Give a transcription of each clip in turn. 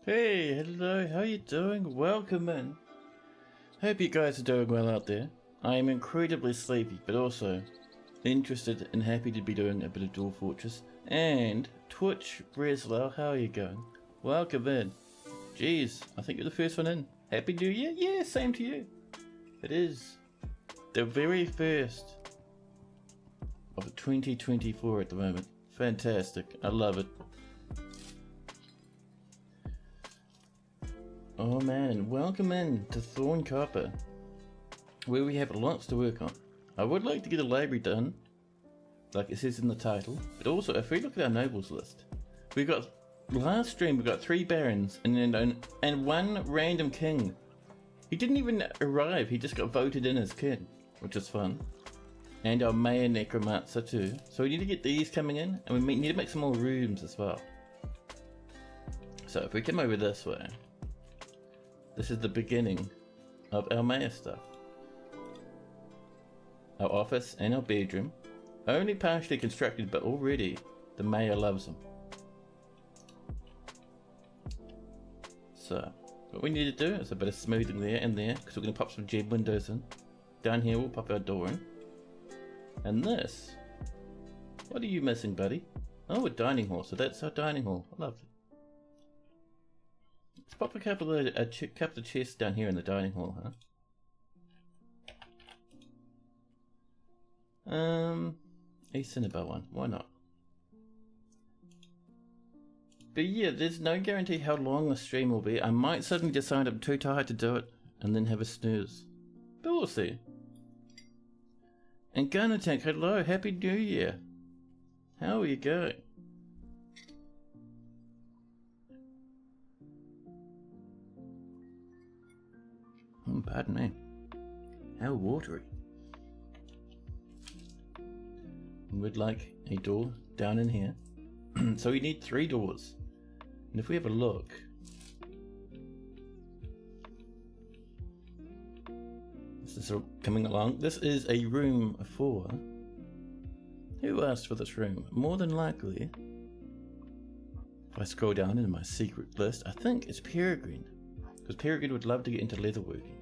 Hey, hello, how you doing? Welcome in. Hope you guys are doing well out there. I am incredibly sleepy, but also interested and happy to be doing a bit of Dwarf Fortress. And Twitch Breslau, how are you going? Welcome in. Jeez, I think you're the first one in. Happy New Year? Yeah, same to you. It is the very first of 2024 at the moment. Fantastic. I love it. Oh man, welcome in to Thorncopper, where we have lots to work on. I would like to get a library done, like it says in the title, but also if we look at our nobles list, we got, last stream we got 3 barons and 1 random king. He didn't even arrive, he just got voted in as king, which is fun. And our mayor necromancer too, so we need to get these coming in, and we need to make some more rooms as well. So if we come over this way, this is the beginning of our mayor stuff. Our office and our bedroom, only partially constructed, but already the mayor loves them. So, what we need to do is a bit of smoothing there and there, because we're going to pop some jet windows in. Down here we'll pop our door in. And this, what are you missing, buddy? Oh, a dining hall, so that's our dining hall. I love it. Let's pop a couple of chests down here in the dining hall, huh? A Cinnabar one, why not? But yeah, there's no guarantee how long the stream will be. I might suddenly decide I'm too tired to do it and then have a snooze. But we'll see. And Gun Attack, hello, Happy New Year. How are you going? Pardon me. How watery. We'd like a door down in here. So we need 3 doors. And if we have a look, this is coming along. This is a room for... Who asked for this room? More than likely, if I scroll down in my secret list, I think it's Peregrine. Because Peregrine would love to get into leatherworking.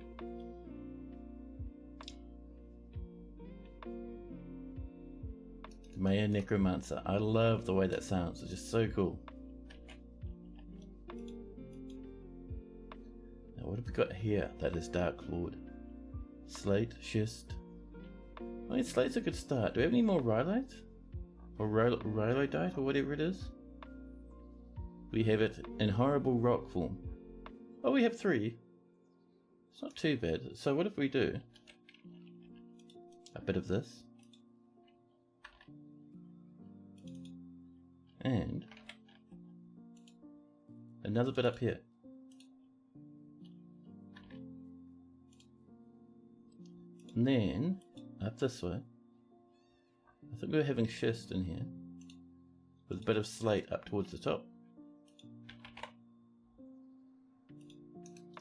Mayor Necromancer. I love the way that sounds. It's just so cool. Now what have we got here? That is Dark Lord. Slate, schist. I mean, slate's a good start. Do we have any more rhyolite? Or rhyolite or whatever it is? We have it in horrible rock form. Oh, we have 3. It's not too bad. So what if we do a bit of this and another bit up here. And then up this way. I think we're having schist in here with a bit of slate up towards the top.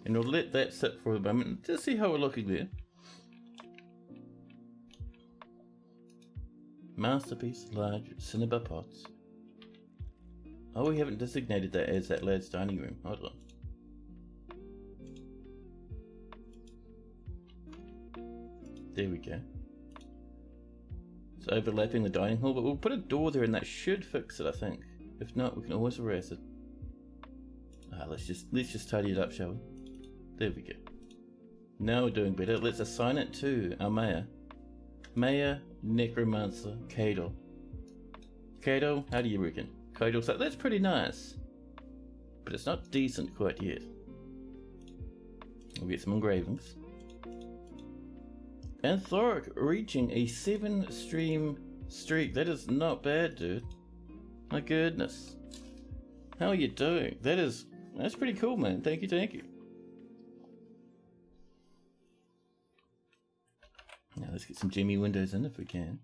And we'll let that sit for a moment, just see how we're looking there. Masterpiece, large cinnabar pots. Oh, we haven't designated that as that lad's dining room. Hold on. There we go. It's overlapping the dining hall, but we'll put a door there and that should fix it, I think. If not, we can always erase it. Let's just tidy it up, shall we? There we go. Now we're doing better. Let's assign it to our mayor. Mayor Necromancer Cadle. Cadle, how do you reckon? Cadle's like, that's pretty nice. But it's not decent quite yet. We'll get some engravings. And Thoric reaching a 7 stream streak. That is not bad, dude. My goodness. How are you doing? That's pretty cool, man. Thank you. Now let's get some gemmy windows in if we can.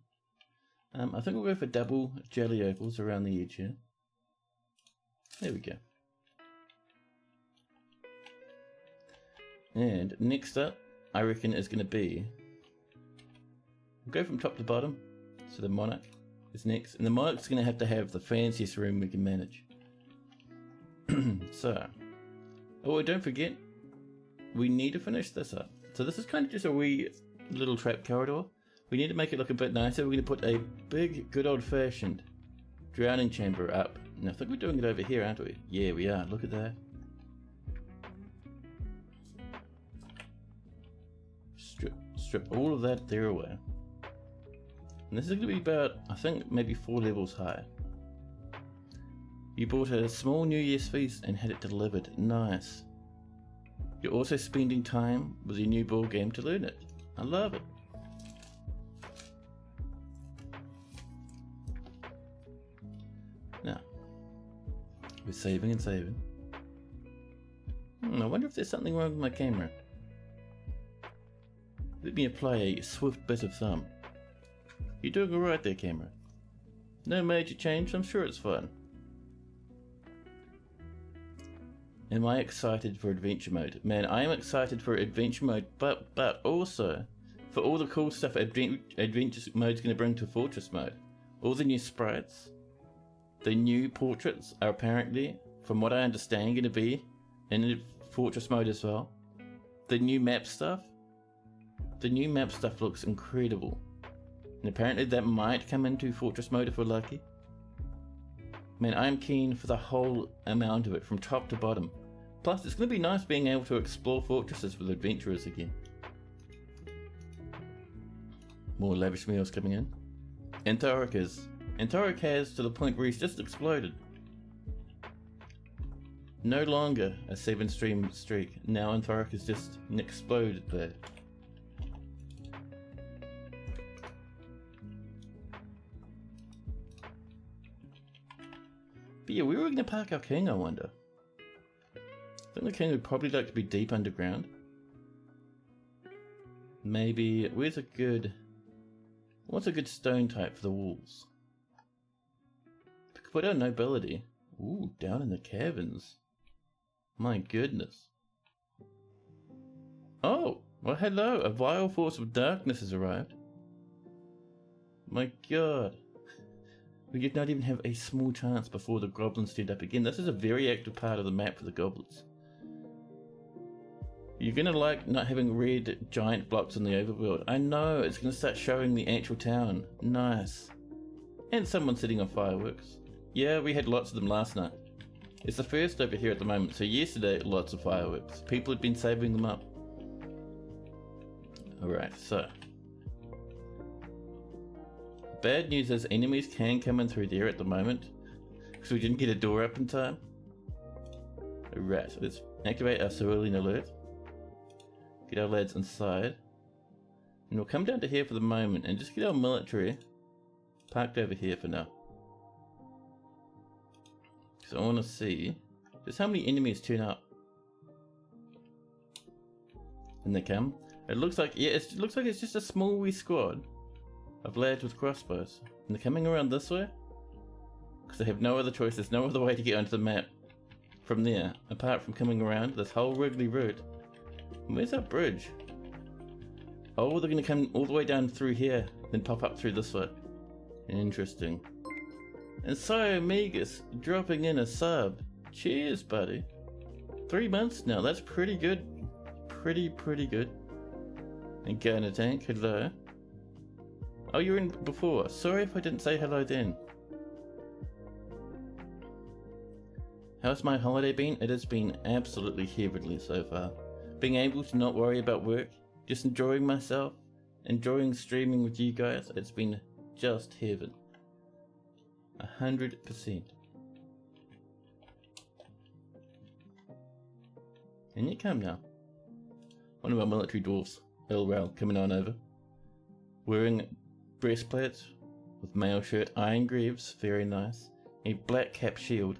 I think we'll go for double jelly opals around the edge here. There we go. And next up, I reckon is going to be... We'll go from top to bottom. So the Monarch is next. And the Monarch's going to have the fanciest room we can manage. So, Oh, don't forget, we need to finish this up. So this is kind of just a wee little trap corridor. We need to make it look a bit nicer. We're going to put a big, good old-fashioned drowning chamber up. And I think we're doing it over here, aren't we? Yeah, we are. Look at that. Strip all of that there away. And this is going to be about, I think, maybe 4 levels high. You bought a small New Year's feast and had it delivered. Nice. You're also spending time with your new board game to learn it. I love it. Now, we're saving and saving. I wonder if there's something wrong with my camera. Let me apply a swift bit of thumb. You're doing alright there, camera. No major change, I'm sure it's fun. Am I excited for adventure mode? Man, I am excited for adventure mode, but also for all the cool stuff adventure mode's going to bring to fortress mode. All the new sprites, the new portraits are apparently, from what I understand, going to be in fortress mode as well. The new map stuff. The new map stuff looks incredible. And apparently that might come into fortress mode if we're lucky. Man, I'm keen for the whole amount of it, from top to bottom. Plus, it's going to be nice being able to explore fortresses with adventurers again. More lavish meals coming in. Anthoric has to the point where he's just exploded. No longer a 7-stream streak. Now Anthoric is just an exploded there. But yeah, we were going to park our king, I wonder. I think the king would probably like to be deep underground. Maybe, what's a good stone type for the walls? We could put our nobility. Ooh, down in the caverns. My goodness. Oh, well hello, a vile force of darkness has arrived. My god. We did not even have a small chance before the goblins turned up again. This is a very active part of the map for the goblins. You're gonna like not having red giant blocks in the overworld. I know, it's gonna start showing the actual town. Nice. And someone sitting on fireworks. Yeah, we had lots of them last night. It's the first over here at the moment, so yesterday, lots of fireworks. People had been saving them up. Alright, so. Bad news is enemies can come in through there at the moment, because we didn't get a door up in time. Alright, so let's activate our cerulean alert. Get our lads inside. And we'll come down to here for the moment and just get our military parked over here for now. So I want to see just how many enemies turn up. And they come. It looks like, yeah, it looks like it's just a small wee squad of lads with crossbows. And they're coming around this way. Because they have no other choice, there's no other way to get onto the map from there, apart from coming around this whole wriggly route. And where's that bridge? Oh, they're going to come all the way down through here, then pop up through this way. Interesting. And so, Megas dropping in a sub. Cheers, buddy. 3 months now, that's pretty good. Pretty good. And Gunner Tank, hello. Oh, you were in before. Sorry if I didn't say hello then. How's my holiday been? It has been absolutely heavenly so far. Being able to not worry about work, just enjoying myself, enjoying streaming with you guys, it's been just heaven. 100%. And you come now. One of our military dwarfs, Elral, coming on over. Wearing breastplates with mail shirt, iron greaves, very nice. A black cap shield.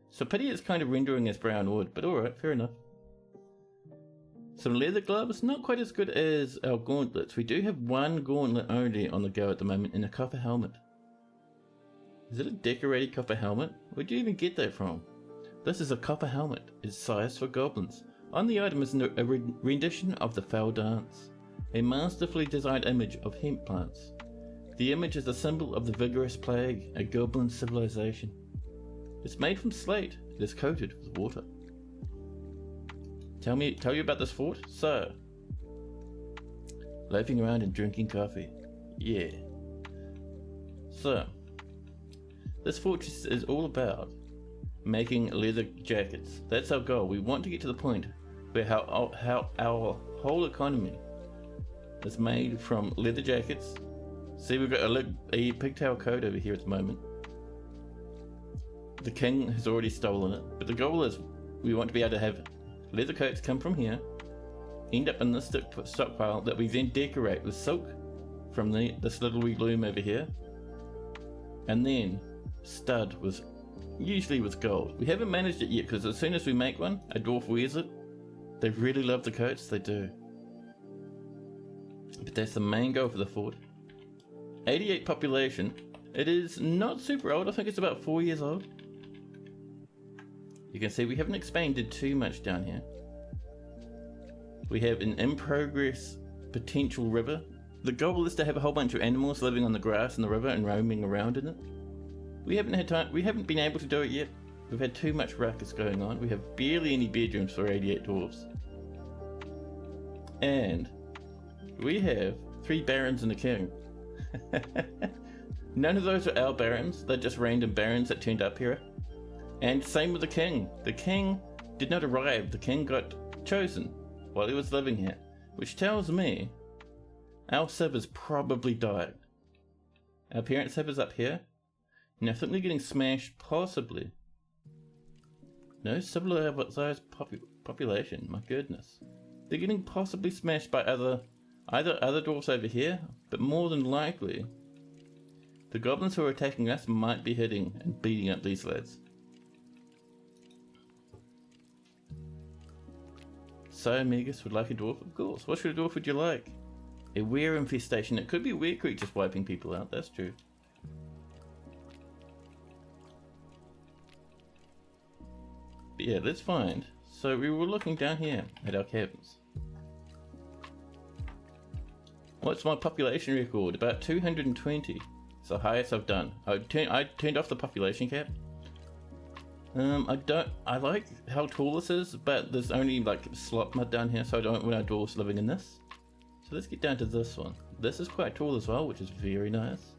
So pity it's kind of rendering as brown wood, but alright, fair enough. Some leather gloves, not quite as good as our gauntlets. We do have one gauntlet only on the go at the moment, and a copper helmet. Is it a decorated copper helmet? Where'd you even get that from? This is a copper helmet. It's sized for goblins. On the item is a rendition of the Foul Dance, a masterfully designed image of hemp plants. The image is a symbol of the vigorous plague, a goblin civilization. It's made from slate. It is coated with water. tell you about this fort? So, loafing around and drinking coffee. Yeah. So, this fortress is all about making leather jackets. That's our goal. We want to get to the point where how our whole economy is made from leather jackets. See, we've got a pigtail coat over here at the moment. The king has already stolen it, but the goal is we want to be able to have leather coats come from here, end up in this stockpile that we then decorate with silk from this little wee loom over here, and then stud with, usually with gold. We haven't managed it yet because as soon as we make one, a dwarf wears it. They really love the coats, they do. But that's the main goal for the fort. 88 population. It is not super old, I think it's about 4 years old. You can see we haven't expanded too much down here. We have an in progress potential river. The goal is to have a whole bunch of animals living on the grass in the river and roaming around in it. We haven't had time, we haven't been able to do it yet. We've had too much ruckus going on. We have barely any bedrooms for 88 dwarves. And we have 3 barons and a king. None of those are our barons, they're just random barons that turned up here. And same with the king. The king did not arrive, the king got chosen while he was living here. Which tells me our civ has probably died. Our parent civ is up here. And I think they're getting smashed, possibly. No civilized population, my goodness. They're getting possibly smashed by either other dwarfs over here, but more than likely, the goblins who are attacking us might be hitting and beating up these lads. So Megas would like a dwarf? Of course. What sort of dwarf would you like? A were infestation. It could be were creatures wiping people out, that's true. But yeah, let's find. So we were looking down here at our cabins. What's my population record? About 220. It's the highest I've done. I turned off the population cap. I like how tall this is, but there's only like slop mud down here, so I don't want our dwarves living in this. So let's get down to this one. This is quite tall as well, which is very nice.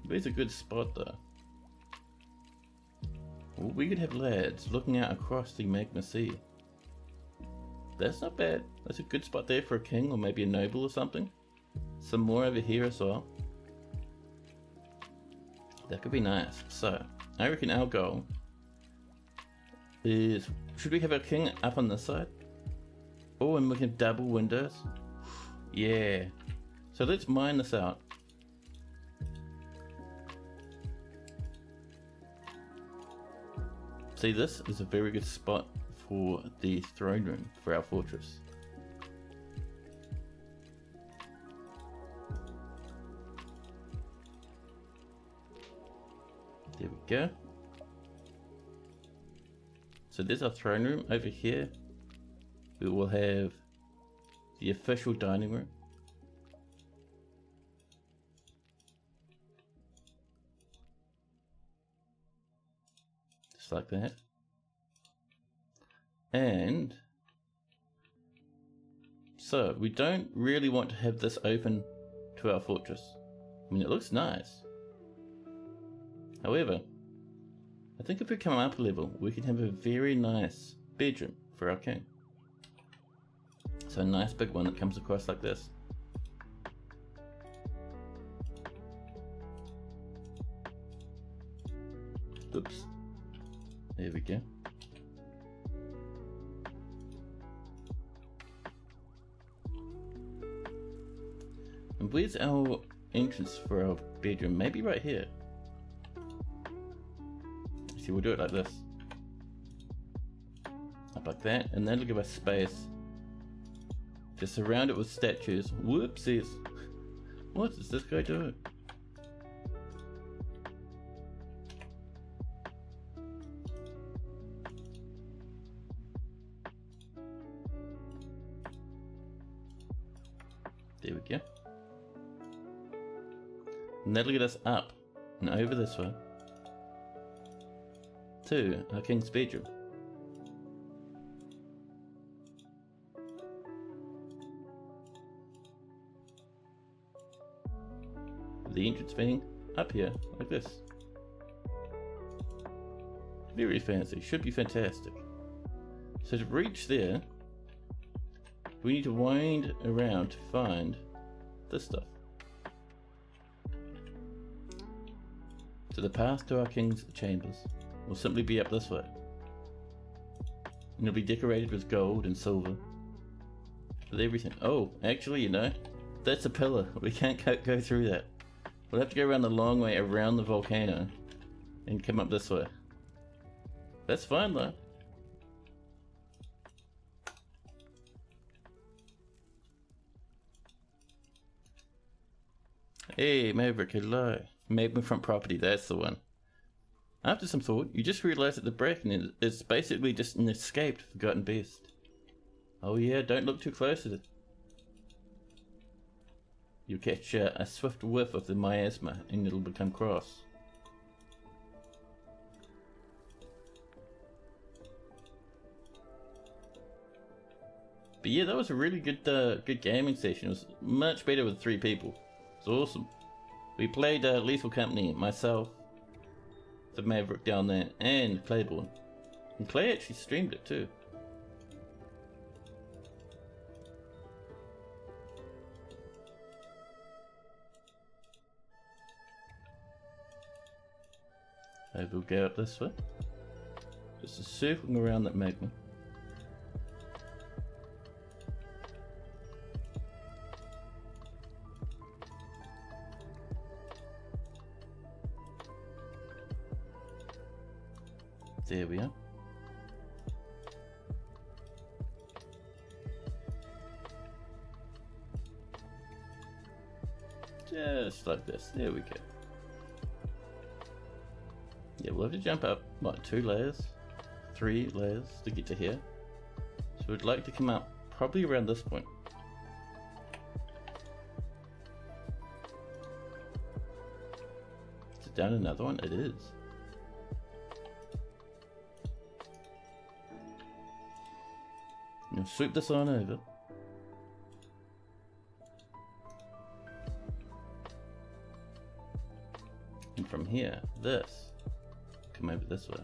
There's a good spot though. Well, we could have lads looking out across the magma sea. That's not bad. That's a good spot there for a king or maybe a noble or something. Some more over here as well. That could be nice. So, I reckon our goal is, should we have our king up on this side? Oh, and we can have double windows. Yeah. So let's mine this out. See, this is a very good spot for the throne room for our fortress. There we go. So there's our throne room. Over here we will have the official dining room. Just like that. And so we don't really want to have this open to our fortress. I mean, it looks nice. However, I think if we come up a level, we can have a very nice bedroom for our king. So a nice big one that comes across like this. Oops. There we go. And where's our entrance for our bedroom? Maybe right here. See, we'll do it like this. Up like that, and that'll give us space to surround it with statues. Whoopsies. What is this guy doing? There we go. And that'll get us up and over this way to our king's bedroom. the entrance being up here, like this. Very fancy, should be fantastic. So to reach there, we need to wind around to find this stuff. So the path to our king's chambers will simply be up this way. And it'll be decorated with gold and silver. With everything. Oh, actually, you know, that's a pillar. We can't go through that. We'll have to go around the long way around the volcano and come up this way. That's fine though. Hey, Maverick, hello. Magma front property, that's the one. After some thought, you just realised that the bracken is basically just an escaped forgotten beast. Oh yeah, don't look too close at it. You'll catch a swift whiff of the miasma and it'll become cross. But yeah, that was a really good good gaming session. It was much better with 3 people. It's awesome. We played Lethal Company, myself, the Maverick down there, and Claiborne. And Clay actually streamed it too. I will go up this way. Just circling around that magma. There we are. Just like this. There we go. Yeah, we'll have to jump up, what, 2 layers? 3 layers to get to here. So we'd like to come up probably around this point. Is it down another one? It is. Now swoop this on over. And from here, this, come over this way.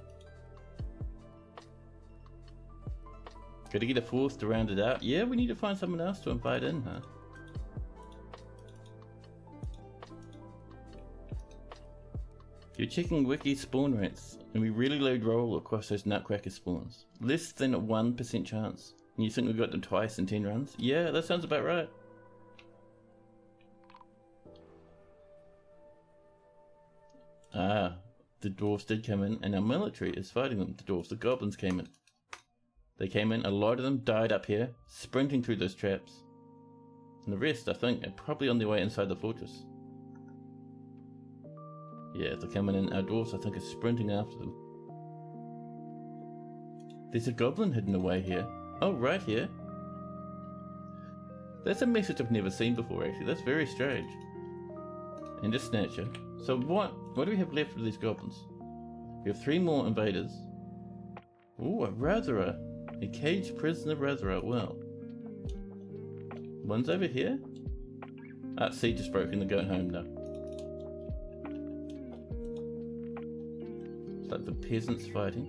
Gotta get a 4th to round it out. Yeah, we need to find someone else to invite in, huh? You're checking wiki spawn rates, and we really low roll across those nutcracker spawns. Less than a 1% chance. And you think we got them twice in 10 runs? Yeah, that sounds about right. Ah, the dwarves did come in, and our military is fighting them. The dwarves, the goblins came in. They came in, a lot of them died up here, sprinting through those traps. And the rest, I think, are probably on their way inside the fortress. Yeah, they're coming in. Our dwarves, I think, are sprinting after them. There's a goblin hidden away here. Oh, right here. That's a message I've never seen before, actually. That's very strange. And a snatcher. So what do we have left for these goblins? We have 3 more invaders. Ooh, a Rathera. A caged prisoner Rathera. Well. One's over here. Ah, siege is broken. They're going home now. It's like the peasants fighting.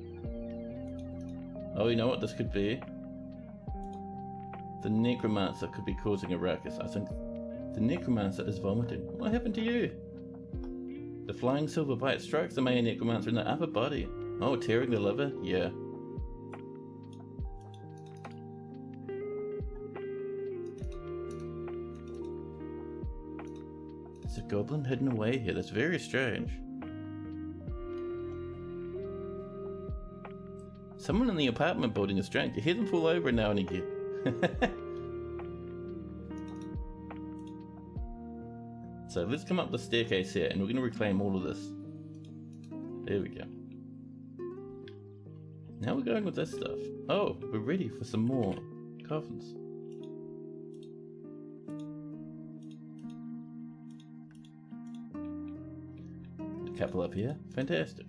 Oh, you know what this could be? The necromancer could be causing a ruckus. I think the necromancer is vomiting. What happened to you? The flying silver bite strikes the main necromancer in the upper body. Oh, tearing the liver? Yeah. There's a goblin hidden away here. That's very strange. Someone in the apartment building is drunk. You hear them fall over now and again. So let's come up the staircase here and we're going to reclaim all of this. There we go. Now we're going with this stuff. Oh, we're ready for some more coffins. A couple up here. Fantastic.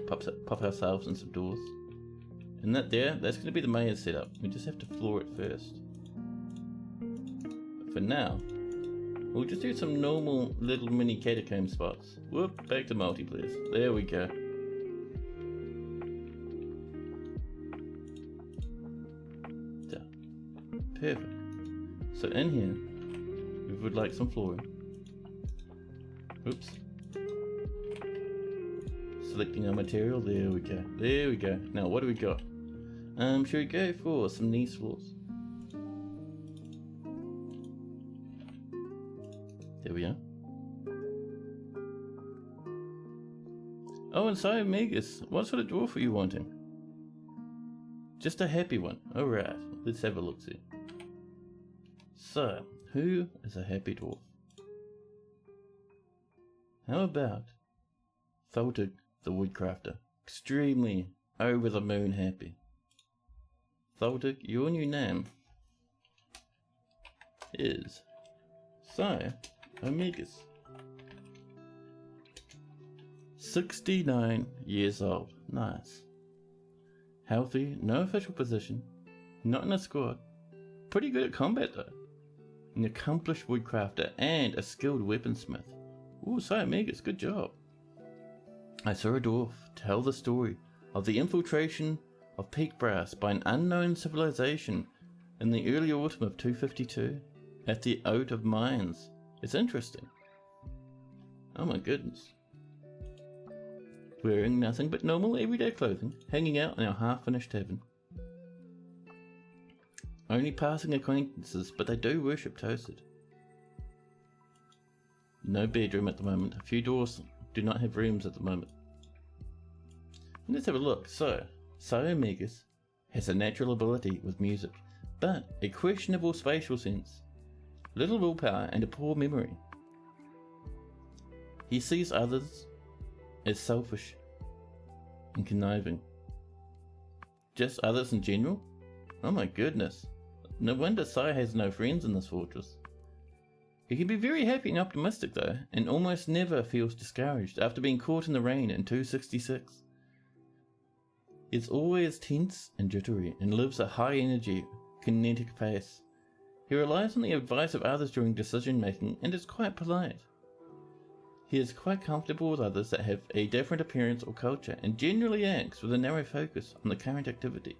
Pop ourselves in some doors. And that there, that's going to be the mayor's setup. We just have to floor it first. But for now, We'll just do some normal little mini catacomb spots. Whoop, back to multiplayer. There we go. So, perfect. So in here, we would like some flooring. Oops. Selecting our material, there we go. There we go. Now what do we got? Should we go for some niche floors? There we are. Oh, and so Megas, what sort of dwarf are you wanting? Just a happy one. Alright, let's have a look see. So, who is a happy dwarf? How about Thorncopper the Woodcrafter? Extremely over the moon happy. Thorncopper, your new name is Omegas. 69 years old. Nice. Healthy, no official position, not in a squad. Pretty good at combat though. An accomplished woodcrafter and a skilled weaponsmith. Ooh, Omegas, good job. I saw a dwarf tell the story of the infiltration of peak brass by an unknown civilization in the early autumn of 252 at the Oat of Mines. It's interesting. Oh my goodness. Wearing nothing but normal everyday clothing, hanging out in our half-finished tavern. Only passing acquaintances, but they do worship toasted. No bedroom at the moment. A few doors do not have rooms at the moment. Let's have a look. So Omegas has a natural ability with music, but a questionable spatial sense, little willpower, and a poor memory. He sees others as selfish and conniving. Just others in general? Oh my goodness. No wonder Sai has no friends in this fortress. He can be very happy and optimistic though, and almost never feels discouraged after being caught in the rain in 266. He's always tense and jittery and lives a high energy, kinetic pace. He relies on the advice of others during decision making and is quite polite. He is quite comfortable with others that have a different appearance or culture and generally acts with a narrow focus on the current activity.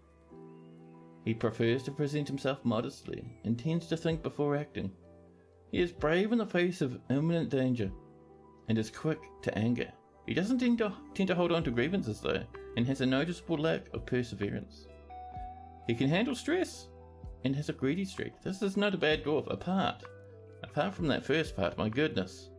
He prefers to present himself modestly and tends to think before acting. He is brave in the face of imminent danger and is quick to anger. He doesn't tend to hold on to grievances though, and has a noticeable lack of perseverance. He can handle stress and has a greedy streak. This is not a bad dwarf apart from that first part, my goodness.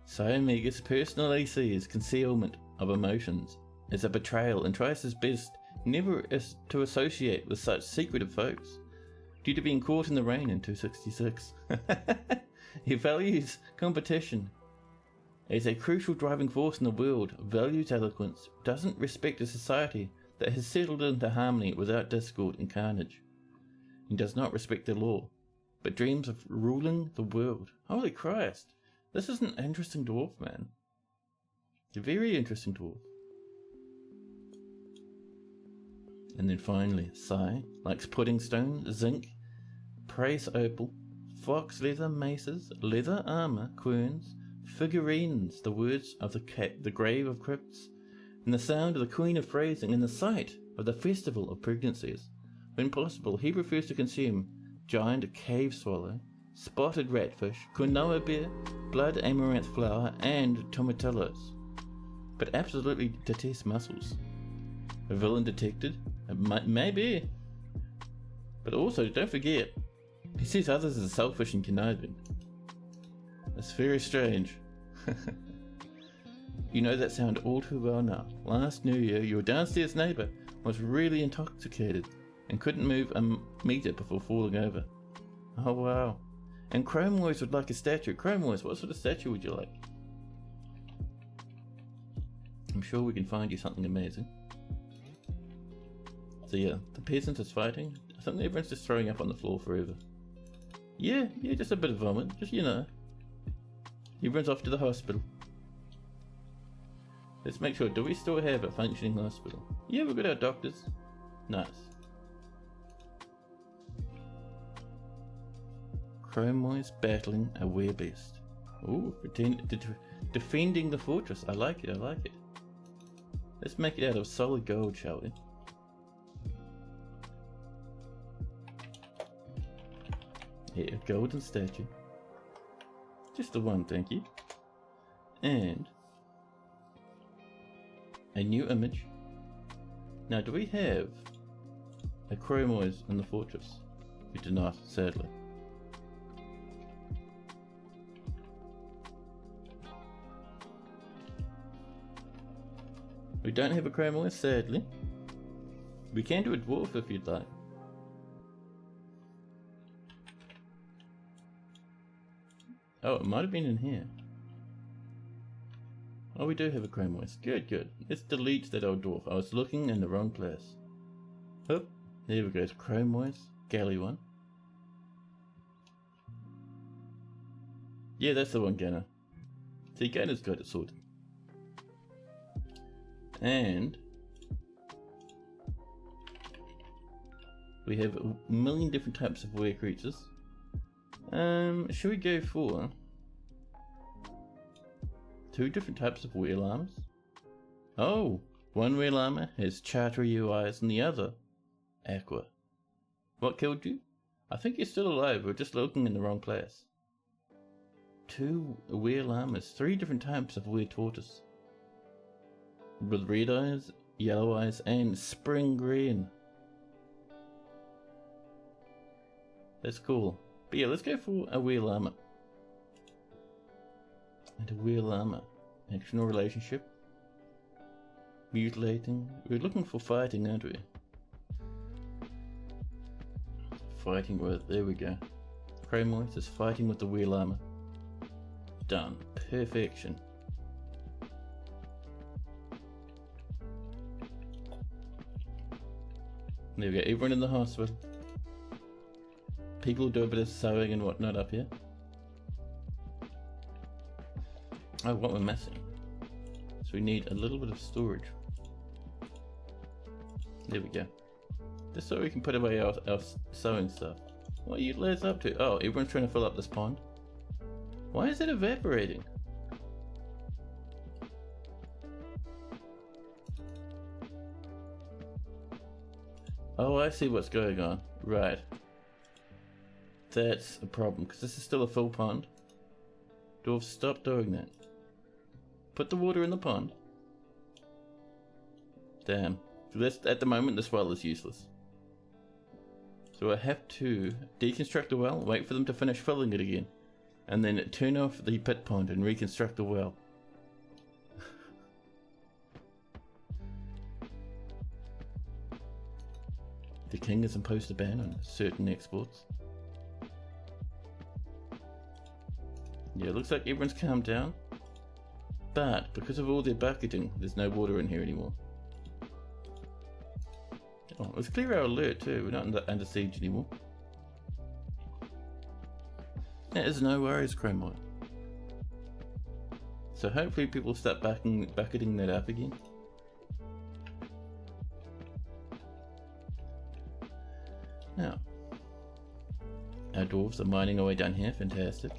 So Omegas personally sees concealment of emotions as a betrayal and tries his best never to associate with such secretive folks. Due to being caught in the rain in 266. He values competition as a crucial driving force in the world, values eloquence, doesn't respect a society that has settled into harmony without discord and carnage, and does not respect the law, but dreams of ruling the world. Holy Christ, this is an interesting dwarf, man. A very interesting dwarf. And then finally, Sai likes pudding stone, zinc, praise opal, fox leather maces, leather armor, querns, figurines, the words of the grave of crypts, and the sound of the queen of phrasing, and the sight of the festival of pregnancies. When possible, he prefers to consume giant cave swallow, spotted ratfish, quinoa beer, blood amaranth flower, and tomatillos, but absolutely detests mussels. A villain detected? Maybe. But also, don't forget, he sees others as selfish and conniving. That's very strange. You know that sound all too well now. Last New Year, your downstairs neighbour was really intoxicated and couldn't move a meter before falling over. Oh wow. And Chrome Wars would like a statue. Chrome Wars, what sort of statue would you like? I'm sure we can find you something amazing. So yeah, the peasant is fighting. I think everyone's just throwing up on the floor forever. Yeah, just a bit of vomit, just you know. Everyone's off to the hospital. Let's make sure, do we still have a functioning hospital? Yeah, we've got our doctors. Nice. Chromois battling a werebeast. Ooh, defending the fortress. I like it, I like it. Let's make it out of solid gold, shall we? Here, golden statue. Just the one, thank you. And a new image. Now, do we have a Chromois in the fortress? We do not, sadly. We don't have a Chromois, sadly. We can do a dwarf if you'd like. Oh, it might have been in here. Oh, we do have a Chromois. Good, good. Let's delete that old dwarf. I was looking in the wrong place. Oh, there we go. It's Chromois. Galley one. Yeah, that's the one, Gunner. See, Gunner's got it sorted. And we have a million different types of were creatures. Should we go for 2 different types of were llamas? Oh, one were llama has chartreuse eyes and the other aqua. What killed you? I think you're still alive, we're just looking in the wrong place. 2 were llamas, 3 different types of were tortoise. With red eyes, yellow eyes, and spring green. That's cool. But yeah, let's go for a were llama. And a were llama. Action or relationship. Mutilating. We're looking for fighting, aren't we? Fighting with, there we go. Chromois is fighting with the were llama. Done. Perfection. There we go, everyone in the hospital. People do a bit of sewing and whatnot up here. Oh, what we're missing. So we need a little bit of storage. There we go. Just so we can put away our sewing stuff. What are you lads up to? Oh, everyone's trying to fill up this pond. Why is it evaporating? Oh, I see what's going on. Right. That's a problem, because this is still a full pond. Dwarves, stop doing that. Put the water in the pond. Damn. This, at the moment, this well is useless. So I have to deconstruct the well, wait for them to finish filling it again, and then turn off the pit pond and reconstruct the well. The king has imposed a ban on certain exports. Yeah, it looks like everyone's calmed down. But because of all their bucketing, there's no water in here anymore. Oh, let's clear our alert too. We're not under siege anymore. That is no worries, Chromois. So hopefully people start bucketing that up again. Now, our dwarves are mining our way down here. Fantastic.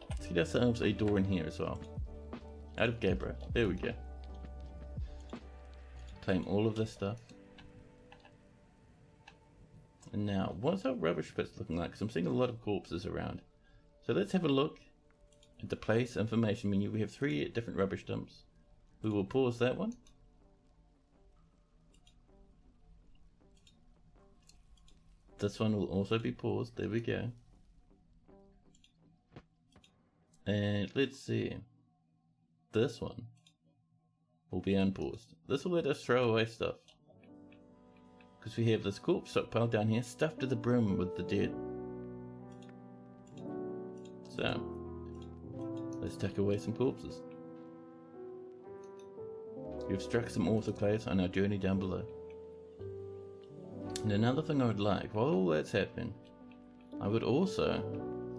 Let's get ourselves a door in here as well. Out of Gabbro. There we go. Claim all of this stuff. And now, what's our rubbish pits looking like? Because I'm seeing a lot of corpses around. So let's have a look at the place information menu. We have 3 different rubbish dumps. We will pause that one. This one will also be paused. There we go. And let's see. This one will be unpaused. This will let us throw away stuff. Because we have this corpse stockpile down here stuffed to the brim with the dead. So, let's tuck away some corpses. We've struck some autoclaves on our journey down below. And another thing I would like, while all that's happening, I would also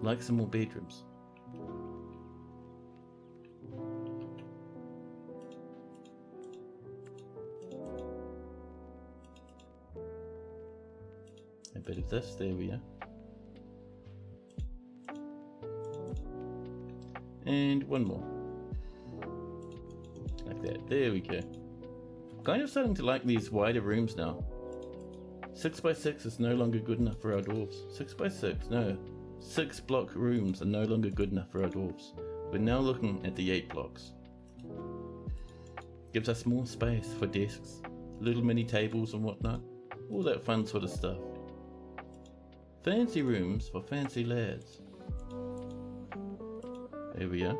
like some more bedrooms. A bit of this, there we are. And one more. Like that, there we go. Kind of starting to like these wider rooms now. 6x6 is no longer good enough for our dwarves. 6x6, no. 6 block rooms are no longer good enough for our dwarves. We're now looking at the 8 blocks. Gives us more space for desks, little mini tables and whatnot. All that fun sort of stuff. Fancy rooms for fancy lads. There we are.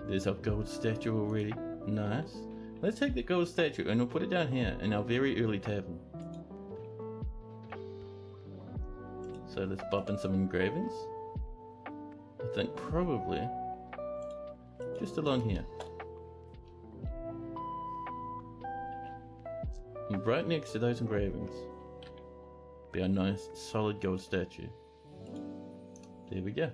There's our gold statue already. Nice. Let's take the gold statue and we'll put it down here in our very early tavern. So let's pop in some engravings. I think probably just along here. And right next to those engravings be a nice solid gold statue. There we go.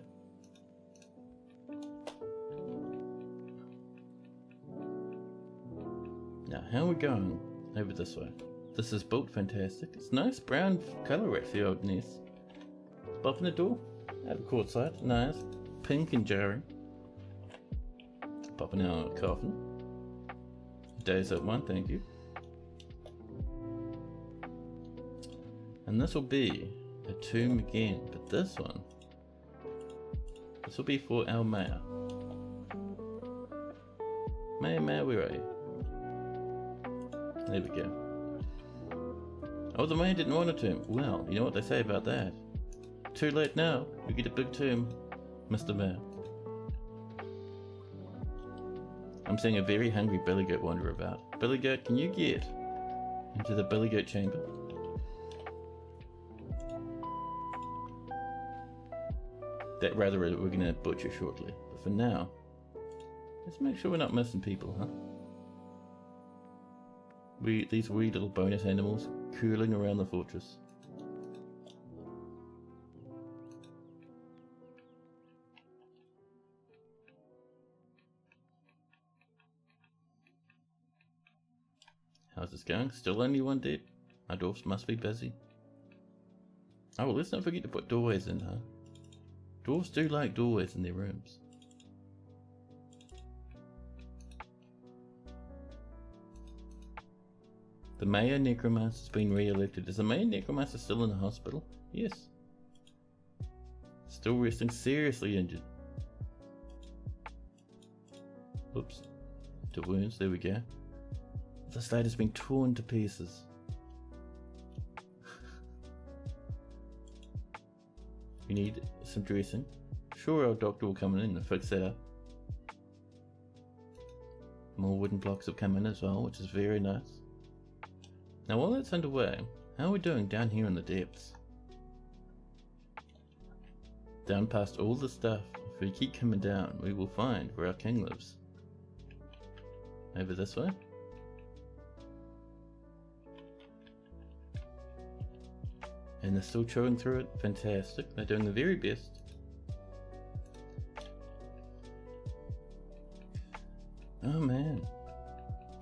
Now how are we going over this way? This is built fantastic. It's nice brown colour actually, old Ness. Pop in the door, out of courtside, nice. Pink and jarring. Pop in our coffin. Days at one, thank you. And this will be a tomb again, but this one, this will be for our mayor. Mayor, where are you? There we go. Oh, the mayor didn't want a tomb. Well, you know what they say about that. Too late now, you get a big tomb, Mr. Mayor. I'm seeing a very hungry billy goat wander about. Billy goat, can you get into the billy goat chamber? That rather we're going to butcher shortly. But for now, let's make sure we're not missing people, huh? These wee little bonus animals curling around the fortress. How's this going? Still only one dead? Our dwarfs must be busy. Oh, well, let's not forget to put doorways in, huh? Dwarfs do like doorways in their rooms. The Mayor Necromancer's been re-elected. Is the Mayor Necromancer still in the hospital? Yes. Still resting, seriously injured. Oops. To wounds, there we go. The state has been torn to pieces. We need some dressing. Sure, our doctor will come in and fix that up. More wooden blocks have come in as well, which is very nice. Now while that's underway, how are we doing down here in the depths? Down past all the stuff, if we keep coming down, we will find where our king lives. Over this way. And they're still chewing through it. Fantastic. They're doing the very best. Oh man.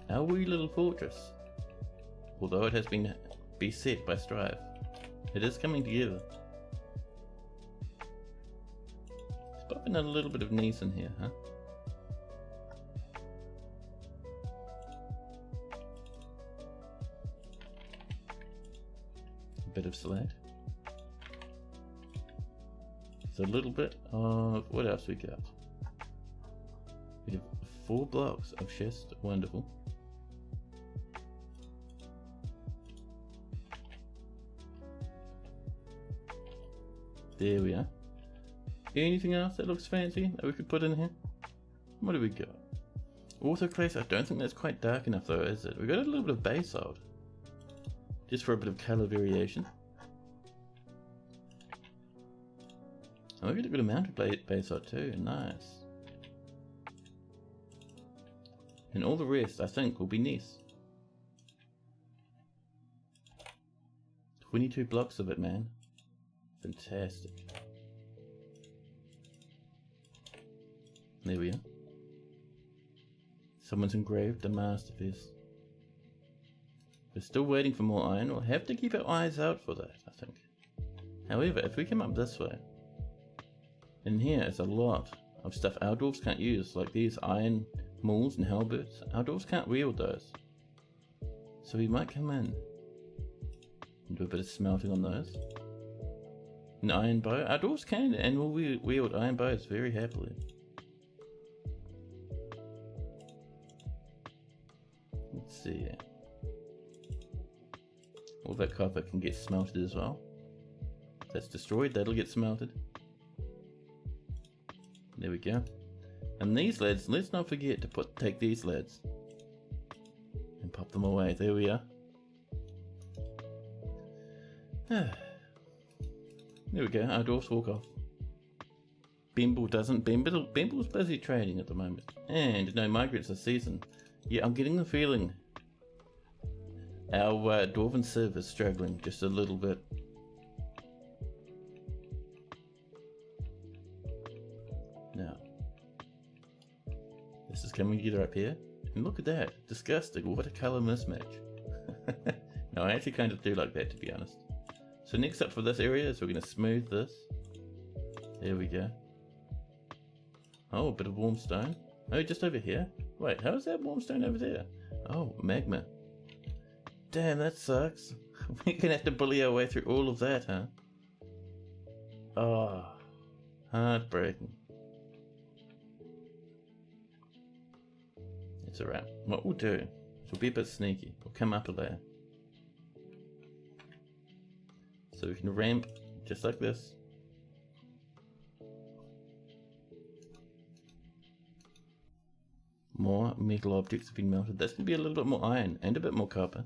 Our wee little fortress. Although it has been beset by strife, it is coming together. Let's pop in a little bit of Nice in here, huh? A bit of select. There's a little bit of, what else we got? We have 4 blocks of schist, wonderful. There we are. Anything else that looks fancy that we could put in here? What do we got? Orthoclase, I don't think that's quite dark enough though, is it? We got a little bit of basalt. Just for a bit of colour variation. Oh, we got a good amount of basalt too, nice. And all the rest, I think, will be Ness. 22 blocks of it, man. Fantastic. There we are. Someone's engraved a masterpiece. We're still waiting for more iron. We'll have to keep our eyes out for that, I think. However, if we come up this way, in here is a lot of stuff our dwarves can't use, like these iron mauls and halberds. Our dwarves can't wield those. So we might come in and do a bit of smelting on those. An iron bow. Our dwarves can and will wield iron bows very happily. Let's see. All that copper can get smelted as well. If that's destroyed, that'll get smelted. There we go. And these leads, let's not forget to take these leads and pop them away. There we are. There we go, our dwarfs walk off. Bimble doesn't. Bimble's busy trading at the moment. And no migrants this season. Yeah, I'm getting the feeling our dwarven server's struggling just a little bit. Now, this is coming together up here. And look at that. Disgusting. What a colour mismatch. No, I actually kind of do like that, to be honest. So next up for this area is we're going to smooth this. There we go. Oh, a bit of warm stone. Oh, just over here? Wait, how is that warm stone over there? Oh, magma. Damn, that sucks. We're going to have to bully our way through all of that, huh? Oh, heartbreaking. It's alright. What we'll do is we'll be a bit sneaky. We'll come up a layer. So we can ramp just like this. More metal objects have been melted. That's going to be a little bit more iron and a bit more copper.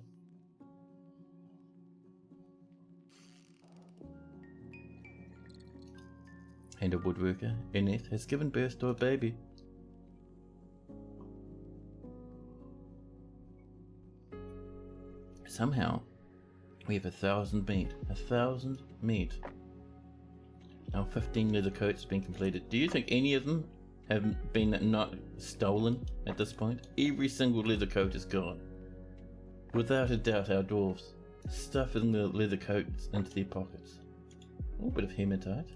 And a woodworker, Annette, has given birth to a baby. Somehow, we have 1,000 meat. 1,000 meat. Our 15 leather coats have been completed. Do you think any of them have been not stolen at this point? Every single leather coat is gone. Without a doubt, our dwarves stuffing the leather coats into their pockets. Oh, a bit of hematite.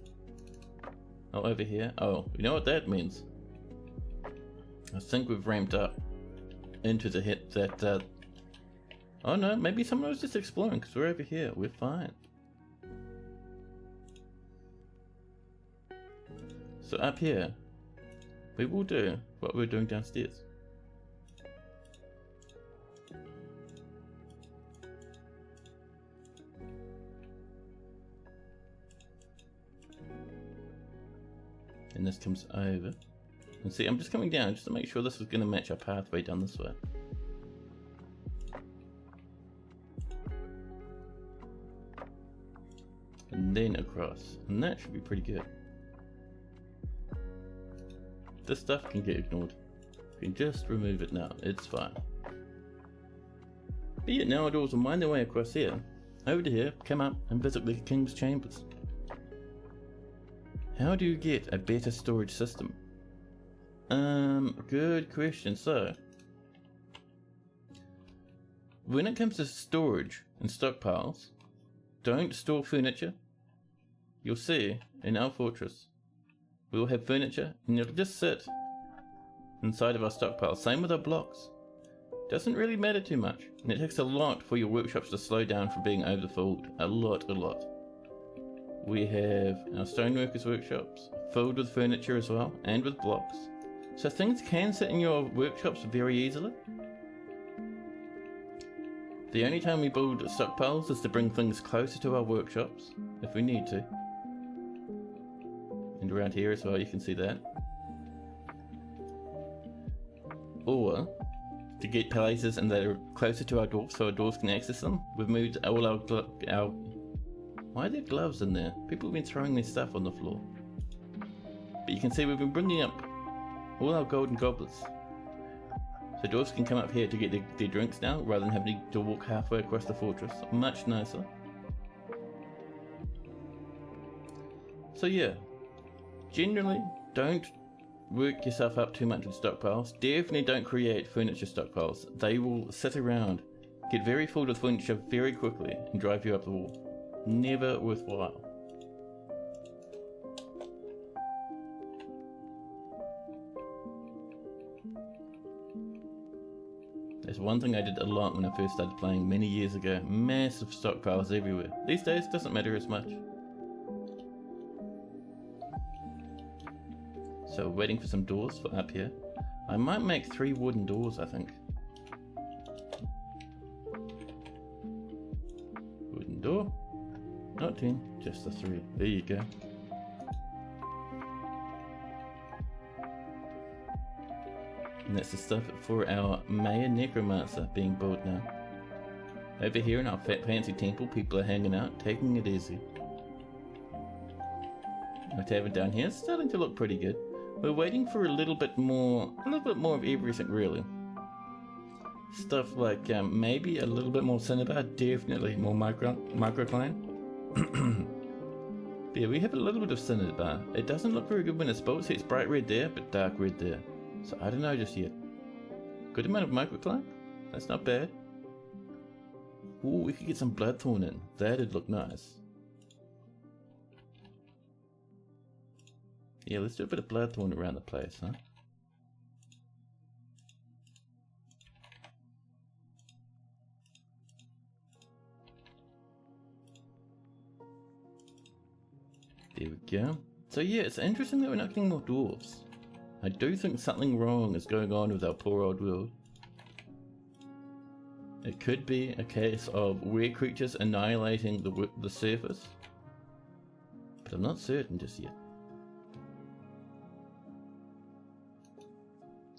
Oh, over here. Oh, you know what that means? I think we've ramped up into the hit that. Oh no, maybe someone was just exploring because we're over here. We're fine. So up here, we will do what we're doing downstairs. And this comes over. And see, I'm just coming down just to make sure this is going to match our pathway down this way. And then across. And that should be pretty good. This stuff can get ignored. We can just remove it now. It's fine. But yeah, now our doors will wind their way across here. Over to here, come up and visit the King's Chambers. How do you get a better storage system? Good question. So, when it comes to storage and stockpiles, don't store furniture. You'll see in our fortress, we'll have furniture and it'll just sit inside of our stockpile. Same with our blocks. Doesn't really matter too much. And it takes a lot for your workshops to slow down from being overfilled. A lot. We have our stoneworkers workshops filled with furniture as well, and with blocks. So things can sit in your workshops very easily. The only time we build stockpiles is to bring things closer to our workshops, if we need to. And around here as well, you can see that. Or, to get places and that are closer to our dwarves so our dwarves can access them, we've moved all our why are there gloves in there? People have been throwing their stuff on the floor. But you can see we've been bringing up all our golden goblets. So dwarves can come up here to get their drinks now, rather than having to walk halfway across the fortress. Much nicer. So yeah, generally don't work yourself up too much with stockpiles. Definitely don't create furniture stockpiles. They will sit around Get very full with furniture very quickly and drive you up the wall. Never worthwhile. That's one thing I did a lot when I first started playing many years ago. Massive stockpiles everywhere. These days it doesn't matter as much. So waiting for some doors for up here. I might make 3 wooden doors, I think. Wooden door. Not 10, just the 3. There you go. And that's the stuff for our Maya Necromancer being built now. Over here in our fancy temple, people are hanging out, taking it easy. Our tavern down here is starting to look pretty good. We're waiting for a little bit more of everything really. Stuff like maybe a little bit more cinnabar, definitely more microcline. But yeah, we have a little bit of cinnabar. It doesn't look very good when it's built, so it's bright red there, but dark red there. So I don't know just yet. Good amount of microcline? That's not bad. Ooh, we could get some bloodthorn in. That'd look nice. Yeah, let's do a bit of bloodthorn around the place, huh? There we go. So yeah, it's interesting that we're not getting more dwarves. I do think something wrong is going on with our poor old world. It could be a case of weird creatures annihilating the surface, but I'm not certain just yet.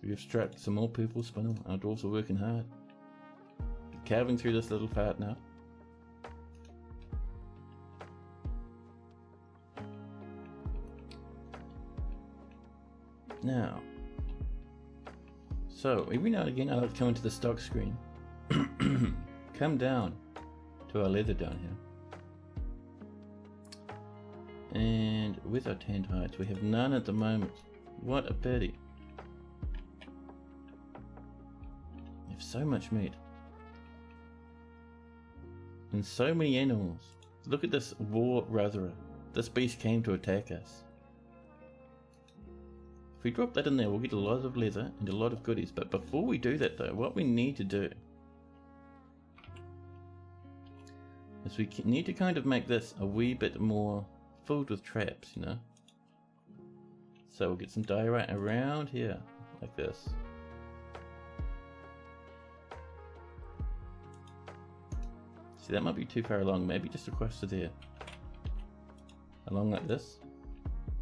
We've struck some more purple spinel. Our dwarves are working hard. Carving through this little part now. Now, so every now and again I like to come into the stock screen. Come down to our leather down here. And with our tanned hides, we have none at the moment. What a pity. We have so much meat. And so many animals. Look at this war ratherer. This beast came to attack us. If we drop that in there, we'll get a lot of leather and a lot of goodies. But before we do that though, what we need to do is we need to kind of make this a wee bit more filled with traps, you know. So we'll get some diorite around here, like this. See, that might be too far along, maybe just across to there. Along like this.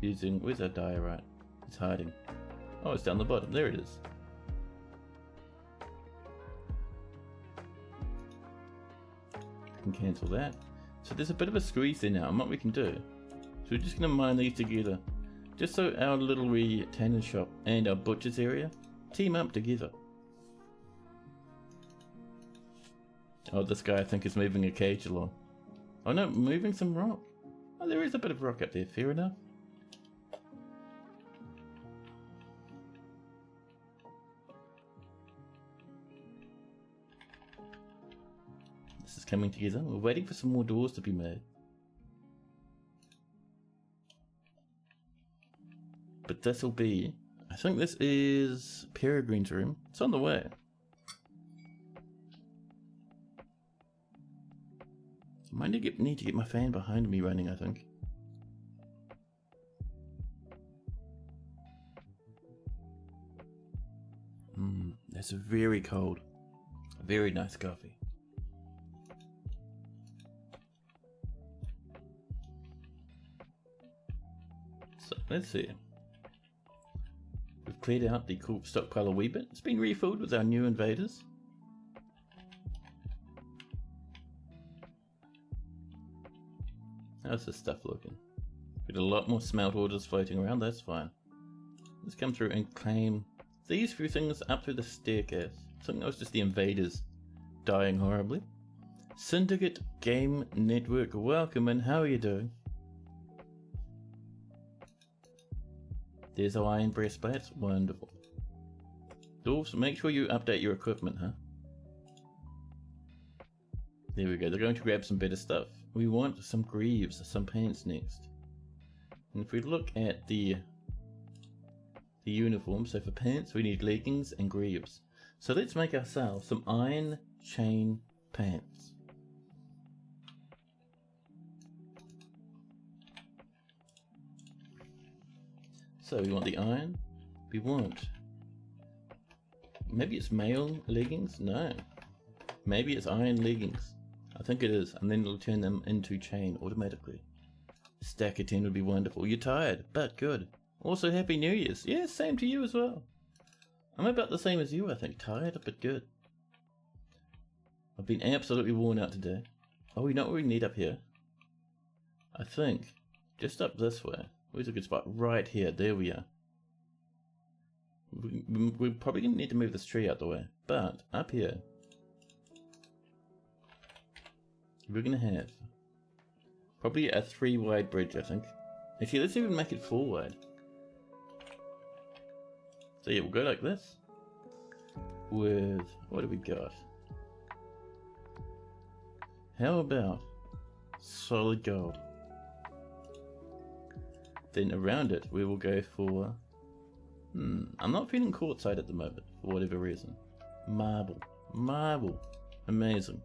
Using, where's our diorite? It's hiding. Oh, it's down the bottom. There it is. We can cancel that. So there's a bit of a squeeze there now, and what we can do. So we're just going to mine these together. Just so our little wee tanner shop and our butcher's area team up together. Oh, this guy I think is moving a cage along. Oh no, moving some rock. Oh, there is a bit of rock up there, fair enough. This is coming together. We're waiting for some more doors to be made. But this will be, I think this is Peregrine's room. It's on the way. I might need to get my fan behind me running, I think. That's very cold. Very nice coffee. So, let's see. We've cleared out the cool stockpile a wee bit. It's been refilled with our new invaders. How's this stuff looking? Got a lot more smelt orders floating around, that's fine. Let's come through and claim these few things up through the staircase. I think that was just the invaders dying horribly. Syndicate Game Network, welcome and how are you doing? There's our iron breastplates, wonderful. Dwarves, make sure you update your equipment, huh? There we go. They're going to grab some better stuff. We want some greaves, some pants next. And if we look at the uniform, so for pants we need leggings and greaves. So let's make ourselves some iron chain pants. So we want the iron, we want, maybe it's male leggings? No. Maybe it's iron leggings. I think it is, and then it'll turn them into chain automatically. A stack of 10 would be wonderful. You're tired, but good. Also, Happy New Year's. Yeah, same to you as well. I'm about the same as you, I think. Tired, but good. I've been absolutely worn out today. Oh, you know what we need up here? I think, just up this way. Where's a good spot? Right here. There we are. We're probably going to need to move this tree out the way. But, up here, we're going to have probably a 3 wide bridge, I think. Actually, let's even make it 4 wide. So yeah, we'll go like this. With, what do we got? How about solid gold? Then around it, we will go for, I'm not feeling quartzite at the moment, for whatever reason. Marble. Marble. Amazing.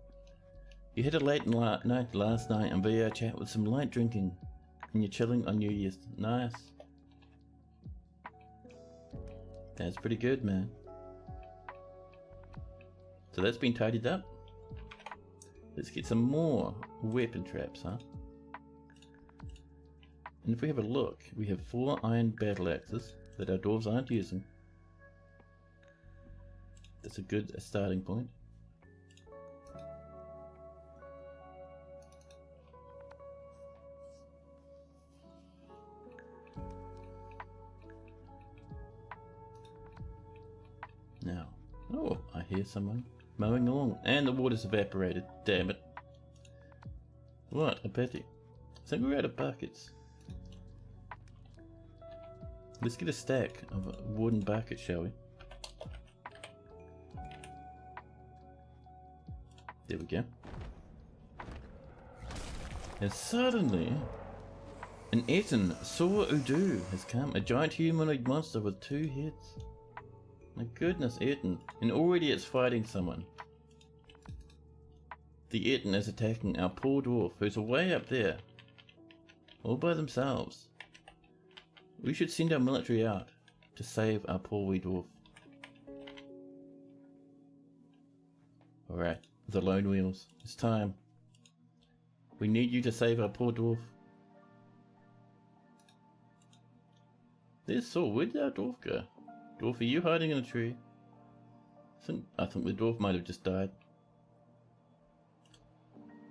You had a late night last night on VR chat with some light drinking, and you're chilling on New Year's. Nice. That's pretty good, man. So that's been tidied up. Let's get some more weapon traps, huh? And if we have a look, we have 4 iron battle axes that our dwarves aren't using. That's a good starting point. Now, oh, I hear someone mowing along, and the water's evaporated. Damn it. What a pity. I think we're out of buckets. Let's get a stack of wooden buckets, shall we? There we go. And suddenly, an Etten Saw Udu has come. A giant humanoid monster with 2 heads. My goodness, Etten. And already it's fighting someone. The Etten is attacking our poor dwarf, who's way up there. All by themselves. We should send our military out to save our poor wee dwarf. Alright, the lone wheels. It's time. We need you to save our poor dwarf. There's Saul. Where did our dwarf go? Dwarf, are you hiding in a tree? I think the dwarf might have just died.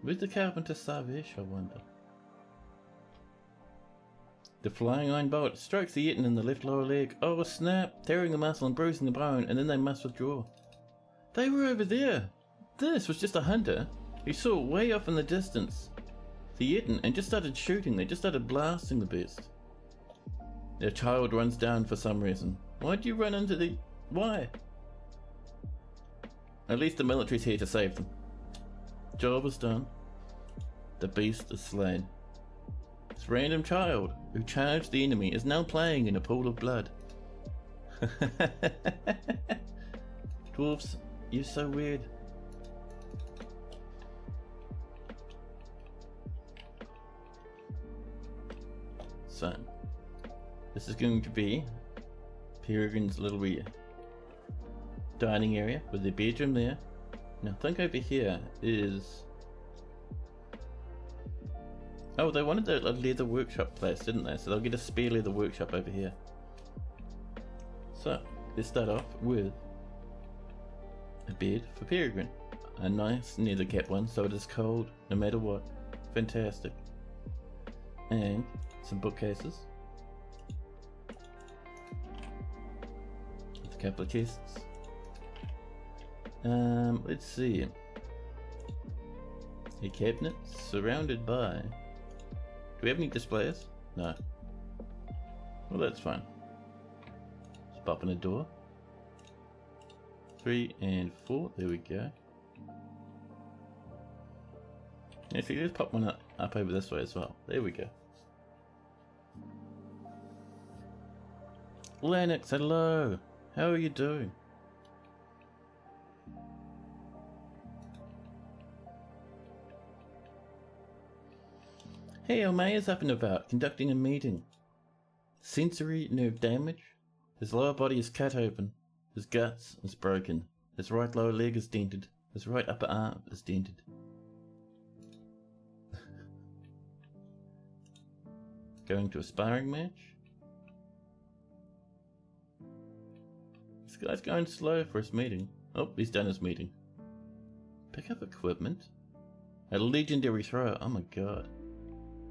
Where's the carpenter Savesh, I wonder? The flying iron bolt strikes the Etten in the left lower leg. Oh snap! Tearing the muscle and bruising the bone, and then they must withdraw. They were over there! This was just a hunter who saw way off in the distance the Etten and just started shooting. They just started blasting the beast. Their child runs down for some reason. Why'd you run into the... Why? At least the military's here to save them. Job is done. The beast is slain. This random child who charged the enemy is now playing in a pool of blood. Dwarves, you're so weird. So, this is going to be Peregrine's little dining area with the bedroom there. Now I think over here is... Oh, they wanted a leather workshop place, didn't they? So they'll get a spare leather workshop over here. So, let's start off with a bed for Peregrine. A nice nether cap one, so it is cold no matter what. Fantastic. And some bookcases. With a couple of chests. Let's see. A cabinet surrounded by... Do we have any displays? No. Well, that's fine. Let's pop in a door. 3 and 4. There we go. Actually, let's pop one up over this way as well. There we go. Lennox, hello! How are you doing? Hey, Omeya's up and about, conducting a meeting. Sensory nerve damage. His lower body is cut open. His guts is broken. His right lower leg is dented. His right upper arm is dented. Going to a sparring match. This guy's going slow for his meeting. Oh, he's done his meeting. Pick up equipment. A legendary thrower. Oh my god.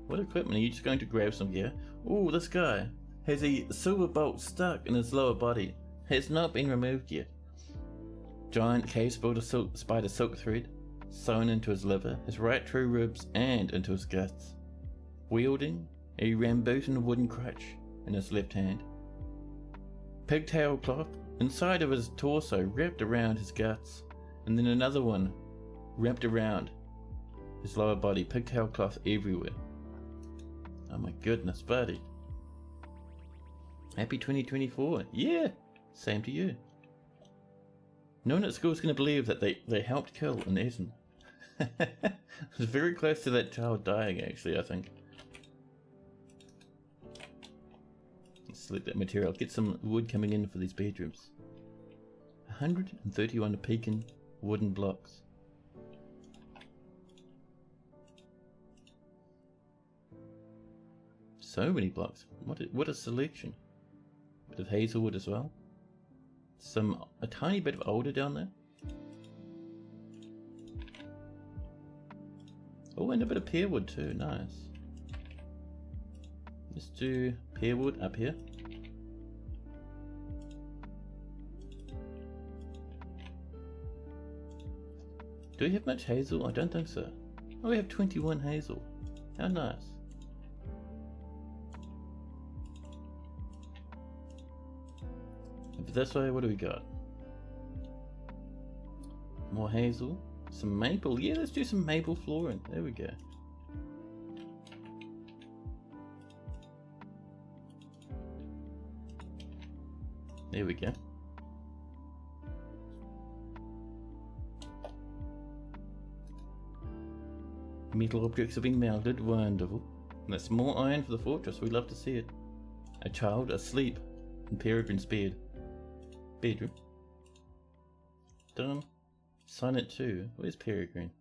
What equipment? Are you just going to grab some gear? Ooh, this guy has a silver bolt stuck in his lower body. Has not been removed yet. Giant cave spider silk thread sewn into his liver, his right true ribs, and into his guts. Wielding a rambutan wooden crutch in his left hand. Pigtail cloth inside of his torso wrapped around his guts, and then another one wrapped around his lower body. Pigtail cloth everywhere. Oh my goodness, buddy. Happy 2024. Yeah, same to you. No one at school is going to believe that they helped kill an Essen. It's very close to that child dying, actually, I think. Let's select that material. Get some wood coming in for these bedrooms. 131 pecan wooden blocks. So many blocks. What a selection. Bit of hazelwood as well. A tiny bit of alder down there. Oh, and a bit of pearwood too. Nice. Let's do pearwood up here. Do we have much hazel? I don't think so. Oh, we have 21 hazel. How nice. But this way, what do we got? More hazel. Some maple. Yeah, let's do some maple flooring. There we go. There we go. Metal objects have been melted. Wonderful. And that's more iron for the fortress. We love to see it. A child asleep in Peregrine's bed. Bedroom. Done. Silent 2. Where's Peregrine?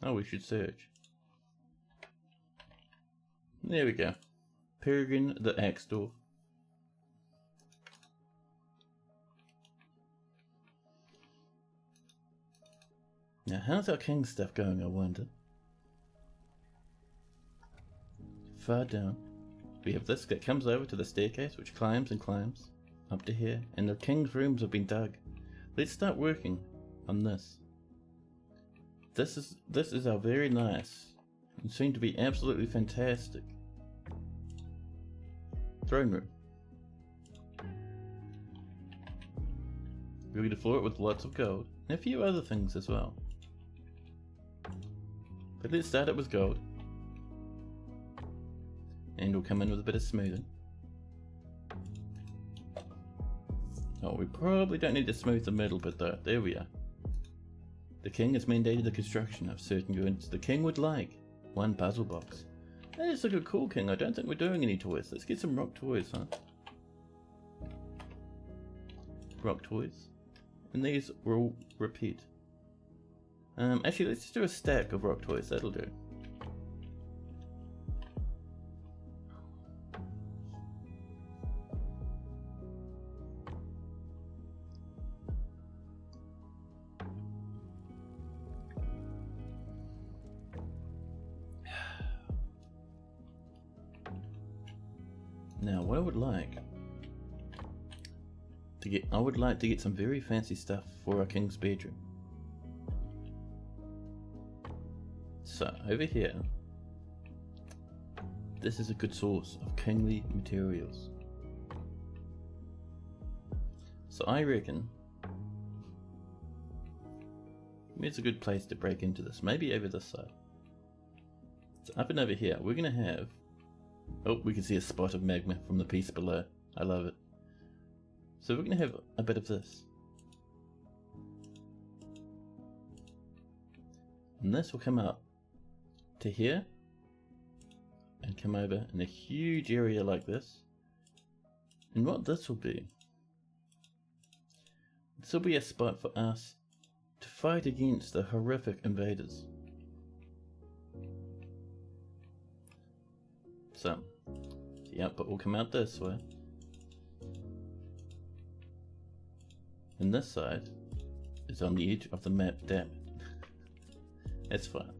Oh, we should search. There we go. Peregrine the Axe Dwarf. Now, how's our king stuff going, I wonder? Far down, we have this that comes over to the staircase, which climbs and climbs up to here, and the king's rooms have been dug. Let's start working on this. This is our very nice and soon to be absolutely fantastic throne room. We're going to floor it with lots of gold and a few other things as well. But let's start it with gold. And we'll come in with a bit of smoothing. Oh, we probably don't need to smooth the middle bit though. There we are. The king has mandated the construction of certain goods the king would like. One puzzle box. That is like a cool king. I don't think we're doing any toys. Let's get some rock toys, huh? Rock toys. And these will repeat. Actually, let's just do a stack of rock toys. That'll do. Now, what I would like to get some very fancy stuff for our king's bedroom. So, over here, this is a good source of kingly materials. So I reckon Where's a good place to break into this? Maybe over this side. So up and over here, we're gonna have... Oh, we can see a spot of magma from the piece below. I love it. So we're gonna have a bit of this. And this will come up to here and come over in a huge area like this. And what this will be a spot for us to fight against the horrific invaders. So, the output will come out this way. And this side is on the edge of the map, damn it. That's fine.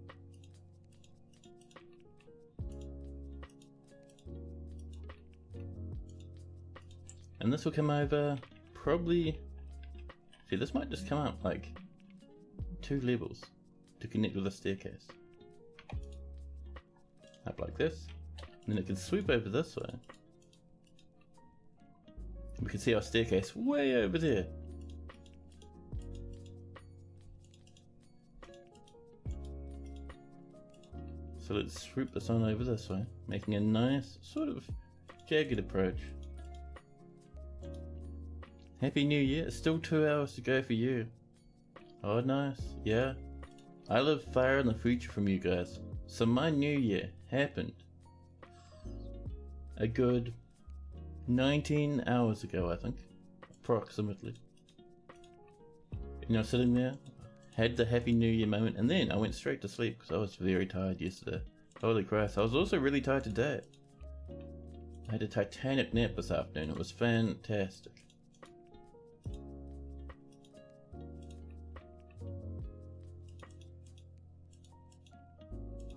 And this will come over probably... See, this might just come up like 2 levels to connect with the staircase. Up like this. And then it can sweep over this way. We can see our staircase way over there. So let's swoop this on over this way, making a nice sort of jagged approach. Happy New Year. It's still 2 hours to go for you. Oh nice, yeah. I live far in the future from you guys. So my New Year happened a good 19 hours ago, I think. Approximately. You know, sitting there, had the Happy New Year moment, and then I went straight to sleep because I was very tired yesterday. Holy Christ, I was also really tired today. I had a Titanic nap this afternoon. It was fantastic.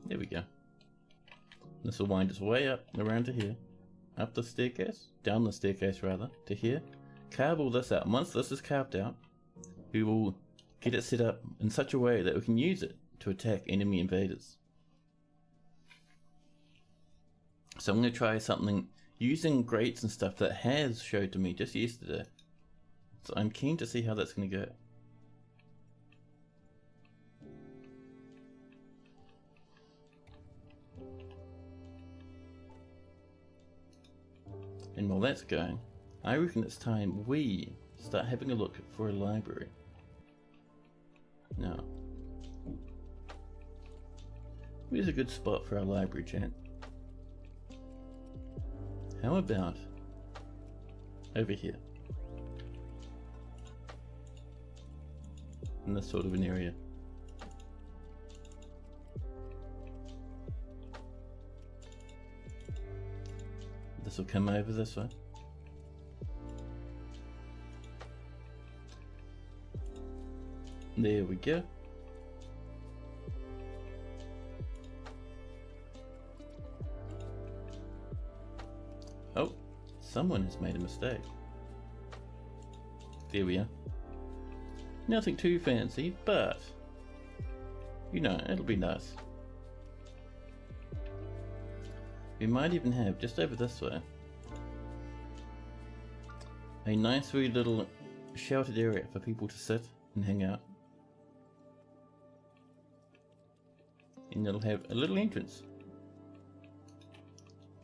There we go. This will wind its way up and around to here. Up the staircase, down the staircase rather, to here. Carve all this out. And once this is carved out, we will get it set up in such a way that we can use it to attack enemy invaders. So I'm going to try something using grates and stuff that Has showed to me just yesterday. So I'm keen to see how that's going to go. And while that's going, I reckon it's time we start having a look for a library. Now, where's a good spot for our library, chat? How about over here? In this sort of an area. This will come over this way. There we go. Oh, someone has made a mistake. There we are. Nothing too fancy, but you know, it'll be nice. We might even have, just over this way, a nice wee little sheltered area for people to sit and hang out. And it'll have a little entrance.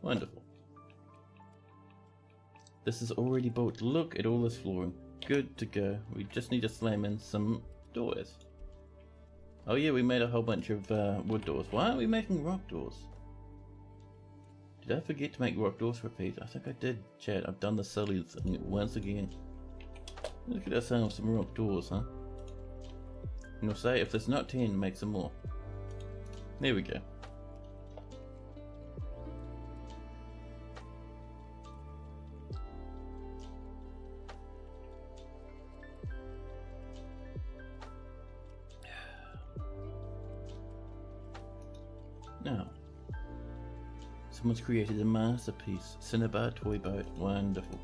Wonderful. This is already built. Look at all this flooring. Good to go. We just need to slam in some doors. Oh yeah, we made a whole bunch of wood doors. Why aren't we making rock doors? Did I forget to make rock doors for Pete? I think I did, chat. I've done the silly thing once again. Let's get ourselves some rock doors, huh? And we'll say if there's not 10, make some more. There we go. Now, someone's created a masterpiece. Cinnabar toy boat. Wonderful.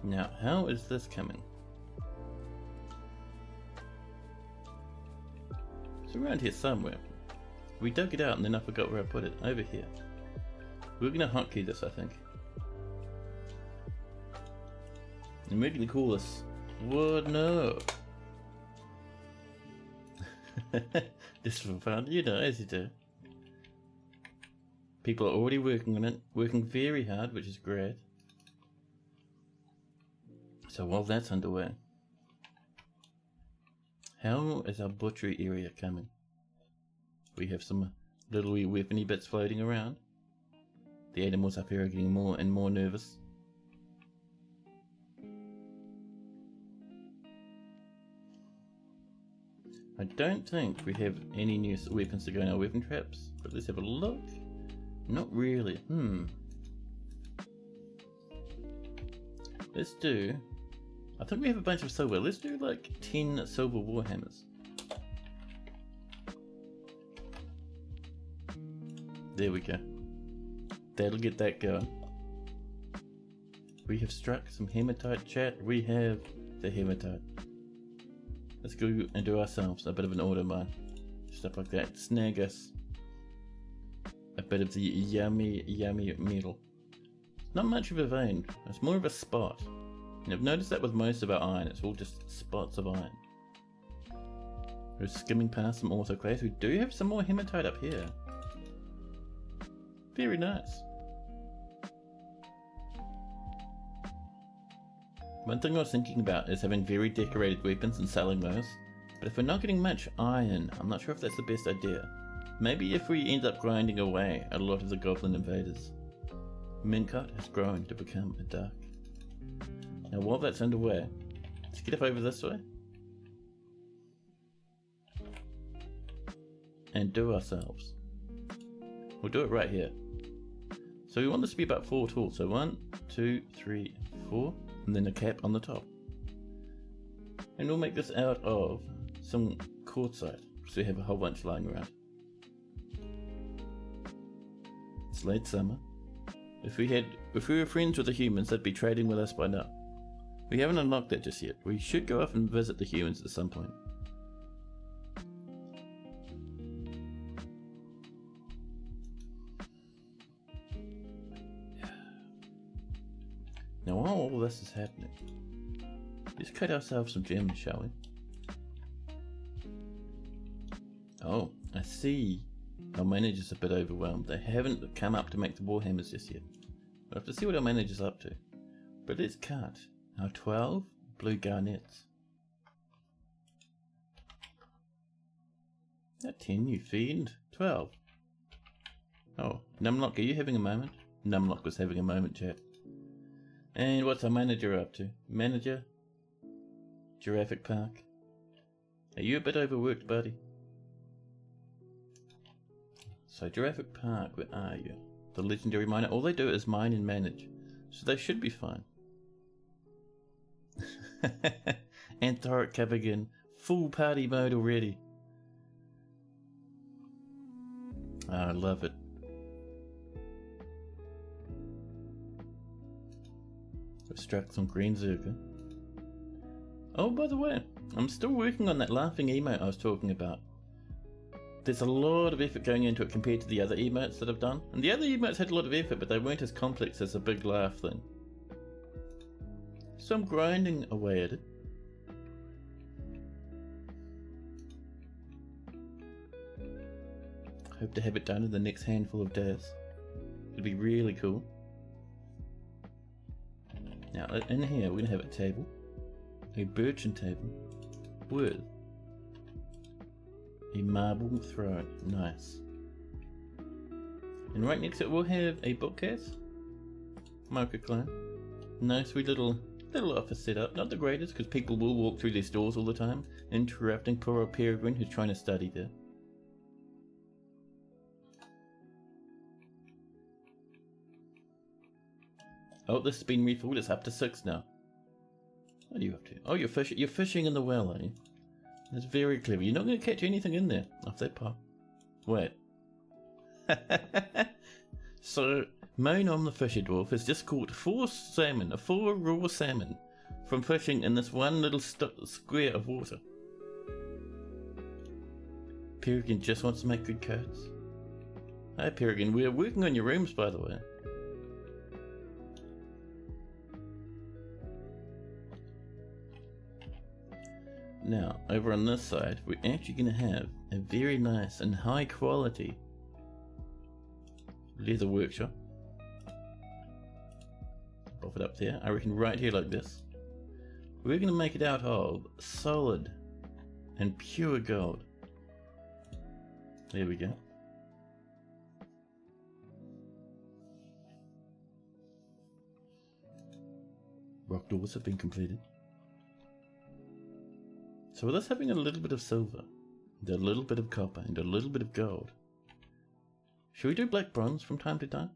Now, how is this coming? It's around here somewhere. We dug it out and then I forgot where I put it. Over here. We're gonna hotkey this, I think. Immediately call us. What? No. Just for fun, you know, as you do. People are already working on it, working very hard, which is great. So while that's underway, how is our butchery area coming? We have some little wee weapony bits floating around. The animals up here are getting more and more nervous. I don't think we have any new weapons to go in our weapon traps, but let's have a look. Not really. Let's do... I think we have a bunch of silver. Let's do like 10 silver warhammers. There we go. That'll get that going. We have struck some hematite, chat. We have the hematite. Let's go and do ourselves a bit of an auto mine. Stuff like that. Snag us a bit of the yummy metal. Not much of a vein. It's more of a spot. And I've noticed that with most of our iron. It's all just spots of iron. We're skimming past some autoclaves. We do have some more hematite up here. Very nice. One thing I was thinking about is having very decorated weapons and selling those. But if we're not getting much iron, I'm not sure if that's the best idea. Maybe if we end up grinding away a lot of the goblin invaders. Mincot has grown to become a dark. Now while that's underway, let's get up over this way. And do ourselves. We'll do it right here. So we want this to be about 4 tall. So 1, 2, 3, 4. And then a cap on the top. And we'll make this out of some quartzite, so we have a whole bunch lying around. It's late summer. If we were friends with the humans, they'd be trading with us by now. We haven't unlocked that just yet. We should go off and visit the humans at some point. Now while all this is happening, let's cut ourselves some gems, shall we? Oh, I see. Our manager's a bit overwhelmed. They haven't come up to make the warhammers just yet. We'll have to see what our manager's up to. But let's cut our 12 blue garnets. Not 10, you fiend. 12. Oh, Numlock, are you having a moment? Numlock was having a moment, chat. And what's our manager up to? Manager? Jurassic Park? Are you a bit overworked, buddy? So Jurassic Park, where are you? The legendary miner. All they do is mine and manage. So they should be fine. And Thorncopper again. Full party mode already. Oh, I love it. I've struck some green zircon. Oh, by the way, I'm still working on that laughing emote I was talking about. There's a lot of effort going into it compared to the other emotes that I've done. And the other emotes had a lot of effort, but they weren't as complex as a big laugh thing. So I'm grinding away at it. Hope to have it done in the next handful of days. It'll be really cool. Now in here we're going to have a table. A birchen table. With a marble throne. Nice. And right next to it we'll have a bookcase. Microclone. Nice wee little office setup. Not the greatest because people will walk through these doors all the time, interrupting poor old Peregrine who's trying to study there. Oh, this has been refilled. It's up to 6 now. What are you up to? Oh, you're fishing in the well, are you? That's very clever. You're not going to catch anything in there off that pop. Wait. So, Monom the Fisher Dwarf has just caught 4 salmon, 4 raw salmon, from fishing in this one little square of water. Peregrine just wants to make good coats. Hi Peregrine, we're working on your rooms by the way. Now, over on this side, we're actually going to have a very nice and high quality leather workshop. Pop it up there. I reckon right here like this. We're going to make it out of solid and pure gold. There we go. Rock doors have been completed. So with us having a little bit of silver, and a little bit of copper, and a little bit of gold, should we do black bronze from time to time?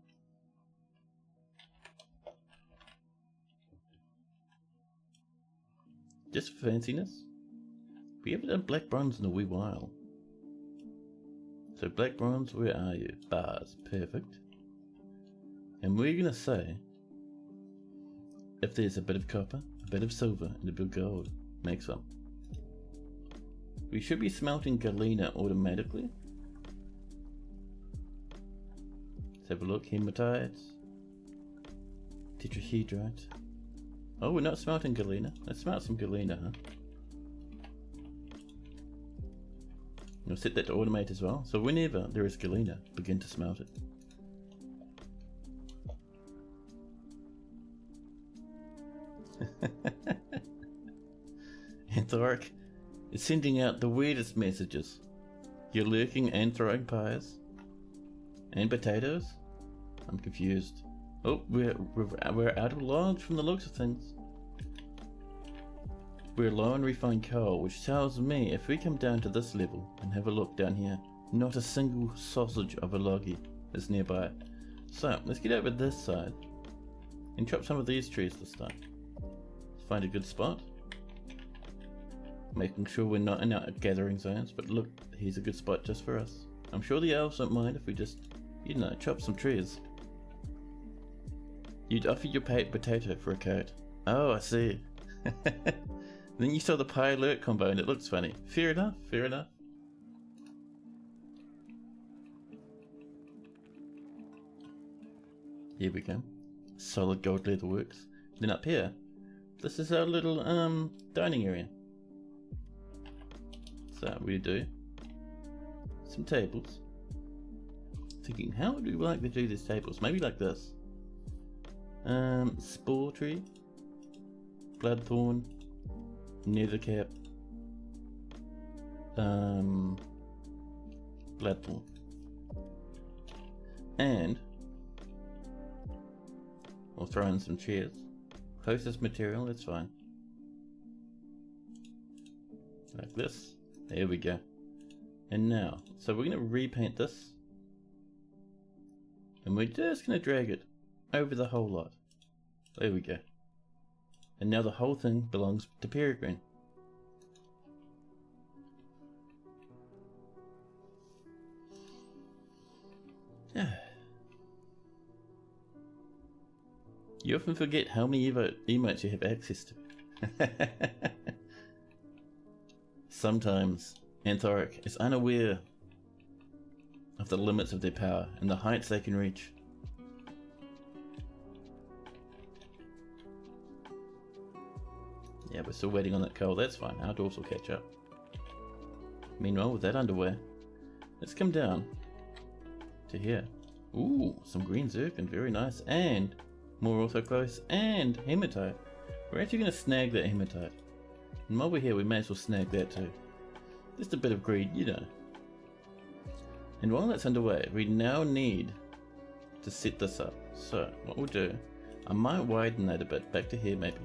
Just for fanciness? We haven't done black bronze in a wee while. So black bronze, where are you? Bars, perfect. And we're gonna say, if there's a bit of copper, a bit of silver, and a bit of gold, make some. We should be smelting galena automatically. Let's have a look. Hematites, tetrahedrite. Oh, we're not smelting galena. Let's smelt some galena, huh? We'll set that to automate as well. So whenever there is galena, begin to smelt it. Anthoric is sending out the weirdest messages. You're lurking and throwing pies? And potatoes? I'm confused. Oh, we're out of logs from the looks of things. We're low on refined coal, which tells me if we come down to this level and have a look down here, not a single sausage of a loggy is nearby. So, let's get over this side and chop some of these trees this time. Find a good spot. Making sure we're not in our gathering zones, but look, here's a good spot just for us. I'm sure the elves don't mind if we just, you know, chop some trees. You'd offer your potato for a coat. Oh, I see. Then you saw the pie alert combo and it looks funny. Fair enough, fair enough. Here we go. Solid gold leather works. Then up here, this is our little dining area. So we do some tables. Thinking, how would we like to do these tables? Maybe like this. Spore tree, bloodthorn, nethercap, bloodthorn, and we'll throw in some chairs. Closest material, that's fine. Like this. There we go. And now, so we're going to repaint this. And we're just going to drag it over the whole lot. There we go. And now the whole thing belongs to Peregrine. You often forget how many emotes you have access to. Sometimes Anthoric is unaware of the limits of their power and the heights they can reach. Yeah, we're still waiting on that coal, that's fine, our dwarves will catch up. Meanwhile, with that underway, let's come down to here. Ooh, some green zircon, very nice, and more also close, and hematite. We're actually going to snag that hematite. And while we're here, we may as well snag that too. Just a bit of greed, you know. And while that's underway, we now need to set this up. So, what we'll do, I might widen that a bit, back to here maybe.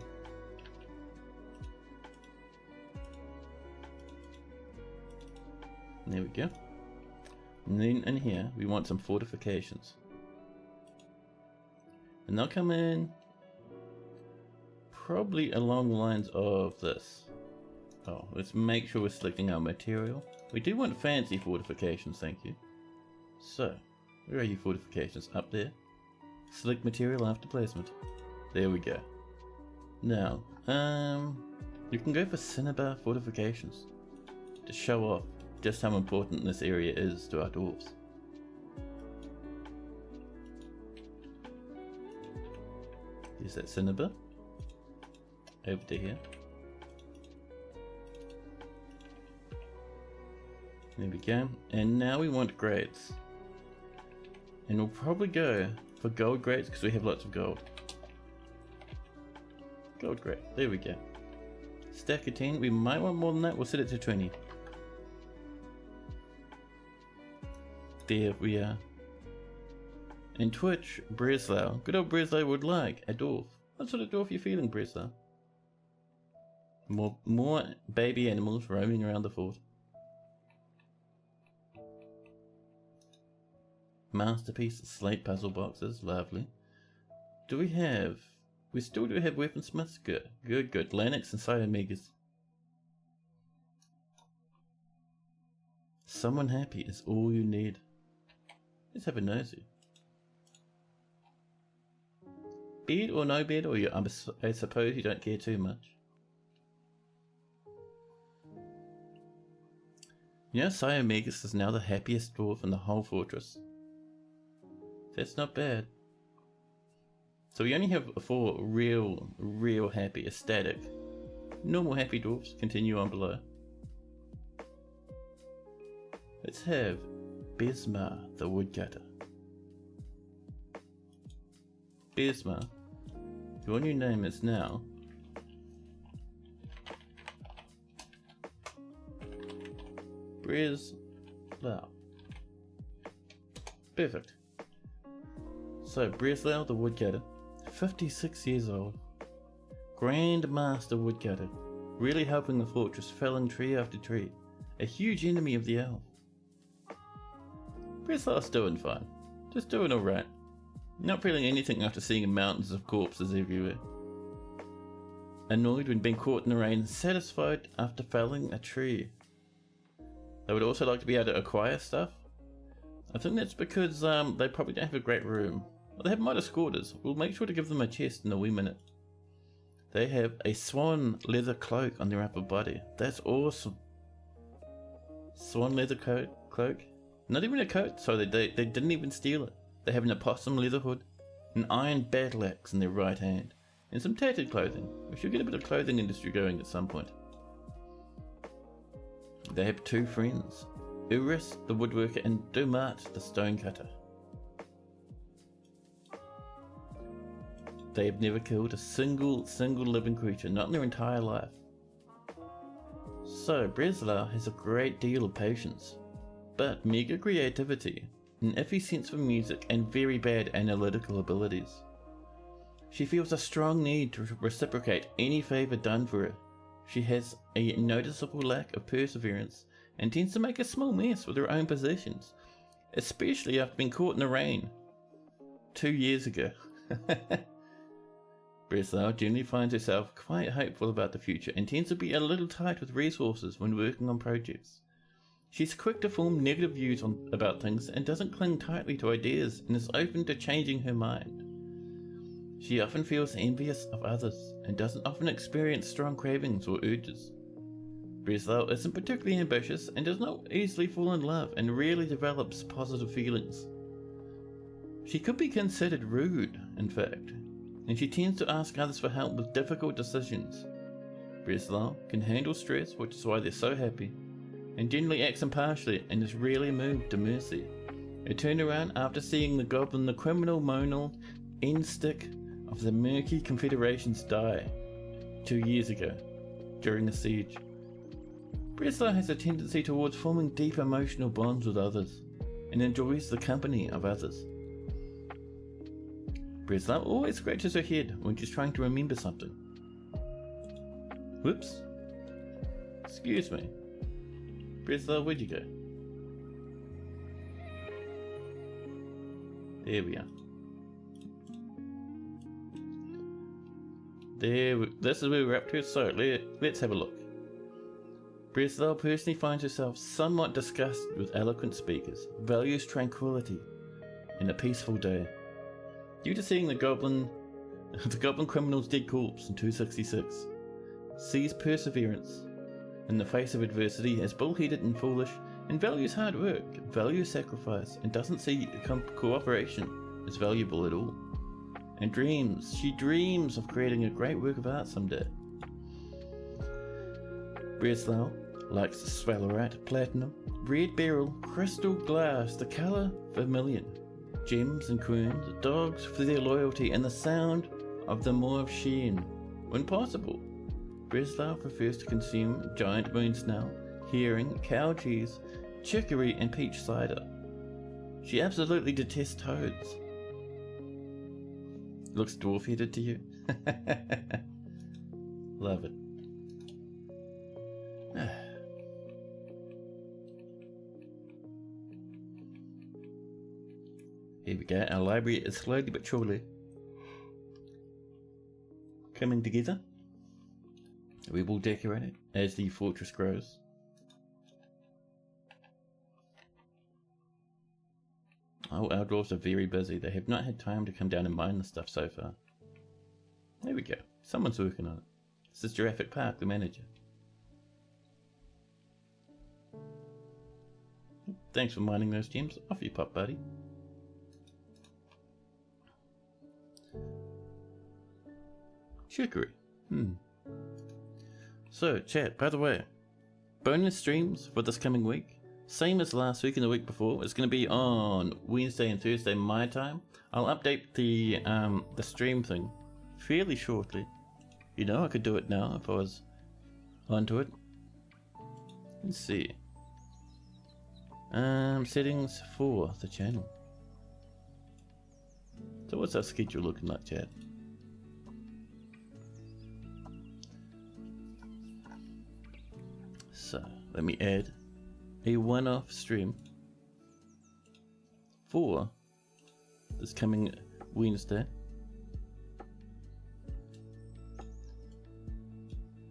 There we go. And then in here, we want some fortifications. And they'll come in probably along the lines of this. Oh, let's make sure we're selecting our material. We do want fancy fortifications, thank you. So, where are your fortifications? Up there. Select material after placement. There we go. Now, you can go for cinnabar fortifications to show off just how important this area is to our dwarves. Here's that cinnabar. Over to here. There we go. And now we want grades. And we'll probably go for gold grades because we have lots of gold. Gold grade. There we go. Stack of 10. We might want more than that. We'll set it to 20. There we are. And Twitch, Breslau. Good old Breslau would like a dwarf. What sort of dwarf are you feeling, Breslau? More baby animals roaming around the fort. Masterpiece slate puzzle boxes, lovely. Do we have... We still do have weaponsmiths? Good, good, good. Lanix and Cytomegas. Someone happy is all you need. Let's have a nosy. Bed or no bed, or you, I suppose you don't care too much. You know, Cytomegas is now the happiest dwarf in the whole fortress. That's not bad. So we only have 4 real happy, ecstatic. Normal happy dwarfs. Continue on below. Let's have Besmar the woodcutter. Besmar, your new name is now Breslau. Perfect. So Breslau the woodcutter, 56 years old, Grand Master woodcutter, really helping the fortress, felling tree after tree, a huge enemy of the elf. Breslau's doing fine, just doing alright, not feeling anything after seeing mountains of corpses everywhere. Annoyed when being caught in the rain, satisfied after felling a tree. They would also like to be able to acquire stuff. I think that's because they probably don't have a great room. Well, they have modest quarters. We'll make sure to give them a chest in a wee minute. They have a swan leather cloak on their upper body. That's awesome. Swan leather cloak. Not even a coat, so they didn't even steal it. They have an opossum leather hood, an iron battle axe in their right hand, and some tattered clothing. We should get a bit of clothing industry going at some point. They have 2 friends, Uris the woodworker and Dumat the stonecutter. They have never killed a single living creature, not in their entire life. So Breslau has a great deal of patience, but mega creativity, an iffy sense for music, and very bad analytical abilities. She feels a strong need to reciprocate any favour done for her. She has a noticeable lack of perseverance and tends to make a small mess with her own possessions, especially after being caught in the rain 2 years ago. Breslau generally finds herself quite hopeful about the future and tends to be a little tight with resources when working on projects. She's quick to form negative views about things and doesn't cling tightly to ideas and is open to changing her mind. She often feels envious of others and doesn't often experience strong cravings or urges. Breslau isn't particularly ambitious and does not easily fall in love and rarely develops positive feelings. She could be considered rude, in fact, and she tends to ask others for help with difficult decisions. Breslau can handle stress, which is why they're so happy, and generally acts impartially and is rarely moved to mercy. Her turnaround after seeing the goblin, the criminal Monal end stick of the Murky Confederations die 2 years ago during the siege. Breslau has a tendency towards forming deep emotional bonds with others and enjoys the company of others. Breslau always scratches her head when she's trying to remember something. Whoops. Excuse me. Breslau, where'd you go? There we are. This is where we're up to, so let's have a look. Breslau personally finds herself somewhat disgusted with eloquent speakers, values tranquility and a peaceful day. Due to seeing the goblin criminal's dead corpse in 266, sees perseverance in the face of adversity as bullheaded and foolish, and values hard work, values sacrifice, and doesn't see cooperation as valuable at all. And she dreams of creating a great work of art someday. Breslau Likes sphalerite, platinum, red beryl, crystal glass, the colour vermilion, gems and crowns, dogs for their loyalty, and the sound of the Maw of Sheen. When possible, Breslov prefers to consume giant moon snail, herring, cow cheese, chicory, and peach cider. She absolutely detests toads. Looks dwarf-headed to you? Love it. Here we go. Our library is slowly but surely coming together. We will decorate it as the fortress grows. Oh, our dwarves are very busy. They have not had time to come down and mine the stuff so far. There we go. Someone's working on it. This is Jurassic Park, the manager. Thanks for mining those gems. Off you pop, buddy. Chicory. So, chat, by the way, bonus streams for this coming week. Same as last week and the week before. It's going to be on Wednesday and Thursday my time. I'll update the stream thing fairly shortly. You know, I could do it now if I was onto it. Let's see. Settings for the channel. So what's our schedule looking like, chat? So let me add a one-off stream for this coming Wednesday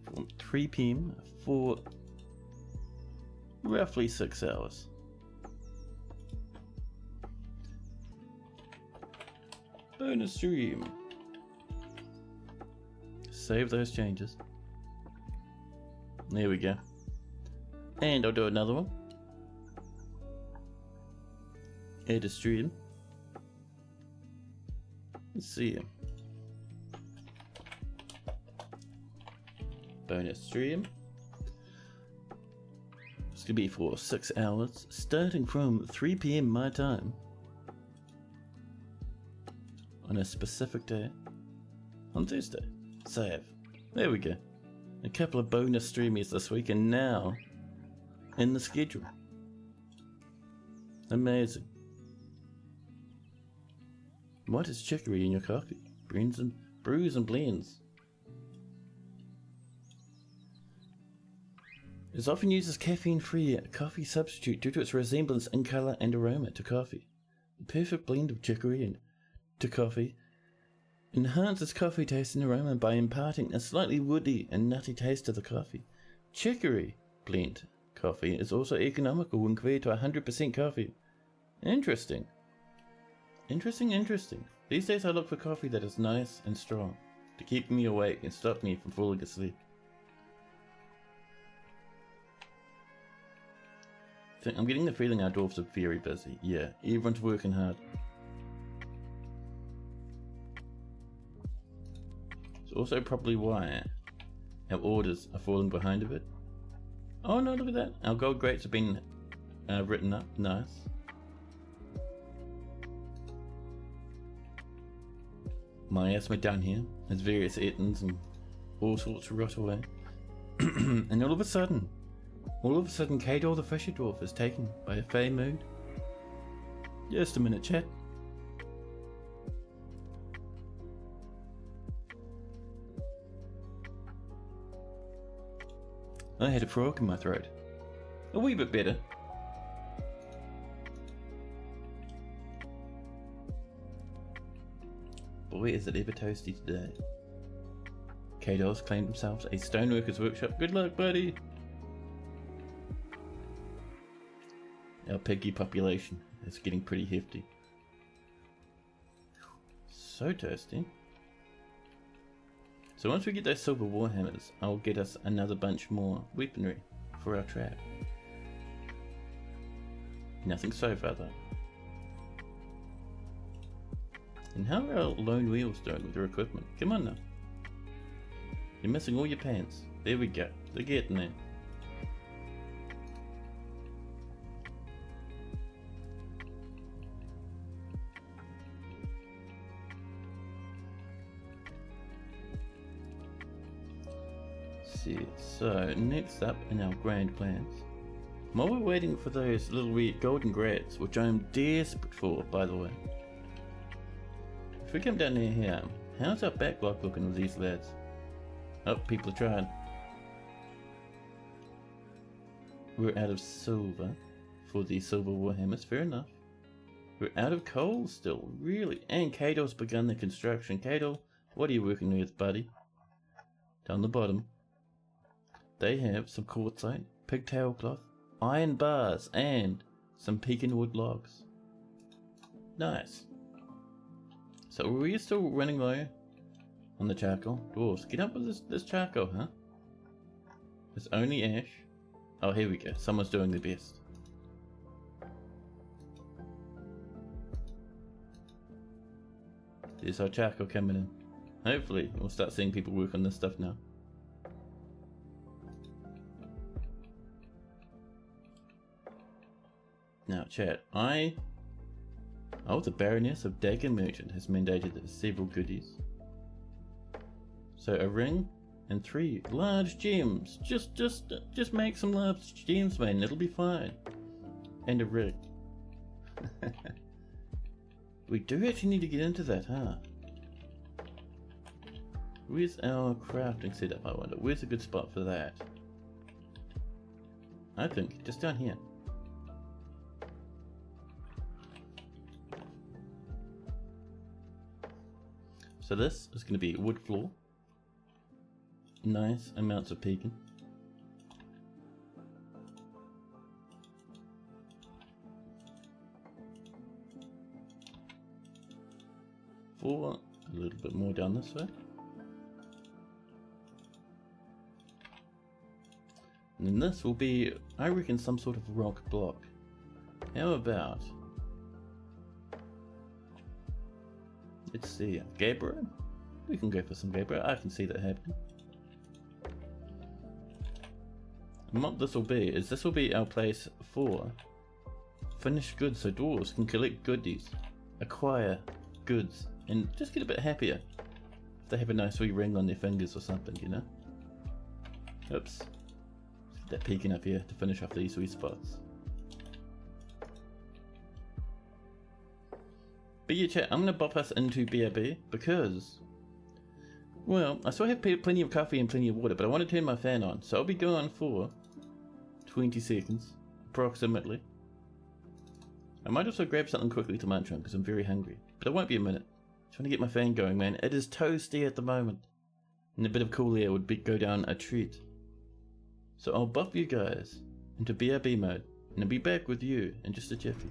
from 3 PM for roughly 6 hours. Bonus stream. Save those changes. There we go. And I'll do another one. Add a stream. Let's see. Bonus stream. It's gonna be for 6 hours, starting from 3 PM my time. On a specific day. On Thursday. Save. There we go. A couple of bonus streamies this week, and now in the schedule. Amazing. What is chicory in your coffee? Brews and blends. It's often used as caffeine-free coffee substitute due to its resemblance in colour and aroma to coffee. The perfect blend of chicory and to coffee enhances coffee taste and aroma by imparting a slightly woody and nutty taste to the coffee. Chicory blend coffee is also economical when compared to 100% coffee. Interesting. Interesting. These days I look for coffee that is nice and strong to keep me awake and stop me from falling asleep. I'm getting the feeling our dwarves are very busy. Yeah, everyone's working hard. It's also probably why our orders are falling behind a bit. Oh no, look at that. Our gold grates have been written up. Nice. Miasma down here has various ettins and all sorts of rot away. And all of a sudden, Kador the Fisher Dwarf is taken by a fey mood. Just a minute, chat. I had a frog in my throat. A wee bit better. Boy, is it ever toasty today. Kador's claimed themselves a stoneworker's workshop. Good luck, buddy! Our piggy population is getting pretty hefty. So toasty. So once we get those silver warhammers, I'll get us another bunch more weaponry for our trap. Nothing so far though. And how are our lone wheels doing with their equipment? Come on now. You're missing all your pants. There we go. They're getting there. see. So, next up in our grand plans, while we're waiting for those little weird golden grads, which I am desperate for, by the way. If we come down near here, how's our backlog looking with these lads? Oh, people are trying. We're out of silver for the silver warhammers, fair enough. We're out of coal still, really. And Cato's begun the construction. Cato, what are you working with, buddy? Down the bottom, they have some quartzite, pigtail cloth, iron bars, and some pecan wood logs. Nice. So we're still running low on the charcoal. Dwarves, get up with this charcoal, huh? It's only ash. Oh, here we go. Someone's doing their best. There's our charcoal coming in. Hopefully, we'll start seeing people work on this stuff now. Now, chat, the Baroness of Dagger Merchant has mandated several goodies. So a ring and 3 large gems. Just make some large gems, man. It'll be fine. And a ring. We do actually need to get into that, huh? Where's our crafting setup, I wonder? Where's a good spot for that? I think just down here. So this is going to be wood floor. Nice amounts of pecan. For a little bit more down this way. And then this will be, I reckon, some sort of rock block. How about, let's see, gabbro? We can go for some gabbro. I can see that happening. And what this will be is this will be our place for finished goods, so dwarves can collect goodies, acquire goods, and just get a bit happier if they have a nice wee ring on their fingers or something, you know? Oops. Let's get that peeking up here to finish off these wee spots. But yeah, chat, I'm going to bop us into BRB because, well, I still have plenty of coffee and plenty of water, but I want to turn my fan on, so I'll be gone for 20 seconds, approximately. I might also grab something quickly to munch on because I'm very hungry, but it won't be a minute. Trying to get my fan going, man. It is toasty at the moment, and a bit of cool air would go down a treat. So I'll buff you guys into BRB mode, and I'll be back with you in just a jiffy.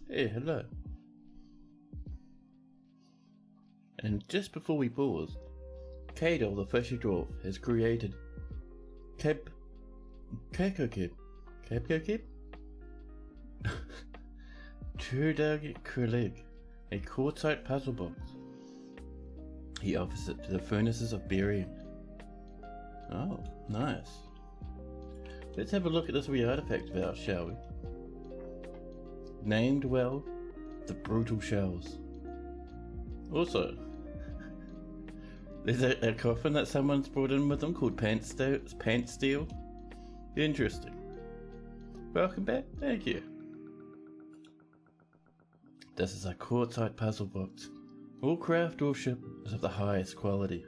Hey, hello. And just before we paused, Cadol the fishy dwarf has created Kekokib. Trudag Krilig, a quartzite puzzle box. He offers it to the furnaces of burying. Oh, nice. Let's have a look at this wee artifact of ours, shall we? Named well, the brutal shells. Also, there's a coffin that someone's brought in with them called Pant Steel. Interesting. Welcome back. Thank you. This is a quartzite puzzle box. All craft worship is of the highest quality.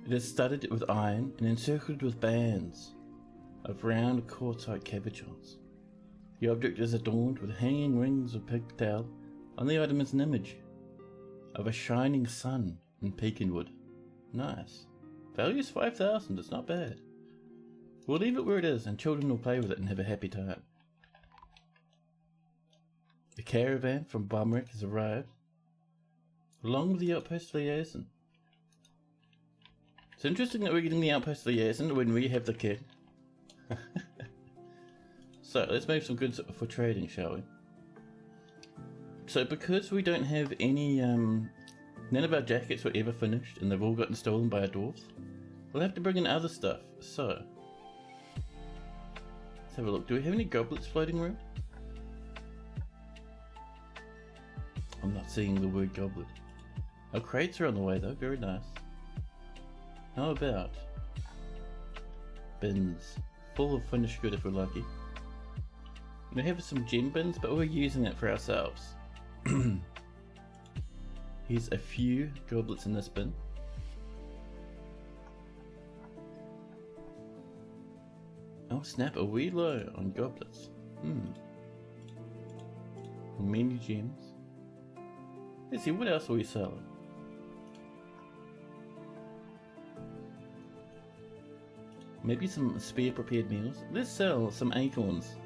It is studded with iron and encircled with bands of round quartzite cabochons. The object is adorned with hanging rings of pigtail. On the item is an image of a shining sun in pecan wood. Nice. Value is 5,000, it's not bad. We'll leave it where it is and children will play with it and have a happy time. The caravan from Bumrick has arrived, along with the outpost liaison. It's interesting that we're getting the outpost liaison when we have the king. So let's move some goods for trading, shall we? So because we don't have any, none of our jackets were ever finished and they've all gotten stolen by our dwarves, we'll have to bring in other stuff. So let's have a look. Do we have any goblets floating around? I'm not seeing the word goblet. Our crates are on the way though, very nice. How about bins full of finished good if we're lucky? We have some gem bins, but we're using it for ourselves. Here's a few goblets in this bin. Oh snap, are we low on goblets? Many gems. Let's see, what else are we selling? Maybe some spare prepared meals. Let's sell some acorns.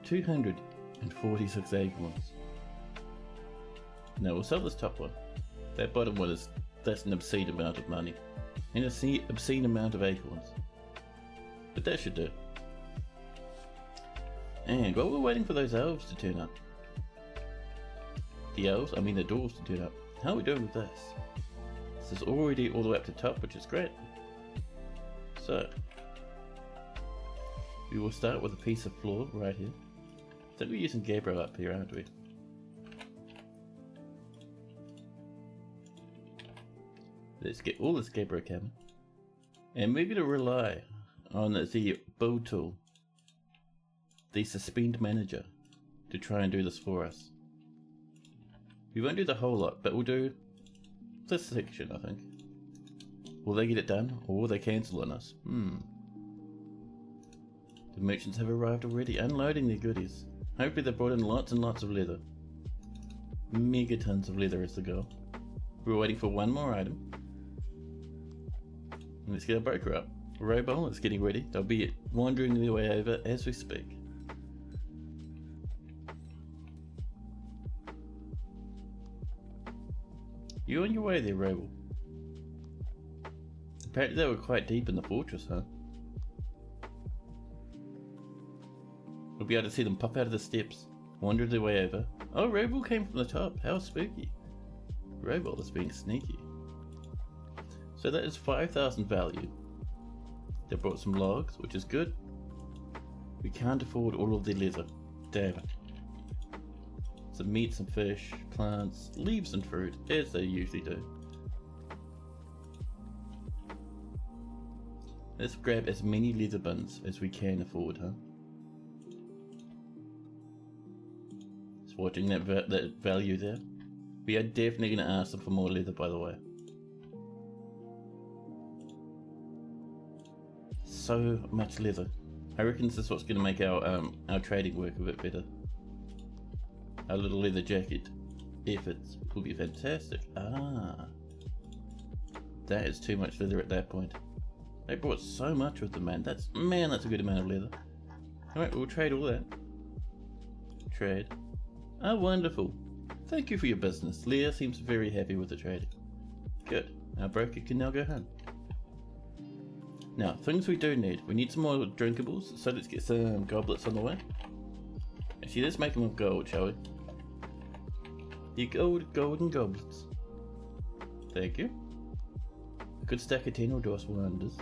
246 acorns. No, we'll sell this top one. That bottom one that's an obscene amount of money. And an obscene amount of acorns. But that should do. And while we're waiting for those elves to turn up. The dwarves to turn up. How are we doing with this? This is already all the way up to the top, which is great. So, we will start with a piece of floor right here. I think we're using Gabbro up here, aren't we? Let's get all this Gabbro coming. And we're going to rely on the build tool, the suspend manager, to try and do this for us. We won't do the whole lot, but we'll do this section, I think. Will they get it done, or will they cancel on us? The merchants have arrived already, unloading their goodies. Hopefully they brought in lots and lots of leather. Megatons of leather is the goal. We're waiting for one more item. Let's get our broker up. Robol is getting ready. They'll be wandering their way over as we speak. You on your way there, Robol? Apparently they were quite deep in the fortress, huh? We'll be able to see them pop out of the steps, wander their way over. Oh, Robol came from the top. How spooky. Robol is being sneaky. So that is 5,000 value. They brought some logs, which is good. We can't afford all of their leather. Damn it. Some meat, some fish, plants, leaves and fruit, as they usually do. Let's grab as many leather bins as we can afford, huh? Just watching that value there. We are definitely going to ask them for more leather, by the way. So much leather. I reckon this is what's going to make our trading work a bit better. Our little leather jacket efforts will be fantastic. Ah, that is too much leather at that point. They brought so much with them, man. That's a good amount of leather. Alright, we'll trade all that. Trade. Ah, wonderful. Thank you for your business. Leah seems very happy with the trading. Good. Our broker can now go home. Now, things we do need. We need some more drinkables, so let's get some goblets on the way. Actually, let's make them of gold, shall we? The golden goblets. Thank you. A good stack of 10 will do us wonders.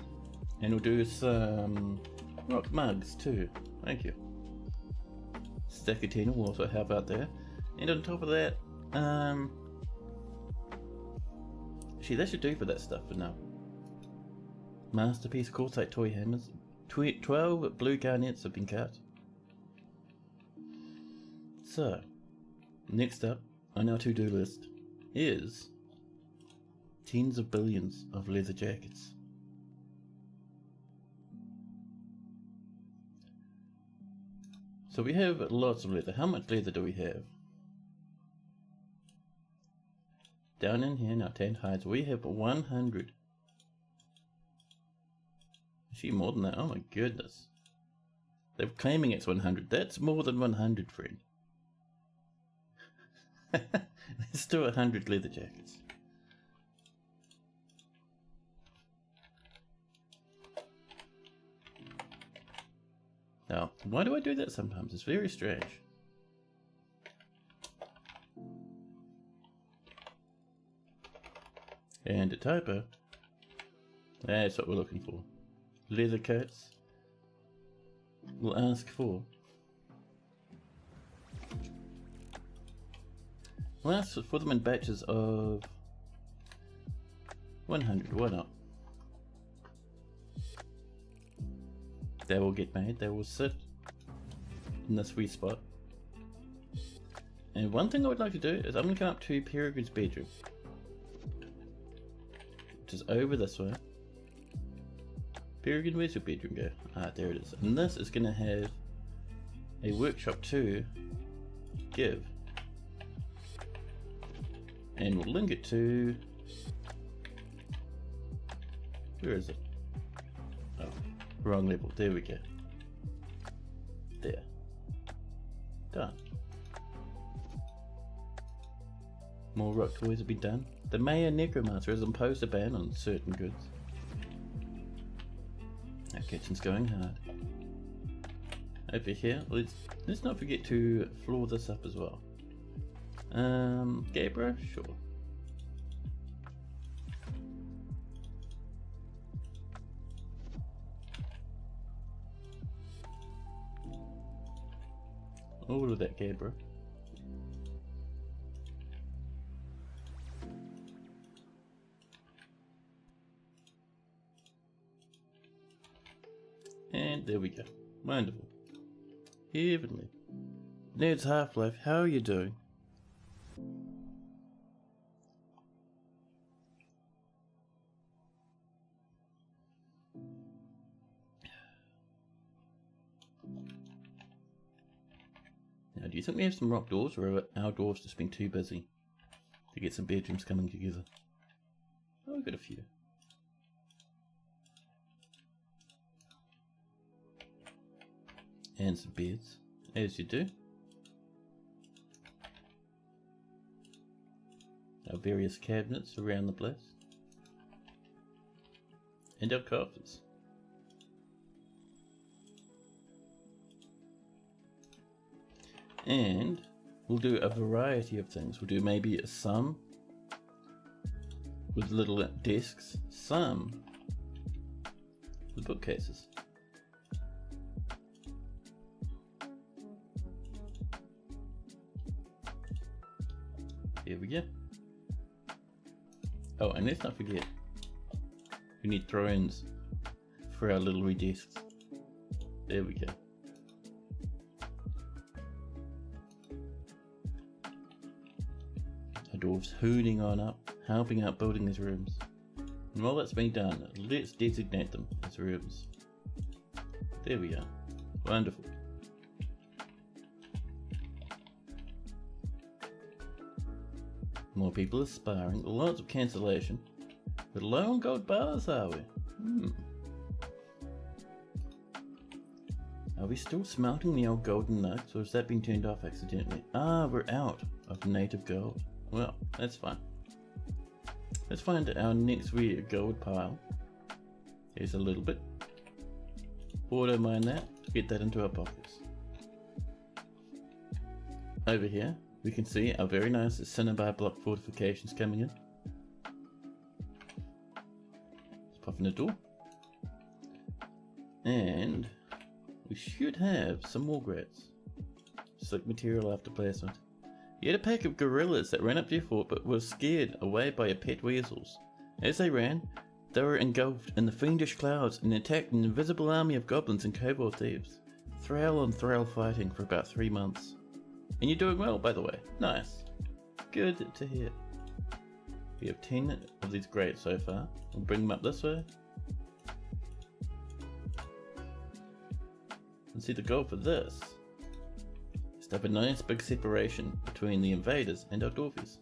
And we'll do some rock mugs too. Thank you. Stack of 10 will also help out there. And on top of that, actually that should do for that stuff for now. Masterpiece quartzite toy hammers. 12 blue garnets have been cut. So, next up on our to-do list is tens of billions of leather jackets. So we have lots of leather. How much leather do we have? Down in here, now tanned hides, we have 100. Actually more than that, oh my goodness. They're claiming it's 100. That's more than 100, friend. Let's do 100 leather jackets. Now, why do I do that sometimes? It's very strange. And a typo. That's what we're looking for. Leather coats. We'll ask for. We'll ask for them in batches of 100. Why not? They will get made. They will sit in the sweet spot. And one thing I would like to do is I'm going to come up to Peregrine's bedroom, which is over this way. Peregrine, where's your bedroom go? Ah, there it is. And this is going to have a workshop to give. And we'll link it to... Where is it? Oh, wrong level. There we go. There. Done. More rock toys have been done. The Mayor Necromancer has imposed a ban on certain goods. Our kitchen's going hard. Over here, let's not forget to floor this up as well. Gabriel? Sure. All of that, Gabriel. And there we go. Wonderful. Heavenly. Ned's Half-Life, how are you doing? Now, do you think we have some rock doors, or are our dwarves just been too busy to get some bedrooms coming together? Oh, we've got a few. And some beds, as you do. Our various cabinets around the place. And our coffers. And we'll do a variety of things. We'll do maybe some with little desks, some with bookcases. Here we go. Oh, and let's not forget, we need thrones for our little wee desks. There we go. Our dwarves hooning on up, helping out building these rooms. And while that's being done, let's designate them as rooms. There we are. Wonderful. More people aspiring, lots of cancellation. But low on gold bars, are we? Are we still smelting the old golden nugs, or has that been turned off accidentally? Ah, we're out of native gold. Well, that's fine. Let's find our next weird gold pile. Here's a little bit. Auto mine that, get that into our pockets. Over here, we can see our very nice cinnabar block fortifications coming in. Let's pop in the door. And we should have some more grats. Slick material after placement. You had a pack of gorillas that ran up to your fort but were scared away by your pet weasels. As they ran, they were engulfed in the fiendish clouds and attacked an invisible army of goblins and kobold thieves. Thrall on thrall fighting for about 3 months. And you're doing well, by the way. Nice. Good to hear. We have 10 of these grats so far. We'll bring them up this way. And see, the goal for this is to have a nice big separation between the invaders and our dwarfies.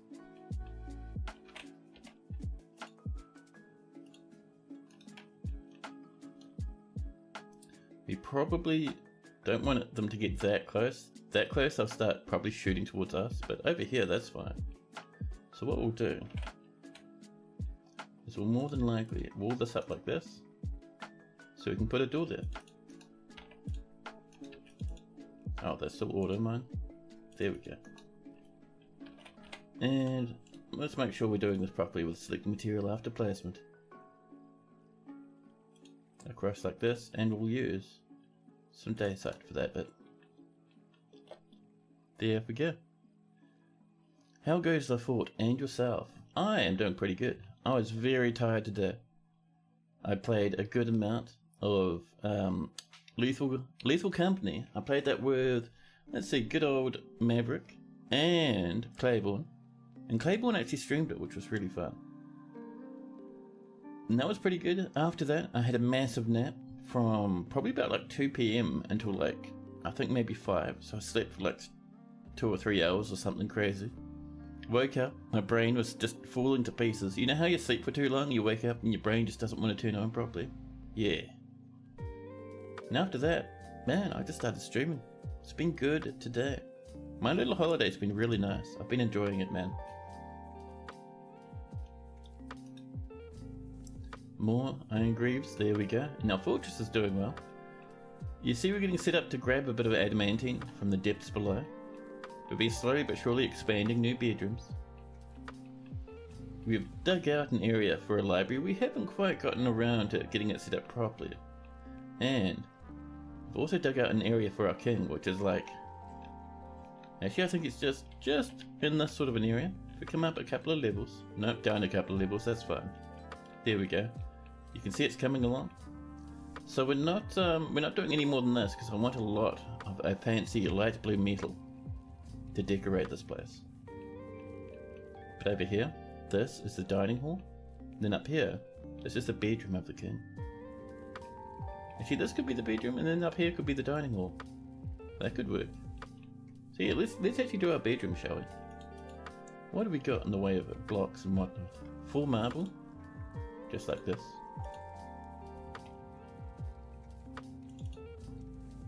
We probably don't want them to get that close. That close, they'll start probably shooting towards us, but over here, that's fine. So what we'll do is we'll more than likely wall this up like this, so we can put a door there. Oh, that's still auto mine. There we go. And let's make sure we're doing this properly with slick material after placement. Across like this, and we'll use some daysight for that bit. There we go. How goes the fort and yourself? I am doing pretty good. I was very tired today. I played a good amount of Lethal Company. I played that with, let's see, good old Maverick and Claiborne. And Claiborne actually streamed it, which was really fun. And that was pretty good. After that, I had a massive nap from probably about like 2 PM until like, I think maybe 5. So I slept for like 2 or 3 hours or something crazy. Woke up, my brain was just falling to pieces. You know how you sleep for too long, you wake up and your brain just doesn't want to turn on properly? Yeah. And after that, man, I just started streaming. It's been good today. My little holiday's been really nice. I've been enjoying it, man. More iron greaves, there we go. And our fortress is doing well. You see we're getting set up to grab a bit of adamantine from the depths below. We've been slowly but surely expanding new bedrooms. We've dug out an area for a library. We haven't quite gotten around to getting it set up properly. And we've also dug out an area for our king, which is like... Actually, I think it's just in this sort of an area. If we come up a couple of levels... Nope, down a couple of levels, that's fine. There we go. You can see it's coming along. So we're not doing any more than this, because I want a lot of a fancy light blue metal to decorate this place. But over here, this is the dining hall. And then up here, this is the bedroom of the king. Actually, this could be the bedroom, and then up here could be the dining hall. That could work. So yeah, let's actually do our bedroom, shall we? What have we got in the way of it? Blocks and whatnot. Full marble, just like this.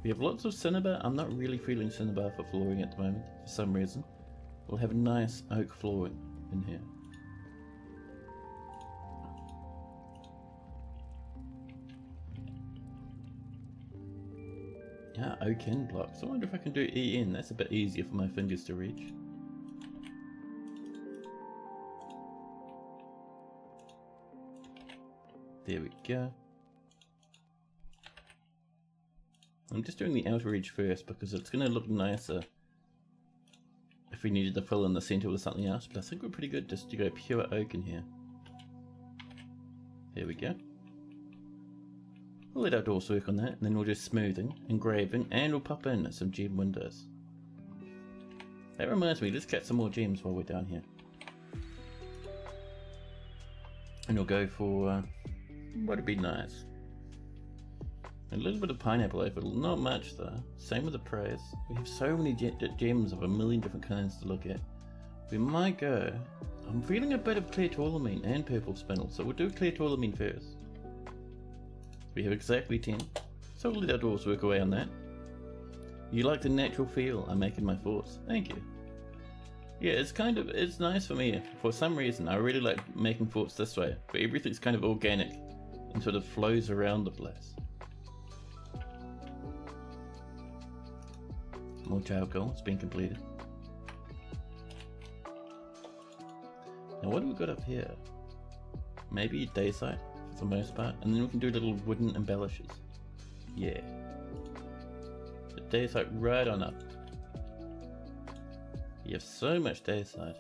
We have lots of cinnabar. I'm not really feeling cinnabar for flooring at the moment, for some reason. We'll have nice oak flooring in here. Ah, oak end blocks. I wonder if I can do EN. That's a bit easier for my fingers to reach. There we go. I'm just doing the outer edge first because it's going to look nicer if we needed to fill in the centre with something else, but I think we're pretty good just to go pure oak in here. There we go. We'll let our doors work on that, and then we'll do smoothing, engraving, and we'll pop in some gem windows. That reminds me, let's get some more gems while we're down here. And we'll go for, what would be nice? A little bit of pineapple over, not much though. Same with the praise. We have so many gems of a million different kinds to look at. We might go... I'm feeling a bit of clear tourmaline and purple spinel, so we'll do clear tourmaline first. We have exactly 10, so we'll let our doors work away on that. You like the natural feel I'm making my forts. Thank you. Yeah, it's nice for me. For some reason, I really like making forts this way, but everything's kind of organic and sort of flows around the place. More child goal, it's been completed. Now what do we got up here? Maybe dayside for the most part, and then we can do little wooden embellishes. Yeah. The dayside right on up. You have so much dayside.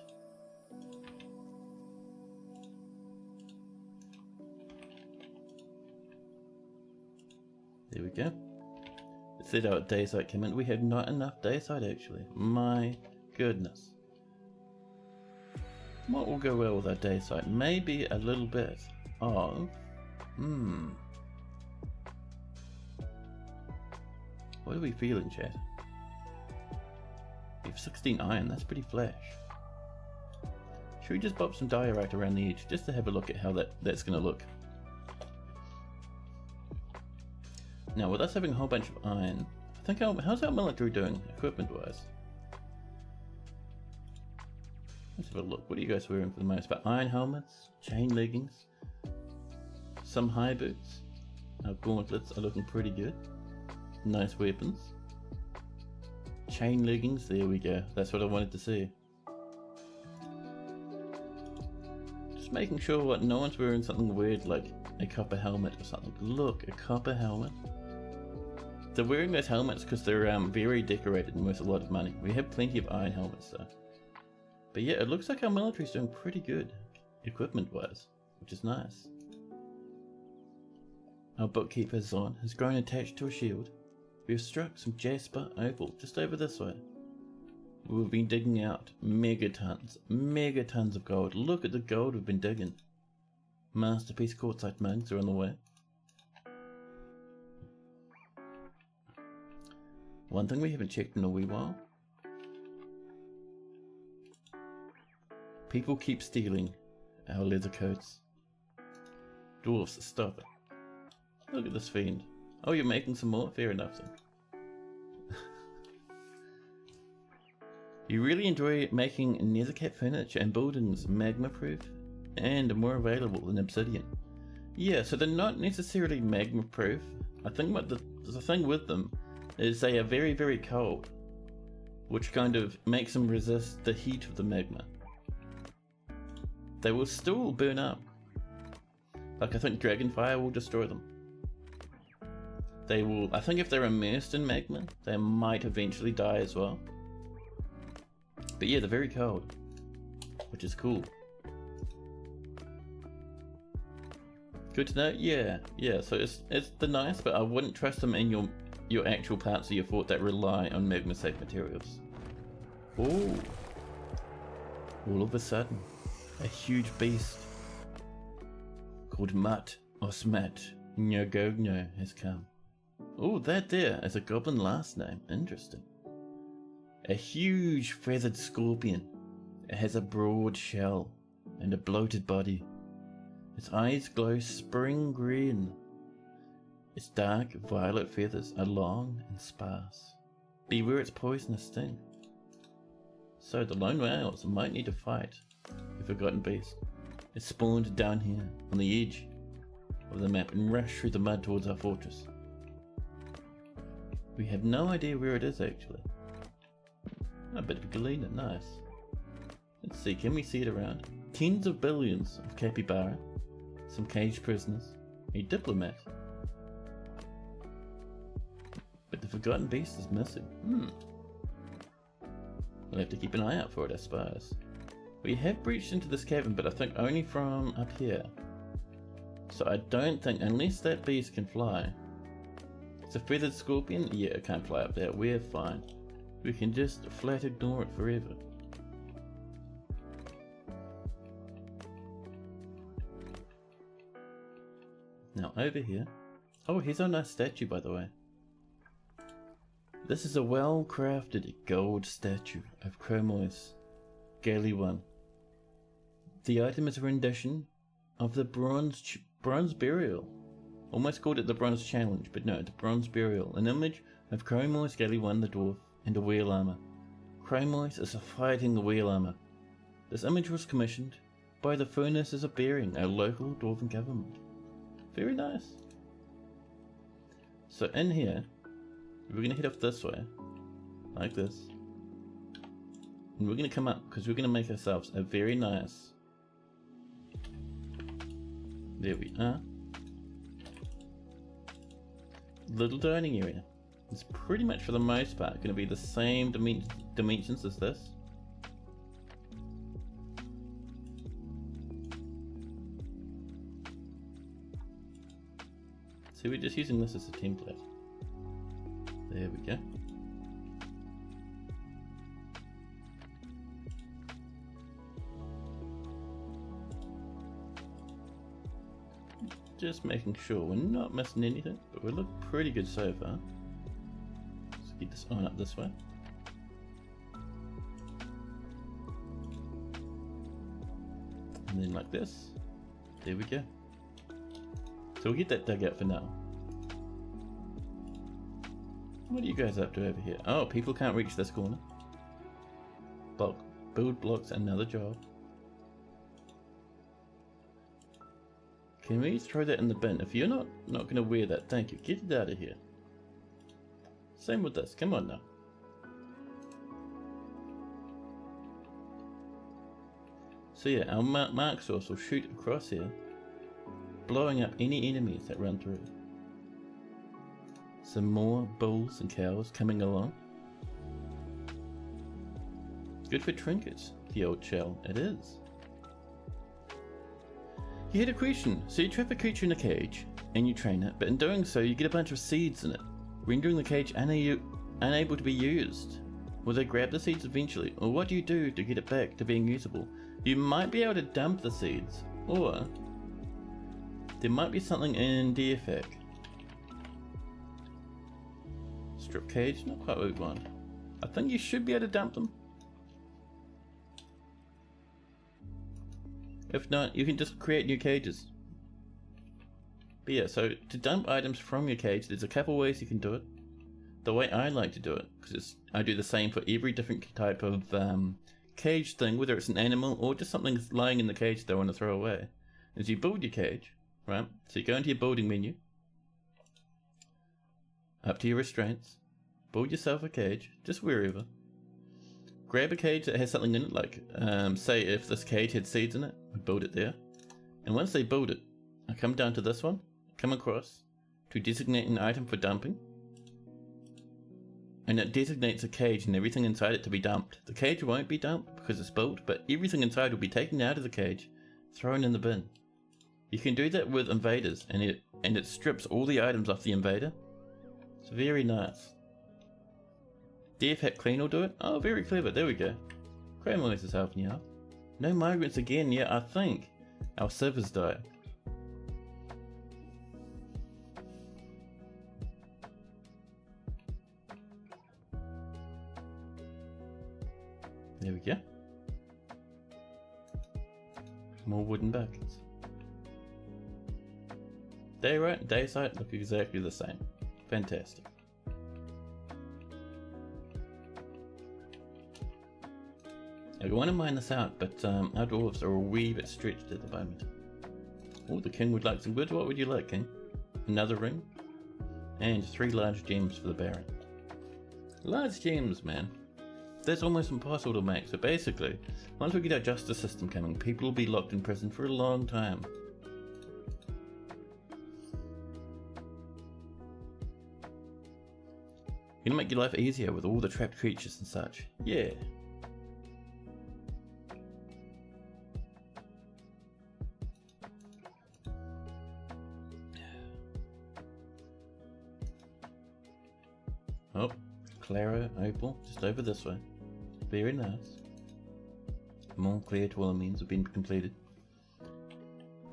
There we go. Let's see how dayside came in. We have not enough dayside actually. My goodness. What will go well with our dayside? Maybe a little bit of... What are we feeling, chat? We have 16 iron, that's pretty flash. Should we just pop some diorite around the edge just to have a look at how that's going to look? Now with us having a whole bunch of iron, I think how's our military doing equipment wise? Let's have a look. What are you guys wearing for the most part? Iron helmets, chain leggings, some high boots. Our gauntlets are looking pretty good. Nice weapons. Chain leggings, there we go. That's what I wanted to see. Just making sure no one's wearing something weird like a copper helmet or something. Look, a copper helmet. They're wearing those helmets because they're very decorated and worth a lot of money. We have plenty of iron helmets though. But yeah, it looks like our military's doing pretty good, equipment-wise, which is nice. Our bookkeeper's on has grown attached to a shield. We have struck some jasper opal just over this way. We've been digging out megatons of gold. Look at the gold we've been digging. Masterpiece quartzite mugs are on the way. One thing we haven't checked in a wee while. People keep stealing our leather coats. Dwarves, stop it. Look at this fiend. Oh, you're making some more? Fair enough then. You really enjoy making nethercat furniture and buildings magma proof and more available than obsidian. Yeah, so they're not necessarily magma proof. I think what the thing with them is they are very, very cold, which kind of makes them resist the heat of the magma. They will still burn up. Like I think Dragonfire will destroy them. They will, I think if they're immersed in magma, they might eventually die as well. But yeah, they're very cold, which is cool. Good to know. Yeah. So they're nice, but I wouldn't trust them in your actual parts of your fort that rely on magma safe materials. Oh, all of a sudden, a huge beast called Mutt or Smat Nyogogno has come. Oh, that there is a goblin last name. Interesting. A huge feathered scorpion. It has a broad shell and a bloated body. Its eyes glow spring green. Its dark violet feathers are long and sparse. Beware its poisonous sting. So the lone whales might need to fight the forgotten beast. It spawned down here on the edge of the map and rushed through the mud towards our fortress. We have no idea where it is actually. A bit of galena, nice. Let's see, can we see it around? Tens of billions of capybara, some caged prisoners, a diplomat. But the forgotten beast is missing. We'll have to keep an eye out for it, I suppose. We have breached into this cavern, but I think only from up here. So I don't think, unless that beast can fly. It's a feathered scorpion? Yeah, it can't fly up there. We're fine. We can just flat ignore it forever. Now over here. Oh, here's our nice statue, by the way. This is a well-crafted gold statue of Chromois Galiwan. The item is a rendition of the bronze burial. Almost called it the bronze challenge, but no, the bronze burial. An image Have Chromois Galley won the dwarf and the wheel armor? Chromois is fighting the wheel armor. This image was commissioned by the Furnaces of Bearing, a local dwarven government. Very nice. So in here, we're going to head off this way, like this. And we're going to come up, because we're going to make ourselves a very nice... There we are. Little dining area. It's pretty much for the most part going to be the same dimensions as this. So we're just using this as a template. There we go. Just making sure we're not missing anything, but we look pretty good so far. Let's get this on up this way. And then like this. There we go. So we'll get that dug out for now. What are you guys up to over here? Oh, people can't reach this corner. Build blocks, another job. Can we throw that in the bin? If you're not going to wear that, thank you. Get it out of here. Same with this. Come on now. So yeah, our mark source will shoot across here, blowing up any enemies that run through. Some more bulls and cows coming along. Good for trinkets, the old shell. It is. You had a question. So you trap a creature in a cage and you train it, but in doing so you get a bunch of seeds in it, rendering the cage unable to be used. Will they grab the seeds eventually, or what do you do to get it back to being usable? You might be able to dump the seeds, or there might be something in DFAC. Strip cage, not quite what we want. I think you should be able to dump them. If not, you can just create new cages. But yeah, so to dump items from your cage, there's a couple ways you can do it. The way I like to do it, because I do the same for every different type of cage thing, whether it's an animal or just something that's lying in the cage that I want to throw away, is you build your cage, right? So you go into your building menu, up to your restraints, build yourself a cage, just wherever. Grab a cage that has something in it, like say if this cage had seeds in it, I build it there. And once they build it, I come down to this one, come across to designate an item for dumping. And it designates a cage and everything inside it to be dumped. The cage won't be dumped because it's built, but everything inside will be taken out of the cage, thrown in the bin. You can do that with invaders, and it strips all the items off the invader. It's very nice. DFAC clean will do it. Oh, very clever. There we go. Chromois is helping you out. No migrants again. Yeah, I think our servers died. There we go. More wooden buckets. Day right and day site look exactly the same. Fantastic. I want to mine this out, but our dwarves are a wee bit stretched at the moment. Oh, the king would like some goods. What would you like, king? Another ring? And 3 large gems for the baron. Large gems, man. That's almost impossible to make, so basically, once we get our justice system coming, people will be locked in prison for a long time. You're gonna make your life easier with all the trapped creatures and such. Yeah. Oh, Claro Opal, just over this way. Very nice. More clear dweller means have been completed.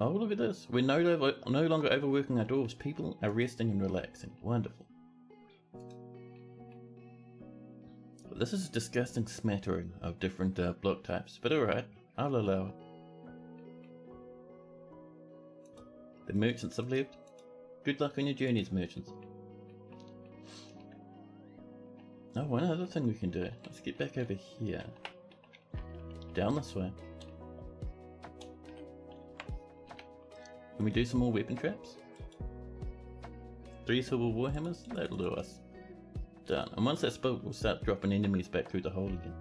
Oh, look at this. We're no longer overworking our dwarves. People are resting and relaxing. Wonderful. Well, this is a disgusting smattering of different block types, but alright, I'll allow it. The merchants have left. Good luck on your journeys, merchants. Oh, one other thing we can do. Let's get back over here. Down this way. Can we do some more weapon traps? 3 silver warhammers? That'll do us. Done. And once that's built, we'll start dropping enemies back through the hole again.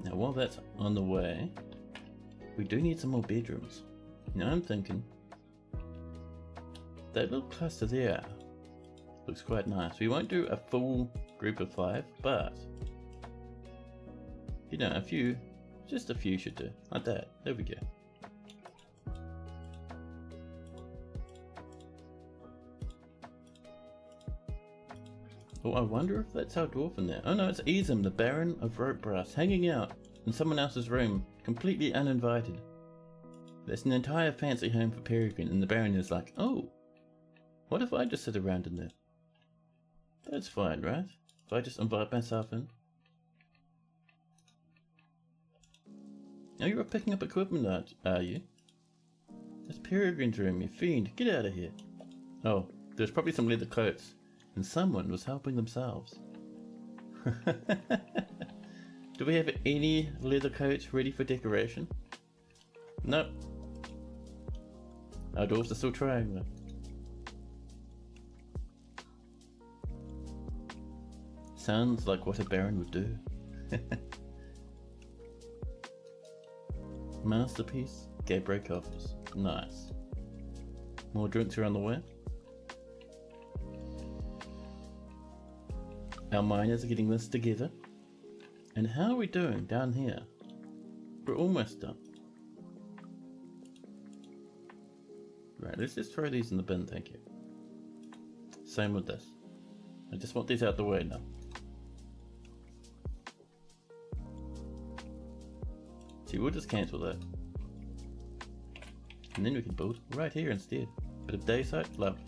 Now while that's on the way, we do need some more bedrooms. Now I'm thinking, that little cluster there looks quite nice. We won't do a full group of 5, but you know, just a few should do. Like that. There we go. Oh, I wonder if that's our dwarf in there. Oh no, it's Ezim, the Baron of Rope Brass, hanging out in someone else's room, completely uninvited. There's an entire fancy home for Peregrine, and the Baron is like, oh, what if I just sit around in there? That's fine, right? If I just invite myself in. Now you're picking up equipment, are you? That's Peregrine's room, you fiend. Get out of here. Oh, there's probably some leather coats, and someone was helping themselves. Do we have any leather coats ready for decoration? Nope. Our dwarves are still trying though. Sounds like what a baron would do. Masterpiece, gateway coffers. Nice. More drinks are on the way. Our miners are getting this together. And how are we doing down here? We're almost done. Right, let's just throw these in the bin, thank you. Same with this. I just want these out the way now. See, we'll just cancel that. And then we can build right here instead. Bit of dayside, lovely.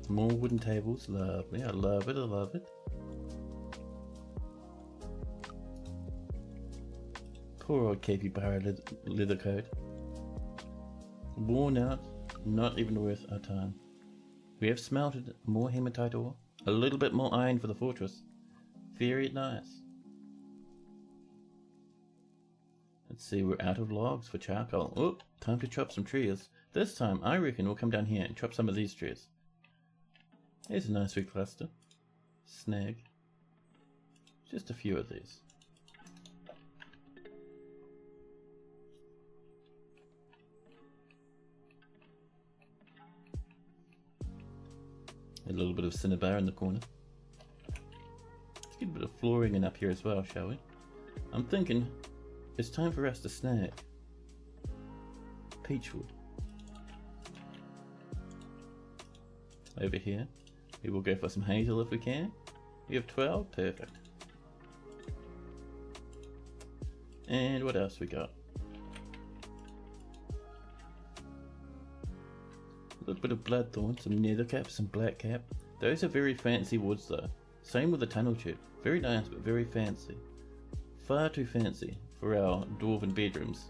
More wooden tables, lovely. I love it, I love it. Poor old capybara leather coat. Worn out, not even worth our time. We have smelted more hematite ore, a little bit more iron for the fortress. Very nice. Let's see, we're out of logs for charcoal. Oh, time to chop some trees. This time, I reckon we'll come down here and chop some of these trees. Here's a nice big cluster. Snag. Just a few of these. A little bit of cinnabar in the corner. Let's get a bit of flooring in up here as well, shall we? I'm thinking it's time for us to snag peachwood. Over here, we will go for some hazel if we can. We have 12, perfect. And what else we got? A little bit of bloodthorn, some nethercap, some blackcap. Those are very fancy woods though. Same with the tunnel tube. Very nice but very fancy. Far too fancy for our dwarven bedrooms.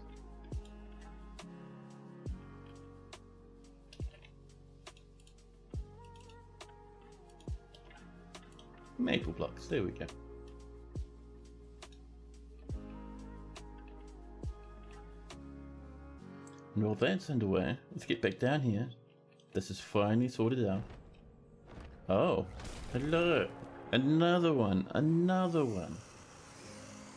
Maple blocks, there we go. And while that's underway, let's get back down here. This is finally sorted out. Oh, hello. Another one, another one.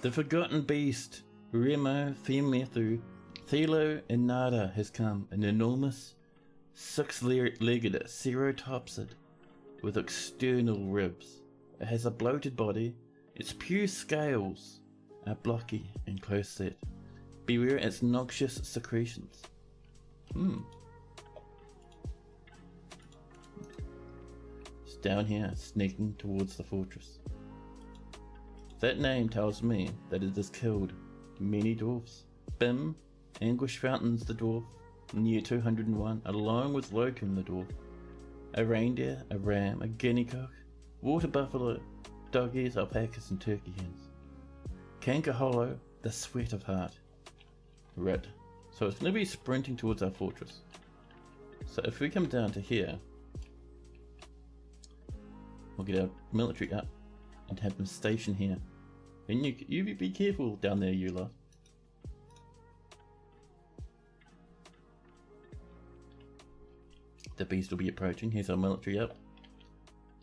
The forgotten beast, Remo Femethu Thelo Inada has come, an enormous, 6-legged ceratopsid with external ribs. It has a bloated body, its pure scales are blocky and close set. Beware its noxious secretions. It's down here, sneaking towards the fortress. That name tells me that it has killed many dwarfs. Bim, Anguish Fountains the dwarf, in the year 201, along with Lokim the dwarf. A reindeer, a ram, a guinea cock, water buffalo, doggies, alpacas and turkey hens. Kanker Hollow, the sweat of heart. Rit, So it's going to be sprinting towards our fortress. So if we come down to here, we'll get our military up and have them stationed here. And you be careful down there, you lot. The beast will be approaching. Here's our military up.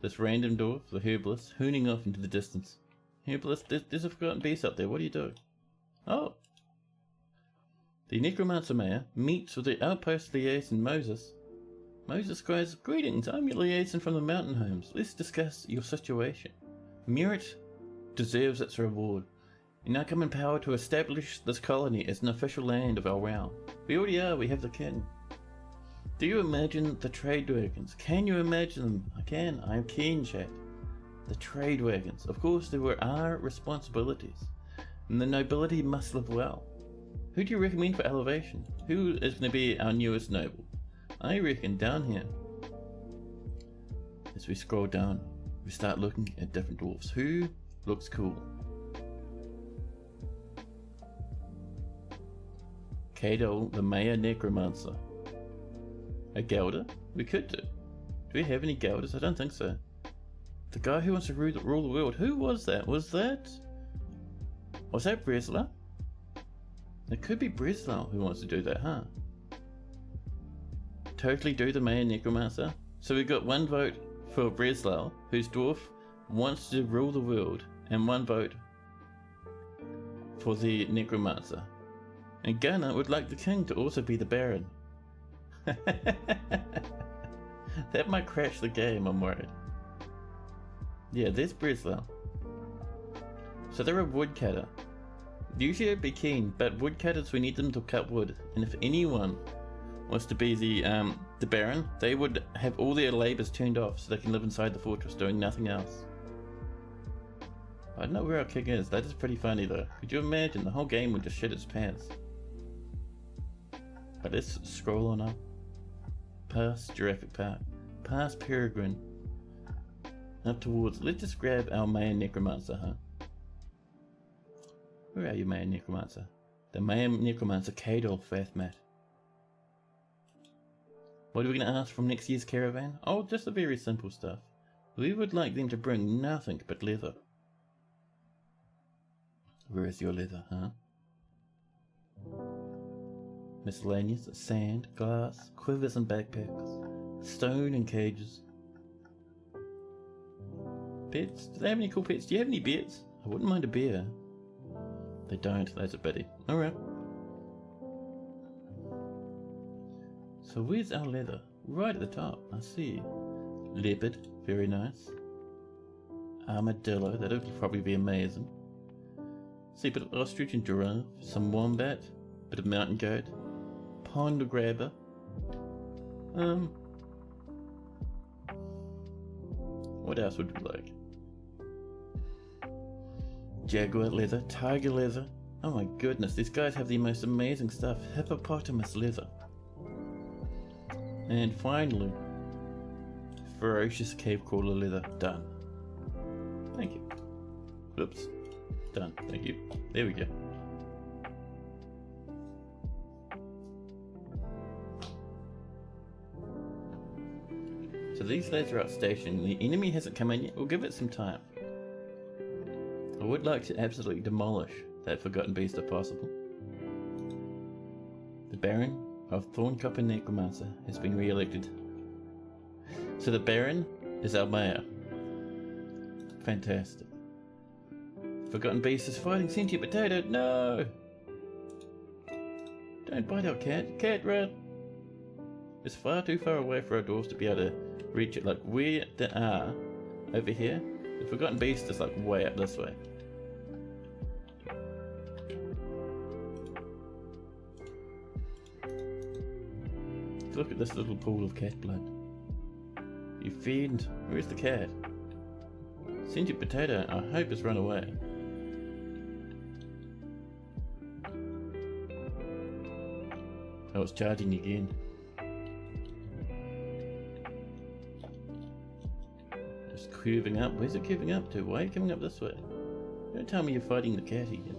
This random dwarf, the herbalist, hooning off into the distance. Herbalist, there's a forgotten beast up there. What are you doing? Oh! The necromancer mayor meets with the outpost liaison Moses. Moses cries, "Greetings, I'm your liaison from the mountain homes. Let's discuss your situation. Merit deserves its reward. You now come in power to establish this colony as an official land of our realm. We already are, we have the king. Do you imagine the trade wagons? Can you imagine them? I can, I am keen, chat. The trade wagons. Of course, they were our responsibilities. And the nobility must live well. Who do you recommend for elevation? Who is going to be our newest noble? I reckon down here. As we scroll down, we start looking at different dwarfs. Who looks cool? Kadol, the mayor necromancer. A Gelder? We could do. Do we have any Gelders? I don't think so. The guy who wants to rule the world. Who was that? Was that Breslau? It could be Breslau who wants to do that, huh? Totally do the mayor necromancer. So we've got one vote for Breslau, whose dwarf wants to rule the world, and one vote for the necromancer. And Gunnar would like the king to also be the baron. That might crash the game, I'm worried. Yeah, there's Breslau. So they're a woodcutter. Usually I'd be keen, but woodcutters, we need them to cut wood. And if anyone was to be the baron, they would have all their labours turned off so they can live inside the fortress doing nothing else. I don't know where our king is. That is pretty funny though. Could you imagine? The whole game would just shit its pants. But let's scroll on up. Past Jurassic Park. Past Peregrine. Up towards... Let's just grab our mayor necromancer, huh? Where are you, mayor necromancer? The mayor necromancer, Kadol Fathmat. What are we going to ask from next year's caravan? Oh, just the very simple stuff. We would like them to bring nothing but leather. Where is your leather, huh? Miscellaneous, sand, glass, quivers and backpacks, stone and cages. Pets? Do they have any cool pets? Do you have any bears? I wouldn't mind a bear. They don't, that's a pity. Alright. So where's our leather? Right at the top, I see. Leopard, very nice. Armadillo, that would probably be amazing. See a bit of ostrich and giraffe, some wombat, bit of mountain goat, pond grabber. What else would we like? Jaguar leather, tiger leather. Oh my goodness, these guys have the most amazing stuff. Hippopotamus leather. And finally, ferocious cave crawler leather. Done. Thank you. Oops. Done. Thank you. There we go. So these lads are outstation. The enemy hasn't come in yet. We'll give it some time. I would like to absolutely demolish that forgotten beast if possible. The Baron of Thorncopper Necromancer has been re-elected. So the Baron is our mayor. Fantastic. Forgotten beast is fighting sentient potato. No! Don't bite our cat. Cat, run! It's far too far away for our dwarves to be able to reach it. Like where they are over here. The forgotten beast is like way up this way. Look at this little pool of cat blood. You feed. Where's the cat? Sentient potato, I hope it's run away. Oh, it's charging again. Just curving up. Where's it curving up to? Why are you coming up this way? Don't tell me you're fighting the cat again.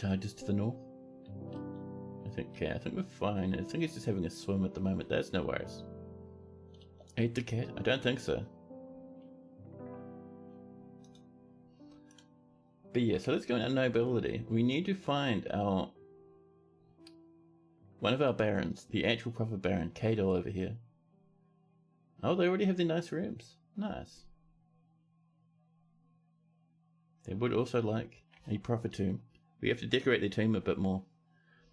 charges to the north. I think we're fine. I think he's just having a swim at the moment. That's no worries. Ate the cat? I don't think so. But yeah, so let's go into nobility. We need to find one of our barons, the actual proper baron, Cadol over here. Oh, they already have their nice rooms. Nice. They would also like a proper tomb. We have to decorate their tomb a bit more.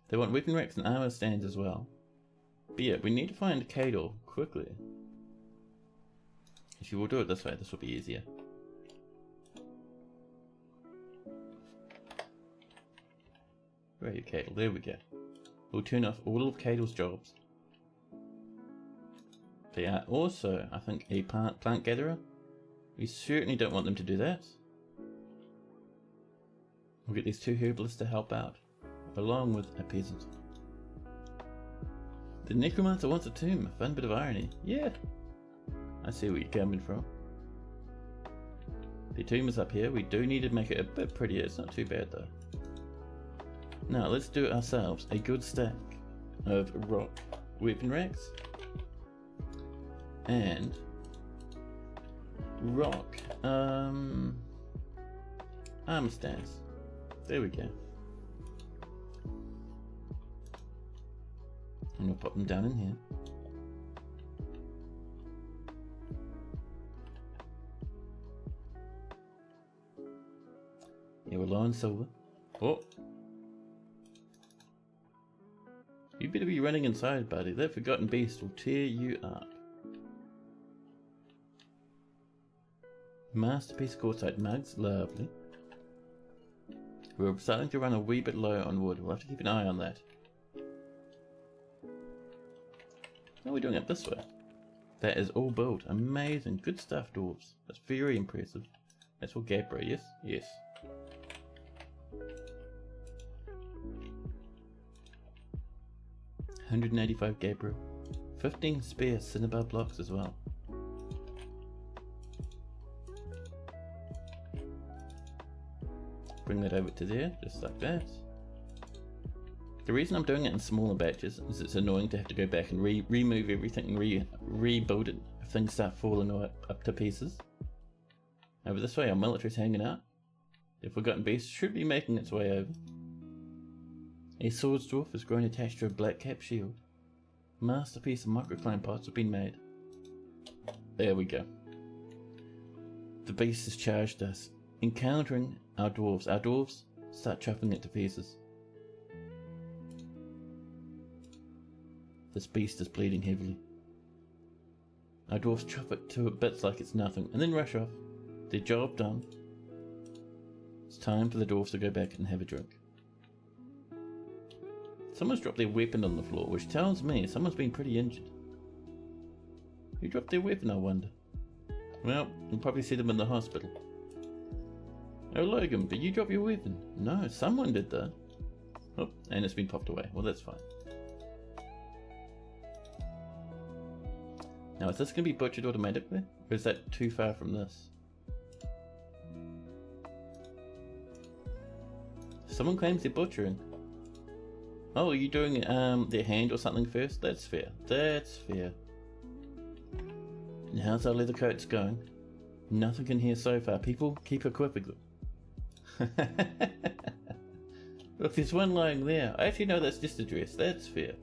They want weapon racks and armor stands as well. But yeah, we need to find Cadol quickly. If you will do it this way, this will be easier. Where are you, Cadol? There we go. We'll turn off all of Cadol's jobs. They are also, I think, a plant gatherer. We certainly don't want them to do that. We'll get these two herbalists to help out, along with a peasant. The necromancer wants a tomb. A fun bit of irony. Yeah, I see where you're coming from. The tomb is up here. We do need to make it a bit prettier. It's not too bad though. Now let's do ourselves a good stack of rock weapon racks and rock armor stands. There we go. And we'll pop them down in here. Yeah, we're low on silver. Oh! You better be running inside, buddy. That forgotten beast will tear you up. Masterpiece quartzite mugs. Lovely. We're starting to run a wee bit low on wood. We'll have to keep an eye on that. How are we doing it this way? That is all built. Amazing. Good stuff, dwarves. That's very impressive. That's all Gabbro, yes? Yes. $185 Gabbro. 15 spare cinnabar blocks as well. Bring that over to there, just like that. The reason I'm doing it in smaller batches is it's annoying to have to go back and remove everything and rebuild it if things start falling up to pieces. Over this way, our military's hanging out. The forgotten beast should be making its way over. A swords dwarf is grown attached to a black cap shield. Masterpiece of microclimb pots have been made. There we go. The beast has charged us. Encountering our dwarves start chopping it to pieces. This beast is bleeding heavily. Our dwarves chop it to bits like it's nothing, and then rush off. Their job done. It's time for the dwarves to go back and have a drink. Someone's dropped their weapon on the floor, which tells me someone's been pretty injured. Who dropped their weapon, I wonder? Well, you'll probably see them in the hospital. Oh Logan, but you dropped your weapon. No, someone did that. Oh, and it's been popped away. Well, that's fine. Now, is this going to be butchered automatically? Or is that too far from this? Someone claims they're butchering. Oh, are you doing their hand or something first? That's fair. That's fair. And how's our leather coats going? Nothing in here so far. People keep equipping them. Look, there's one lying there. I actually know that's just a dress. That's fair.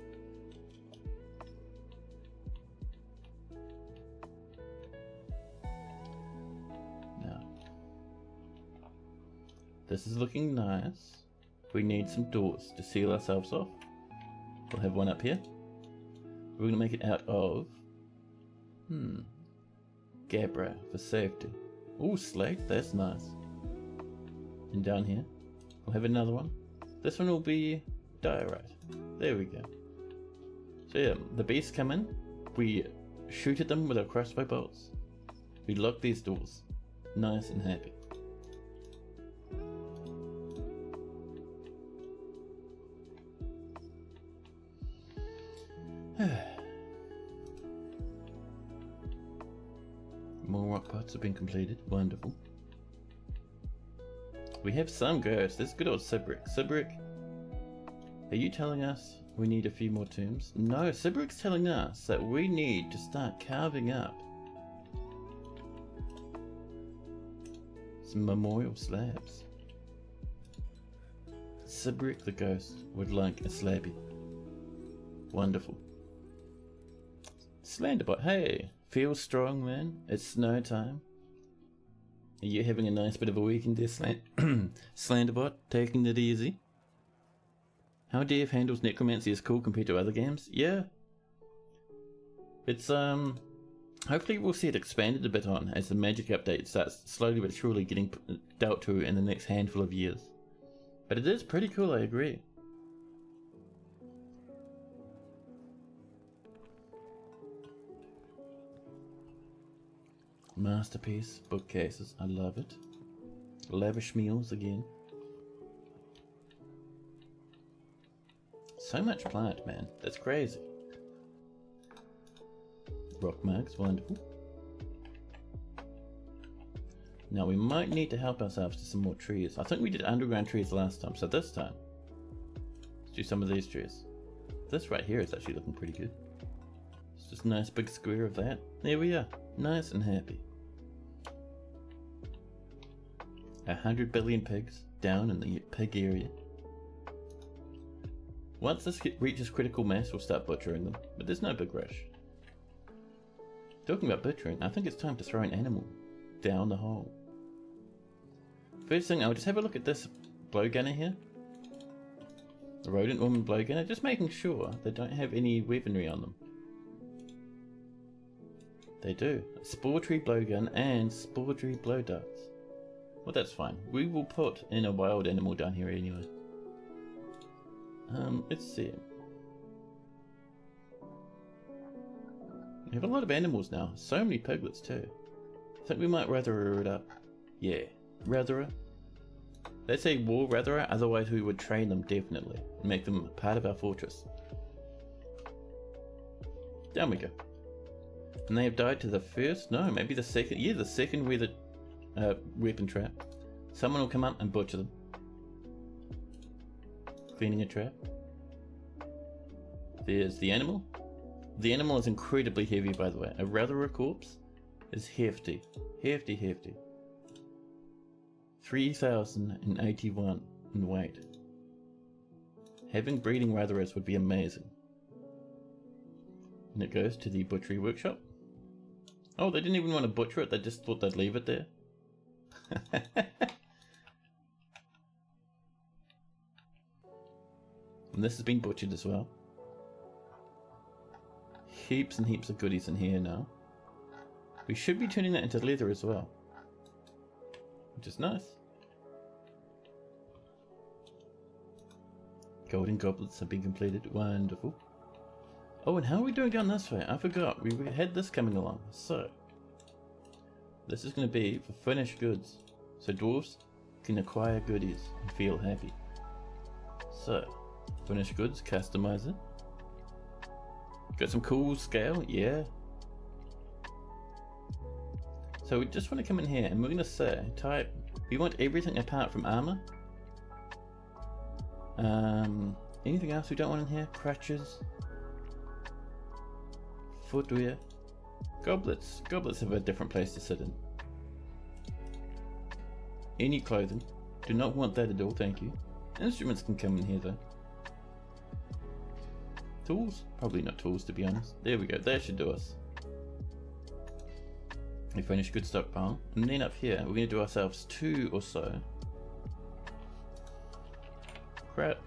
Now, this is looking nice. We need some doors to seal ourselves off. We'll have one up here. We're going to make it out of Gabbro for safety. Ooh, slate. That's nice. And down here, we'll have another one. This one will be diorite. There we go. So yeah, the beasts come in. We shoot at them with our crossbow bolts. We lock these doors. Nice and happy. More rock pots have been completed. Wonderful. We have some ghosts. This good old Sibrick. Sibrick, are you telling us we need a few more tombs? No, Sibrick's telling us that we need to start carving up some memorial slabs. Sibrick the ghost would like a slabby. Wonderful. Slenderbot, hey, feel strong, man. It's snow time. Are you having a nice bit of a weekend there, Slenderbot? Taking it easy? How Dev handles necromancy is cool compared to other games? Yeah. It's, hopefully we'll see it expanded a bit on as the magic update starts slowly but surely getting dealt to in the next handful of years. But it is pretty cool, I agree. Masterpiece, bookcases, I love it. Lavish meals again. So much plant, man. That's crazy. Rock mugs, wonderful. Now we might need to help ourselves to some more trees. I think we did underground trees last time, so this time let's do some of these trees. This right here is actually looking pretty good. It's just a nice big square of that. There we are, nice and happy. 100 billion pigs down in the pig area. Once this reaches critical mass, we'll start butchering them, but there's no big rush. Talking about butchering, I think it's time to throw an animal down the hole. First thing, I'll just have a look at this blowgunner here. The rodent woman blowgunner, just making sure they don't have any weaponry on them. They do. Spore tree blowgun and spore tree blow darts. Well, that's fine. We will put in a wild animal down here anyway. Let's see. We have a lot of animals now. So many piglets too. I think we might rather it up. Yeah, rather. Let's say war rather, otherwise we would train them definitely. And make them part of our fortress. Down we go. And they have died to the first? No, maybe the second. Yeah, the second weathered weapon trap. Someone will come up and butcher them. Cleaning a trap. There's the animal. The animal is incredibly heavy, by the way. A Ratherer corpse is hefty. Hefty, hefty. 3,081 in weight. Having breeding Ratherers would be amazing. And it goes to the butchery workshop. Oh, they didn't even want to butcher it, they just thought they'd leave it there. And this has been butchered as well. Heaps and heaps of goodies in here now. We should be turning that into leather as well, which is nice. Golden goblets have been completed. Wonderful. Oh, and how are we doing down this way? I forgot. We had this coming along. So, this is going to be for finished goods. So dwarves can acquire goodies and feel happy. So, finished goods, customize it. Got some cool scale, yeah. So we just want to come in here and we're going to say, type, we want everything apart from armor. Anything else we don't want in here? Crutches. Footwear. Goblets. Goblets have a different place to sit in. Any clothing. Do not want that at all, thank you. Instruments can come in here though. Tools? Probably not tools to be honest. There we go, that should do us. We finished good stockpile. And then up here, we're going to do ourselves 2 or so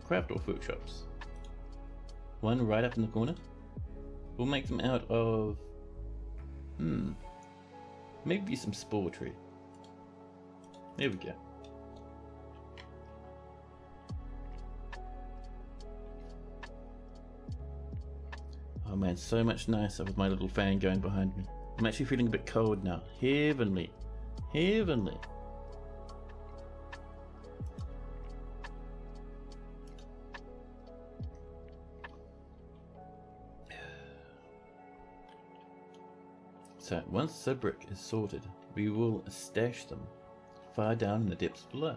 craft off workshops. One right up in the corner. We'll make them out of maybe some spore tree. There we go. Oh man, so much nicer with my little fan going behind me. I'm actually feeling a bit cold now. Heavenly. Heavenly. So, once the brick is sorted, we will stash them far down in the depths below.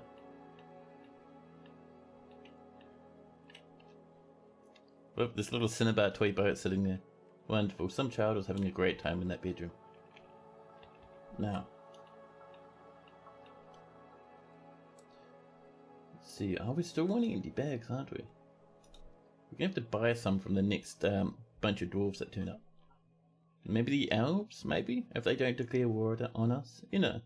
Look, this little cinnabar toy boat sitting there. Wonderful. Some child was having a great time in that bedroom. Now. Let's see. Are we still wanting empty bags, aren't we? We're going to have to buy some from the next bunch of dwarves that turn up. Maybe the elves, maybe? If they don't declare war on us. You know.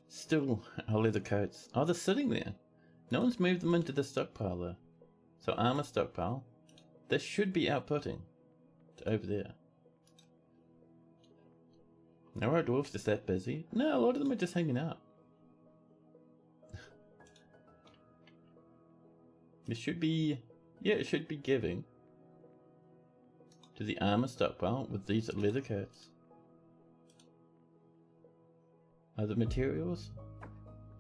Still, our leather coats. Oh, they're sitting there. No one's moved them into the stockpile though. So armor stockpile. This should be outputting to over there. Now our dwarves just that busy? No, a lot of them are just hanging out. It should be, yeah, it should be giving to the armor stockpile with these leather coats. Other materials?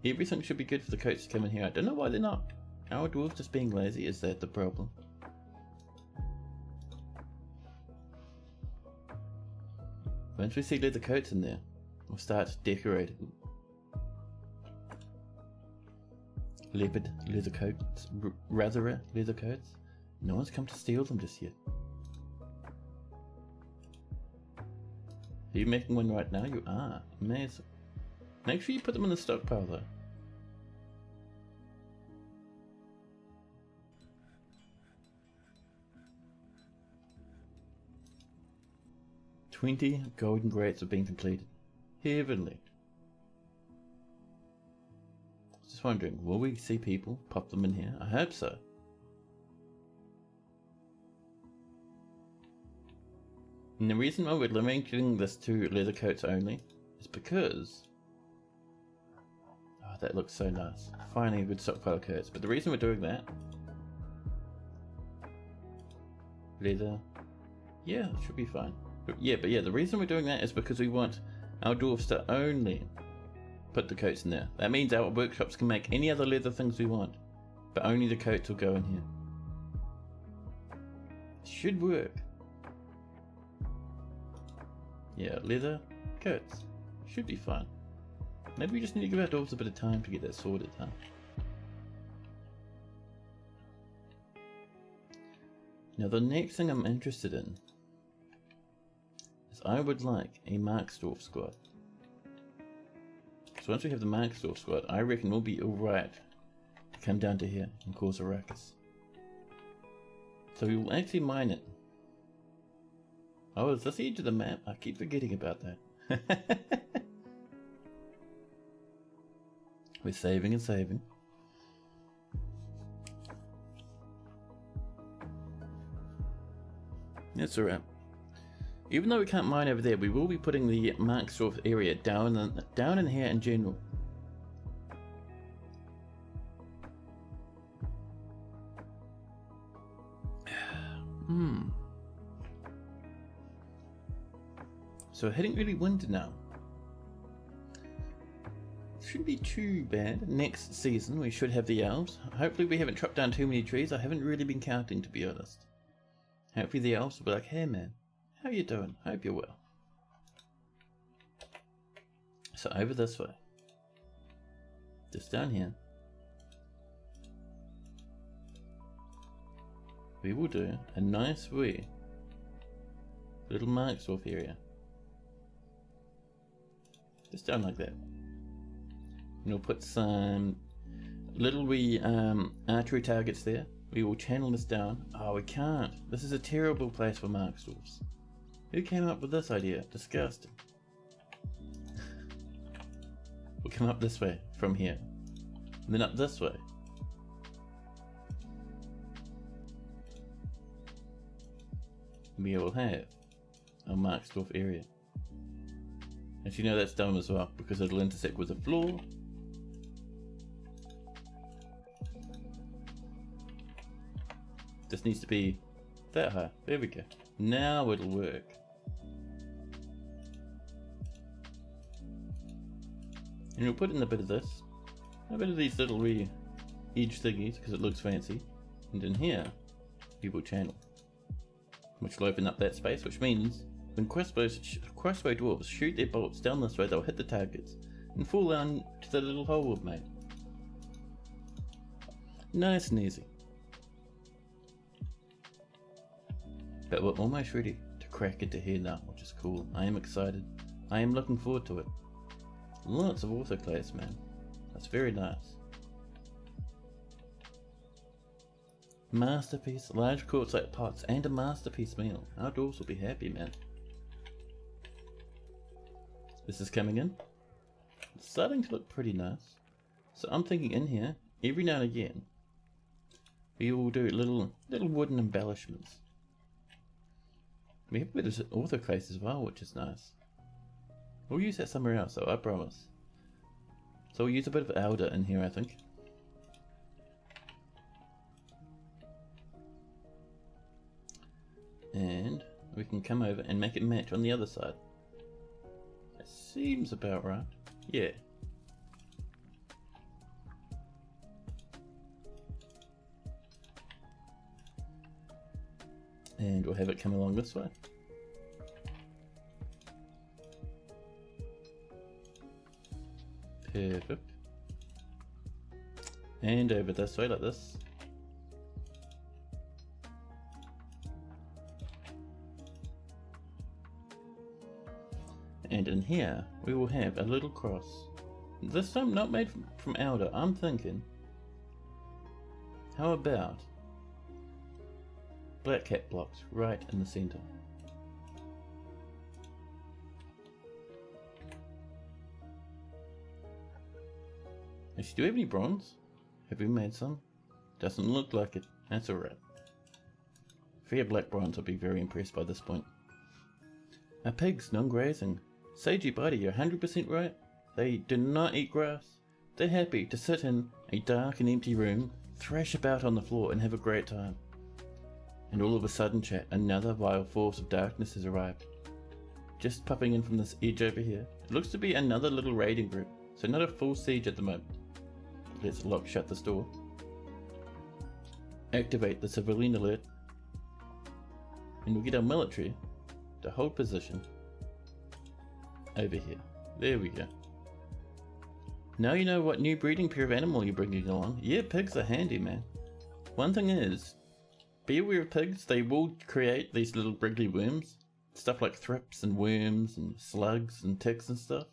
Everything should be good for the coats to come in here. I don't know why they're not. Our dwarves just being lazy, is that the problem? Once we see leather coats in there, we'll start decorating. Leopard leather coats, rather leather coats. No one's come to steal them just yet. Are you making one right now? You are. Amazing. Make sure you put them in the stockpile though. $20 golden grates have been completed. Heavenly. Just wondering, will we see people pop them in here? I hope so. And the reason why we're limiting this to leather coats only is because... oh, that looks so nice. Finally a good stockpile of coats. But the reason we're doing that... leather... yeah, it should be fine. But yeah, the reason we're doing that is because we want our dwarves to only put the coats in there. That means our workshops can make any other leather things we want, but only the coats will go in here. Should work. Yeah, leather, coats. Should be fine. Maybe we just need to give our dwarves a bit of time to get that sorted, huh? Now the next thing I'm interested in is I would like a Marksdorf squad. So once we have the Marksdorf squad, I reckon we'll be alright to come down to here and cause a ruckus. So we will actually mine it. Oh, is this the edge of the map? I keep forgetting about that. We're saving and saving. That's alright. Even though we can't mine over there, we will be putting the Marksdorf area down in here in general. So heading really windy now. Shouldn't be too bad. Next season we should have the elves. Hopefully we haven't chopped down too many trees. I haven't really been counting, to be honest. Hopefully the elves will be like, hey man, how you doing? Hope you're well. So over this way. Just down here. We will do a nice wee little Marksdorf area. Just down like that. And we'll put some little wee archery targets there. We will channel this down. Oh, we can't. This is a terrible place for Marksdorfs. Who came up with this idea? Disgusting. We'll come up this way from here. And then up this way. We will have a Marksdorf area. And you know that's dumb as well because it'll intersect with the floor. This needs to be that high. There we go. Now it'll work. And we'll put in a bit of this. A bit of these little wee edge thingies because it looks fancy. And in here, we will channel. Which will open up that space, which means when crossbow dwarves shoot their bolts down this way, they'll hit the targets and fall down to the little hole we've made. Nice and easy. But we're almost ready to crack into here now, which is cool. I am excited. I am looking forward to it. Lots of autoclaves, man. That's very nice. Masterpiece, large quartzite pots, and a masterpiece meal. Our dwarves will be happy, man. This is coming in. It's starting to look pretty nice. So I'm thinking in here, every now and again, we will do little wooden embellishments. We have a bit of autoclaves as well, which is nice. We'll use that somewhere else, though, I promise. So we'll use a bit of elder in here, I think. And we can come over and make it match on the other side. That seems about right. Yeah. And we'll have it come along this way. Perfect. And over this way like this. And in here we will have a little cross. This time not made from elder. I'm thinking, how about black cat blocks right in the center? Actually, do we have any bronze? Have we made some? Doesn't look like it. That's alright. If we have black bronze, I'll be very impressed by this point. Our pigs, non-grazing. Sagey Buddy, you're 100% right. They do not eat grass. They're happy to sit in a dark and empty room, thrash about on the floor, and have a great time. And all of a sudden, chat, another vile force of darkness has arrived. Just popping in from this edge over here. It looks to be another little raiding group, so not a full siege at the moment. Let's lock shut this door. Activate the civilian alert. And we'll get our military to hold position over here. There we go. Now you know what new breeding pair of animal you're bringing along. Yeah, pigs are handy, man. One thing is, be aware of pigs. They will create these little wriggly worms. Stuff like thrips and worms and slugs and ticks and stuff.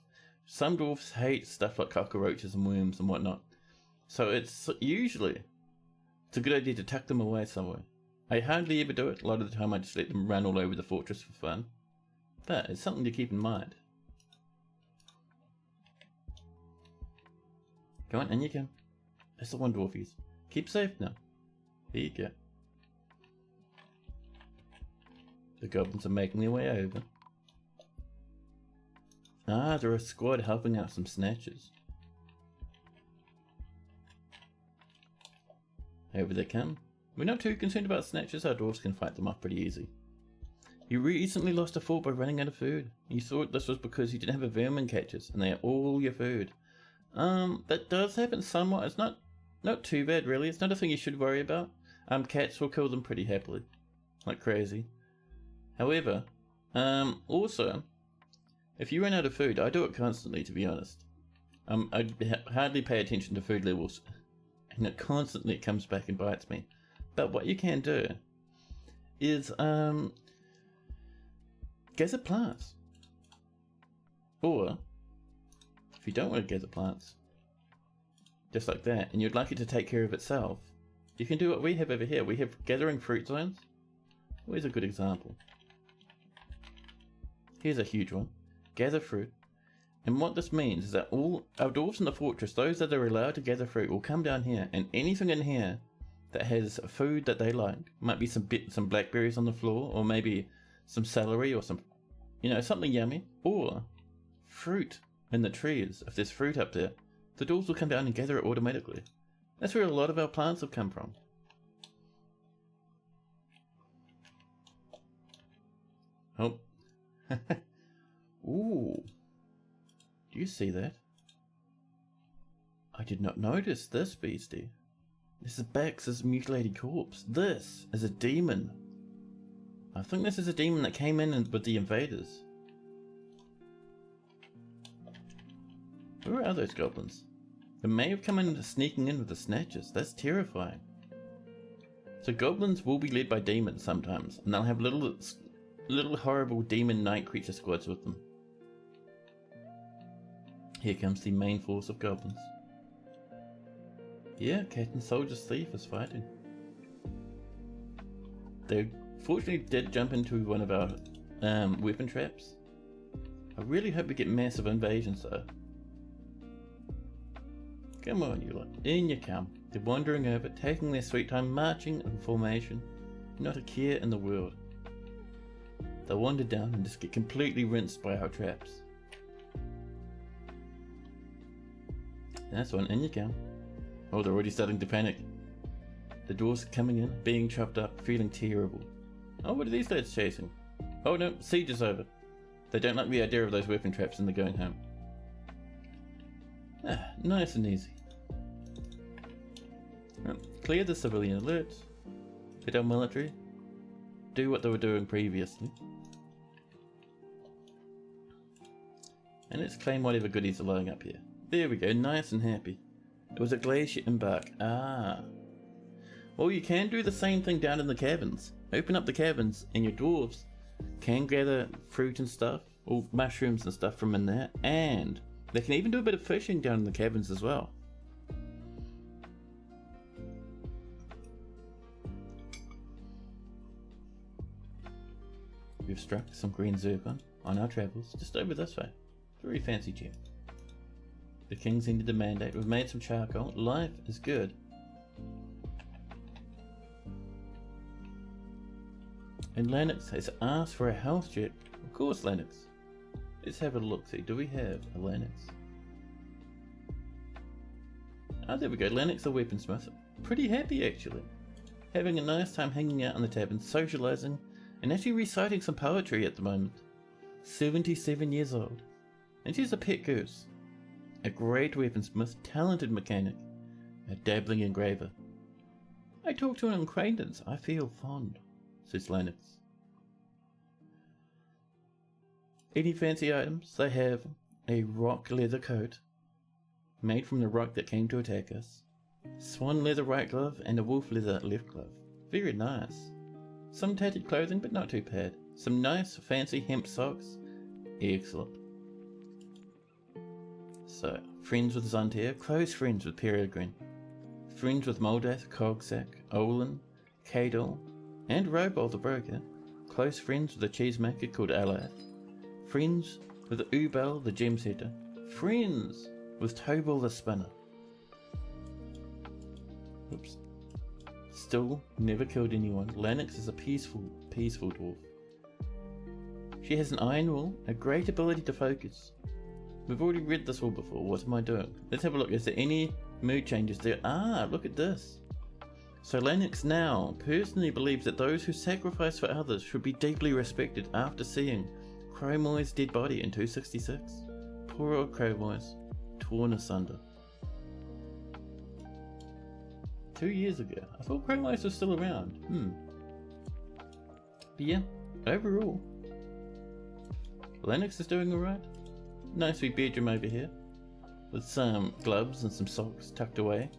Some dwarfs hate stuff like cockroaches and worms and whatnot. So it's a good idea to tuck them away somewhere. I hardly ever do it. A lot of the time I just let them run all over the fortress for fun. But it's something to keep in mind. Go on, in you come. That's the one, dwarfies. Keep safe now. There you go. The goblins are making their way over. Ah, there are a squad helping out some snatchers. Over they come. We're not too concerned about snatchers, our dwarves can fight them off pretty easy. You recently lost a fort by running out of food. You thought this was because you didn't have a vermin catchers, and they are all your food. That does happen somewhat. It's not too bad really. It's not a thing you should worry about. Cats will kill them pretty happily. Like crazy. However, also, if you run out of food, I do it constantly, to be honest. I hardly pay attention to food levels, and it constantly comes back and bites me. But what you can do is gather plants. Or if you don't want to gather plants, just like that, and you'd like it to take care of itself, you can do what we have over here. We have gathering fruit zones. Where's a good example? Here's a huge one. Gather fruit. And what this means is that all our dwarves in the fortress, those that are allowed to gather fruit, will come down here, and anything in here that has food that they like, might be some blackberries on the floor, or maybe some celery, or some, something yummy, or fruit in the trees. If there's fruit up there, the dwarves will come down and gather it automatically. That's where a lot of our plants have come from. Oh. Ooh. Do you see that? I did not notice this beastie. This is Bax's mutilated corpse. This is a demon. I think this is a demon that came in with the invaders. Where are those goblins? They may have come in sneaking in with the snatchers. That's terrifying. So goblins will be led by demons sometimes, and they'll have little horrible demon night creature squads with them. Here comes the main force of goblins. Yeah, Captain Soldier's Thief is fighting. They fortunately did jump into one of our weapon traps. I really hope we get massive invasions though. Come on, you lot, in you come. They're wandering over, taking their sweet time, marching in formation, not a care in the world. They'll wander down and just get completely rinsed by our traps. That's one, in you come. Oh, they're already starting to panic. The dwarves are coming in, being chopped up, feeling terrible. Oh, what are these lads chasing? Oh no, siege is over. They don't like the idea of those weapon traps and they're going home. Ah, nice and easy. Clear the civilian alerts. Get our military. Do what they were doing previously. And let's claim whatever goodies are lying up here. There we go, nice and happy. It was a glacier embark. Ah. Well, you can do the same thing down in the caverns. Open up the caverns and your dwarves can gather fruit and stuff, or mushrooms and stuff from in there, and they can even do a bit of fishing down in the caverns as well. We've struck some green zircon on our travels just over this way. Very fancy gem. The king's ended the mandate. We've made some charcoal. Life is good. And Lennox has asked for a health check. Of course, Lennox. Let's have a look. See, do we have a Lennox? Ah, there we go. Lennox the weaponsmith. Pretty happy actually. Having a nice time hanging out in the tavern, socializing, and actually reciting some poetry at the moment. 77 years old. And she's a pet goose. A great weaponsmith, talented mechanic, a dabbling engraver. I talk to an acquaintance, I feel fond, says Lennox. Any fancy items? They have a rock leather coat, made from the rock that came to attack us, swan leather right glove, and a wolf leather left glove. Very nice. Some tattered clothing, but not too bad. Some nice fancy hemp socks. Excellent. So, friends with Zontier, close friends with Peregrine, friends with Moldath, Cogsack, Olin, Cadol, and Robold the Broker, close friends with a cheesemaker called Alath, friends with Ubal the Gemsetter, friends with Tobal the Spinner. Oops. Still never killed anyone. Lennox is a peaceful dwarf. She has an iron will, a great ability to focus. We've already read this all before. What am I doing? Let's have a look. Is there any mood changes there? Ah, look at this. So Lennox now personally believes that those who sacrifice for others should be deeply respected after seeing Cromoy's dead body in 266. Poor old Cromoy's, torn asunder. 2 years ago. I thought Cromoy's was still around. But yeah, overall, Lennox is doing alright. Nice wee bedroom over here, with some gloves and some socks tucked away.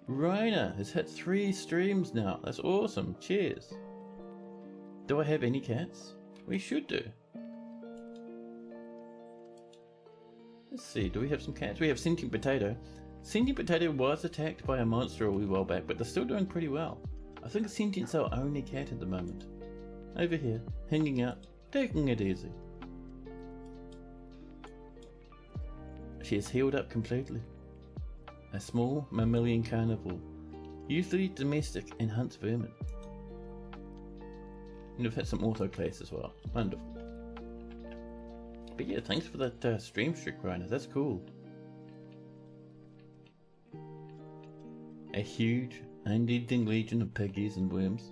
Rainer has hit 3 streams now. That's awesome. Cheers. Do I have any cats? We should do. Let's see, do we have some cats? We have Sentient Potato. Sentient Potato was attacked by a monster a wee while back, but they're still doing pretty well. I think Sentient's our only cat at the moment. Over here, hanging out, taking it easy. She is healed up completely. A small mammalian carnivore, usually domestic and hunts vermin. And we've had some autoclaves as well. Wonderful. But yeah, thanks for that stream streak, Rainer. That's cool. A huge, unending legion of piggies and worms.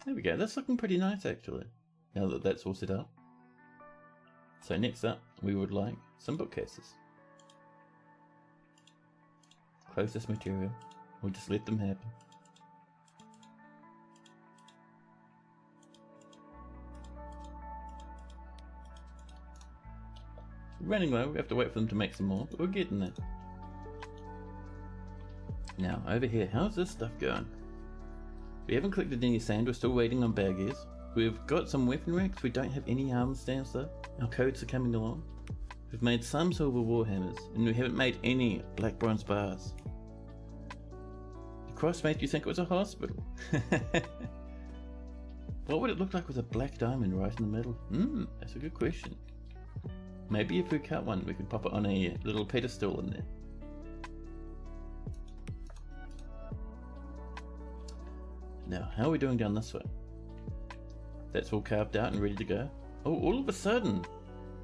There we go. That's looking pretty nice, actually. Now that that's all set up. So next up, we would like some bookcases. Close this material. We'll just let them happen. We're running low, we have to wait for them to make some more, but we're getting there. Now, over here, how's this stuff going? We haven't collected any sand, we're still waiting on baggies. We've got some weapon racks, we don't have any armor stands though. Our coats are coming along. We've made some silver warhammers, and we haven't made any black bronze bars. The cross made you think it was a hospital. What would it look like with a black diamond right in the middle? That's a good question. Maybe if we cut one, we could pop it on a little pedestal in there. Now, how are we doing down this way? That's all carved out and ready to go. Oh, all of a sudden,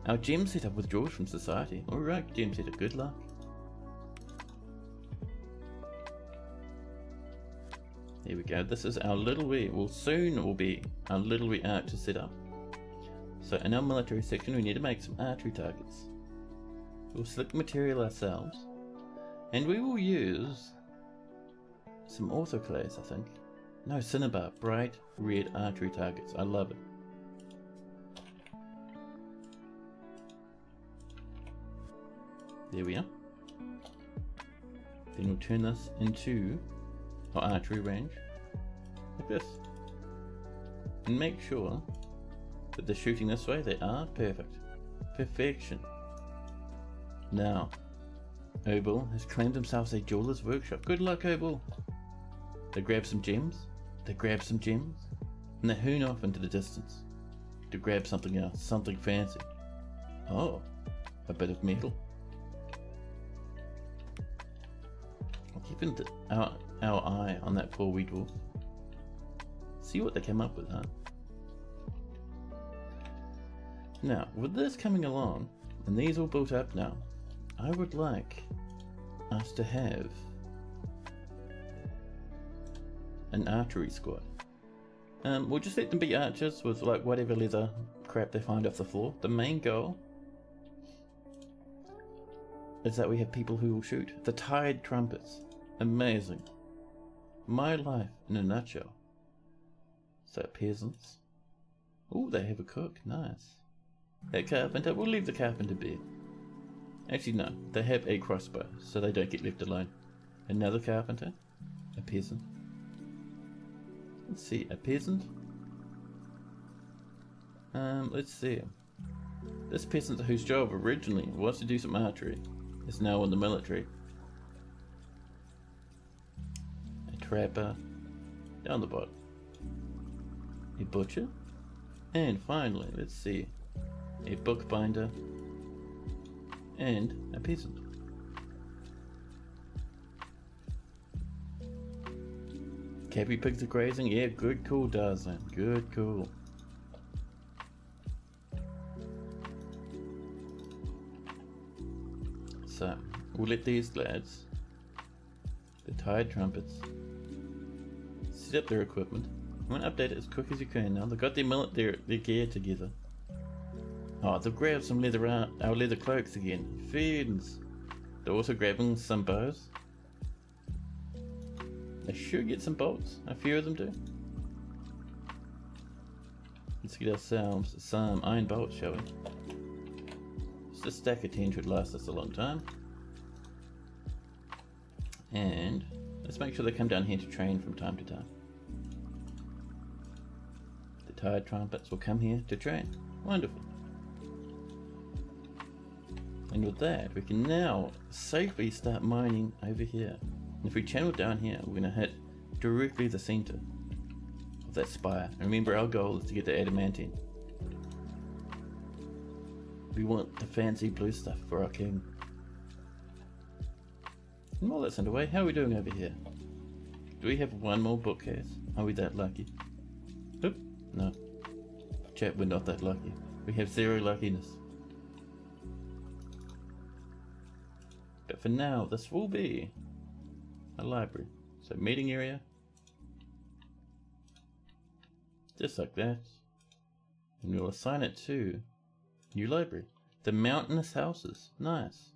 our gem setup withdraws from society. Alright, gem setup, good luck. Here we go, this is our little wee, well soon will be our little wee archer setup. So in our military section we need to make some archery targets. We'll select the material ourselves, and we will use some orthoclase, I think. No, cinnabar, bright red archery targets, I love it. There we are. Then we'll turn this into our archery range, like this. And make sure that they're shooting this way, they are perfect. Perfection. Now, Obel has claimed himself a jeweler's workshop. Good luck, Obel. They grab some gems, and they hoon off into the distance to grab something else, something fancy. Oh, a bit of metal. I'll keep our eye on that poor wee dwarf. See what they came up with, huh? Now, with this coming along, and these all built up now, I would like us to have an archery squad. We'll just let them be archers with like whatever leather crap they find off the floor. The main goal is that we have people who will shoot. The tied trumpets. Amazing. My life in a nutshell. So peasants. Oh, they have a cook. Nice. That carpenter, we'll leave the carpenter be. Actually no, they have a crossbow, so they don't get left alone. Another carpenter. A peasant. Let's see, a peasant. Let's see. This peasant whose job originally was to do some archery is now in the military. A trapper down the bottom. A butcher. And finally, let's see, a bookbinder and a peasant. Cabby pigs are grazing. Yeah, good call, Darzan. Good call. So, we'll let these lads, the tied trumpets, set up their equipment. You want to update it as quick as you can now. They've got their gear together. Oh, they've grabbed some our leather cloaks again. Fiends. They're also grabbing some bows. They should get some bolts. A few of them do. Let's get ourselves some iron bolts, shall we? Just a stack of 10 should last us a long time. And let's make sure they come down here to train from time to time. The tired trumpets will come here to train. Wonderful. And with that, we can now safely start mining over here. If we channel down here, we're going to hit directly the center of that spire. And remember, our goal is to get the adamantine. We want the fancy blue stuff for our king. And while that's underway, how are we doing over here? Do we have one more bookcase? Are we that lucky? Oop, no. Chat, we're not that lucky. We have 0 luckiness. But for now, this will be a library. So meeting area. Just like that. And we'll assign it to new library. The mountainous houses. Nice.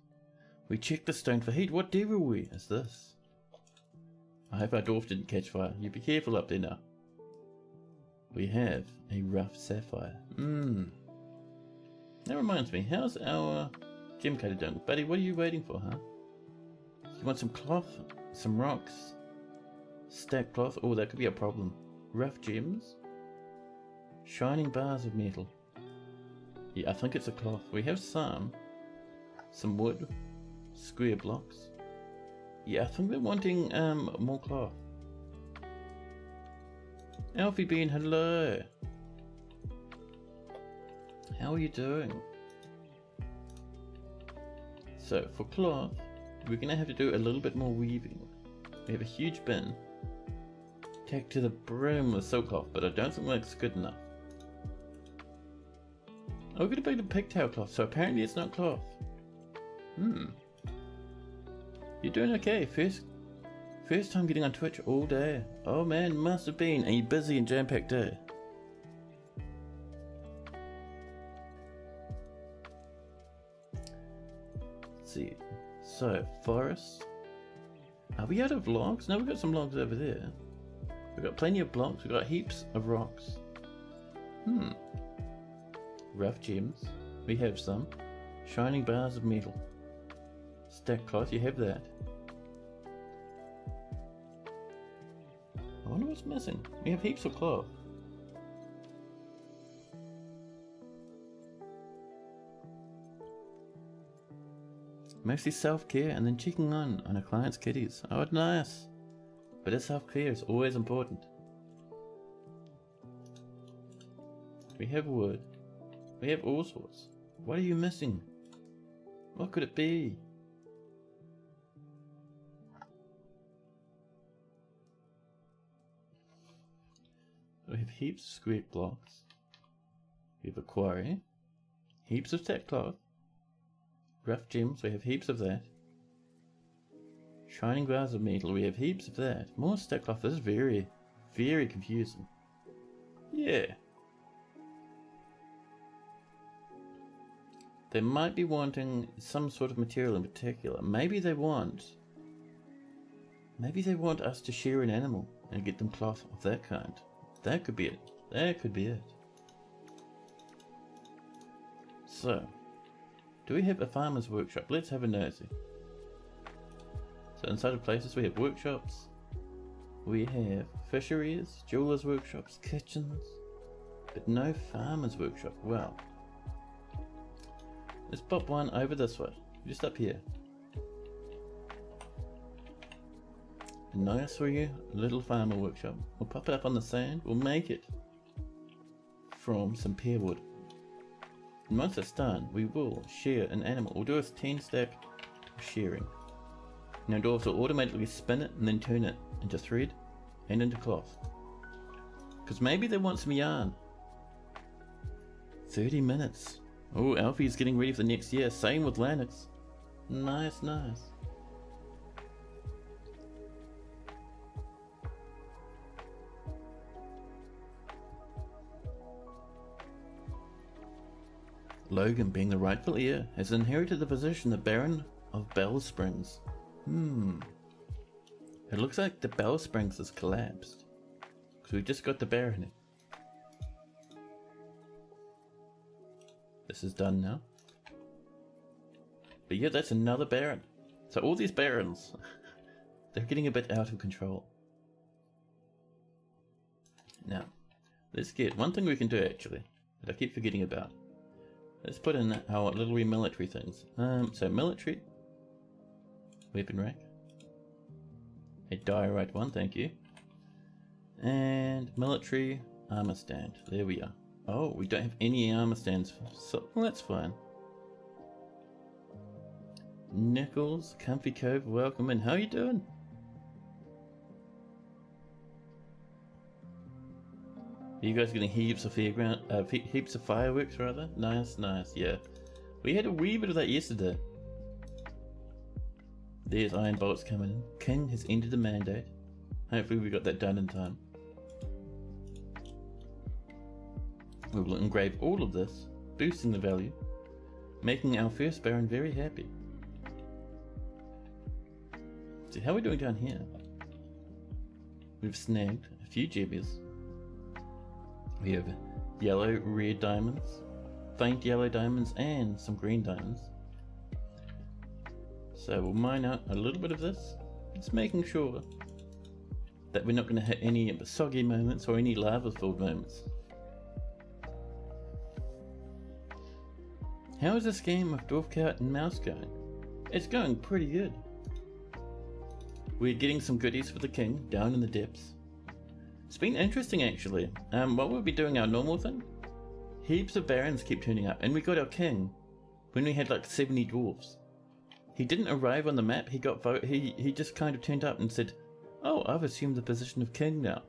We checked the stone for heat. What devil is this? I hope our dwarf didn't catch fire. You be careful up there now. We have a rough sapphire. That reminds me, how's our Gem coated dung. Buddy, what are you waiting for, huh? You want some cloth? Some rocks? Stacked cloth? Oh, that could be a problem. Rough gems? Shining bars of metal. Yeah, I think it's a cloth. We have some wood, square blocks. Yeah, I think they're wanting more cloth. Alfie Bean, hello. How are you doing? So for cloth, we're gonna have to do a little bit more weaving. We have a huge bin, tacked to the brim with silk cloth, but I don't think that's good enough. Oh, we're gonna build a pigtail cloth, so apparently it's not cloth. You're doing okay. First time getting on Twitch all day. Oh man, must have been a busy and jam-packed day. Let's see. So, forest. Are we out of logs? No, we've got some logs over there. We've got plenty of blocks. We've got heaps of rocks. Rough gems. We have some. Shining bars of metal. Stacked cloth, you have that. I wonder what's missing. We have heaps of cloth. Mostly self-care and then checking on a client's kitties. Oh, nice. But self-care is always important. We have wood. We have all sorts. What are you missing? What could it be? We have heaps of square blocks. We have a quarry. Heaps of stacked cloth. Rough gems, we have heaps of that. Shining bars of metal, we have heaps of that. More stacked cloth, this is very, very confusing. Yeah. They might be wanting some sort of material in particular. Maybe they want us to shear an animal and get them cloth of that kind. That could be it. That could be it. So, do we have a farmer's workshop? Let's have a nosy. So inside of places we have workshops. We have fisheries, jewelers' workshops, kitchens. But no farmer's workshop. Wow. Let's pop one over this way. Just up here. Nice for you, little farmer workshop. We'll pop it up on the sand. We'll make it from some pear wood. And once it's done, we will shear an animal. We'll do a 10 stack of shearing. Now dwarves will automatically spin it and then turn it into thread and into cloth. Because maybe they want some yarn. 30 minutes. Oh, Alfie's getting ready for the next year. Same with Lennox. Nice, nice. Logan, being the rightful heir, has inherited the position of Baron of Bell Springs. It looks like the Bell Springs has collapsed. Because we just got the Baron. This is done now. But yeah, that's another Baron. So all these Barons, they're getting a bit out of control. Now, let's get one thing we can do actually, that I keep forgetting about. Let's put in our little wee military things. So military, weapon rack, a diorite one, thank you, and military armor stand. There we are. Oh, we don't have any armor stands, so well, that's fine. Nichols, Comfy Cove, welcome in. How you doing? Are you guys getting heaps of heaps of fireworks rather? Nice, nice, yeah. We had a wee bit of that yesterday. There's iron bolts coming in. King has ended the mandate. Hopefully we got that done in time. We will engrave all of this, boosting the value, making our first Baron very happy. See how we're doing down here. We've snagged a few jebbies. We have yellow, red diamonds, faint yellow diamonds, and some green diamonds. So we'll mine out a little bit of this. Just making sure that we're not going to hit any soggy moments or any lava-filled moments. How is this game of Dwarf Cat and Mouse going? It's going pretty good. We're getting some goodies for the king down in the depths. It's been interesting actually. While we'll be doing our normal thing, heaps of barons keep turning up, and we got our king when we had like 70 dwarves. He didn't arrive on the map. He got he just kind of turned up and said, "Oh, I've assumed the position of king now."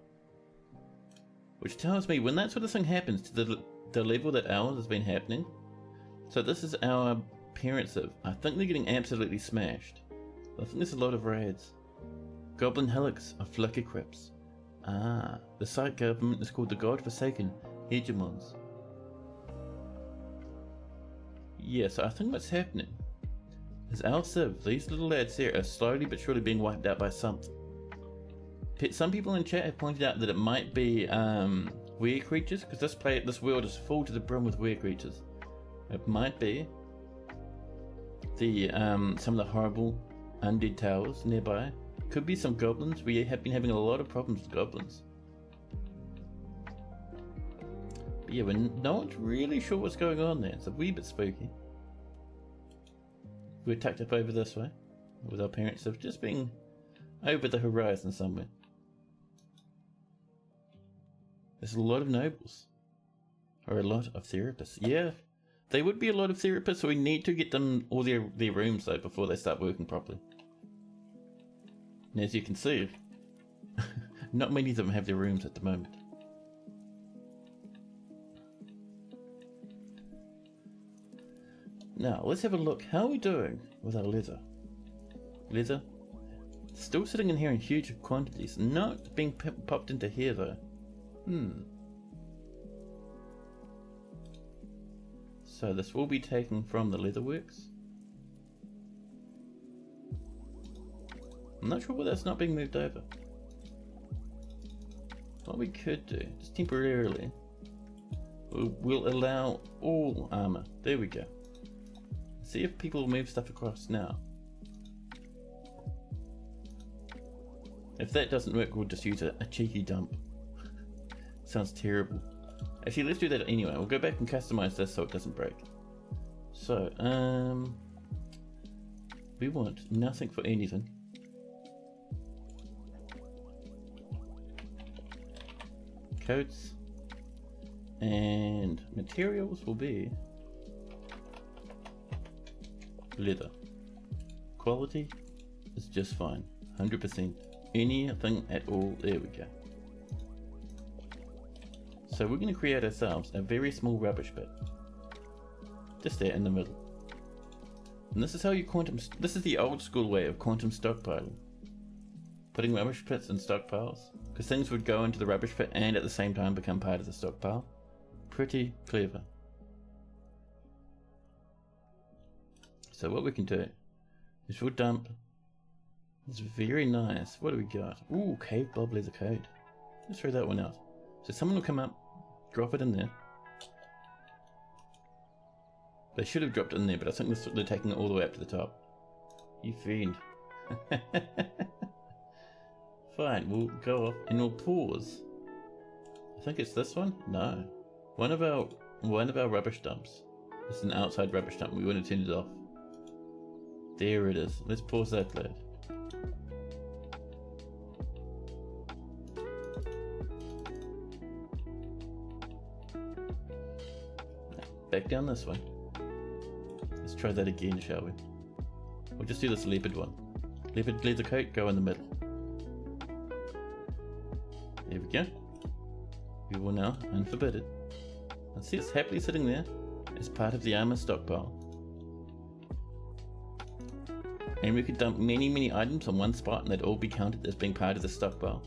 Which tells me when that sort of thing happens to the level that ours has been happening. So this is our parents of. I think they're getting absolutely smashed. I think there's a lot of raids. Goblin Helix of Flicker Crypts. Ah, the site government is called the God-Forsaken Hegemons. Yes, I think what's happening is our civ, these little lads here, are slowly but surely being wiped out by something. Some people in chat have pointed out that it might be were creatures, because this world is full to the brim with were creatures. It might be the some of the horrible undead towers nearby. Could be some goblins. We have been having a lot of problems with goblins. But yeah, we're not really sure what's going on there. It's a wee bit spooky. We're tucked up over this way, with our parents of just being over the horizon somewhere. There's a lot of nobles. Or a lot of therapists. Yeah, they would be a lot of therapists, so we need to get them all their rooms though before they start working properly. And as you can see, not many of them have their rooms at the moment. Now, let's have a look. How are we doing with our leather? Leather? Still sitting in here in huge quantities. Not being popped into here though. So this will be taken from the leatherworks. I'm not sure why that's not being moved over. What we could do, just temporarily, we'll allow all armor. There we go. See if people will move stuff across now. If that doesn't work, we'll just use a cheeky dump. Sounds terrible. Actually, let's do that anyway. We'll go back and customize this so it doesn't break. So, we want nothing for anything. Coats and materials will be leather. Quality is just fine. 100%. Anything at all. There we go. So we're going to create ourselves a very small rubbish pit. Just there in the middle. And this is how you this is the old school way of quantum stockpiling. Putting rubbish pits in stockpiles. Because things would go into the rubbish pit and at the same time become part of the stockpile. Pretty clever. So what we can do is we'll dump. It's very nice. What do we got? Ooh, cave blob leather coat. Let's throw that one out. So someone will come up, drop it in there. They should have dropped it in there, but I think they're taking it all the way up to the top. You fiend. Fine, we'll go off and we'll pause. I think it's this one? No. One of our rubbish dumps. It's an outside rubbish dump. We want to turn it off. There it is. Let's pause that, lad. Back down this way. Let's try that again, shall we? We'll just do this leopard one. Leopard leather coat, go in the middle. There we go. We will now unforbid it. And see, it's happily sitting there as part of the armor stockpile. And we could dump many items on one spot and they'd all be counted as being part of the stockpile.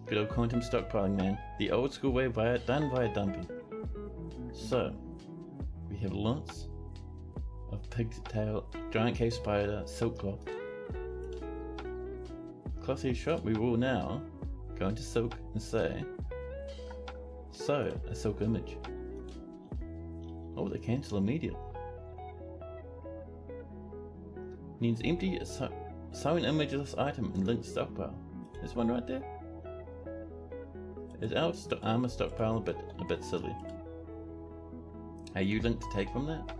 Good old quantum stockpiling, man. The old school way done via dumping. So, we have lots of pigtail, giant cave spider, silk cloth. Clothy shop, we will now go into silk and say, sew a silk image. Oh, they cancel immediately. Needs empty sewn imageless item in linked stockpile. There's one right there. Is our armor stockpile a bit silly? Are you linked to take from that?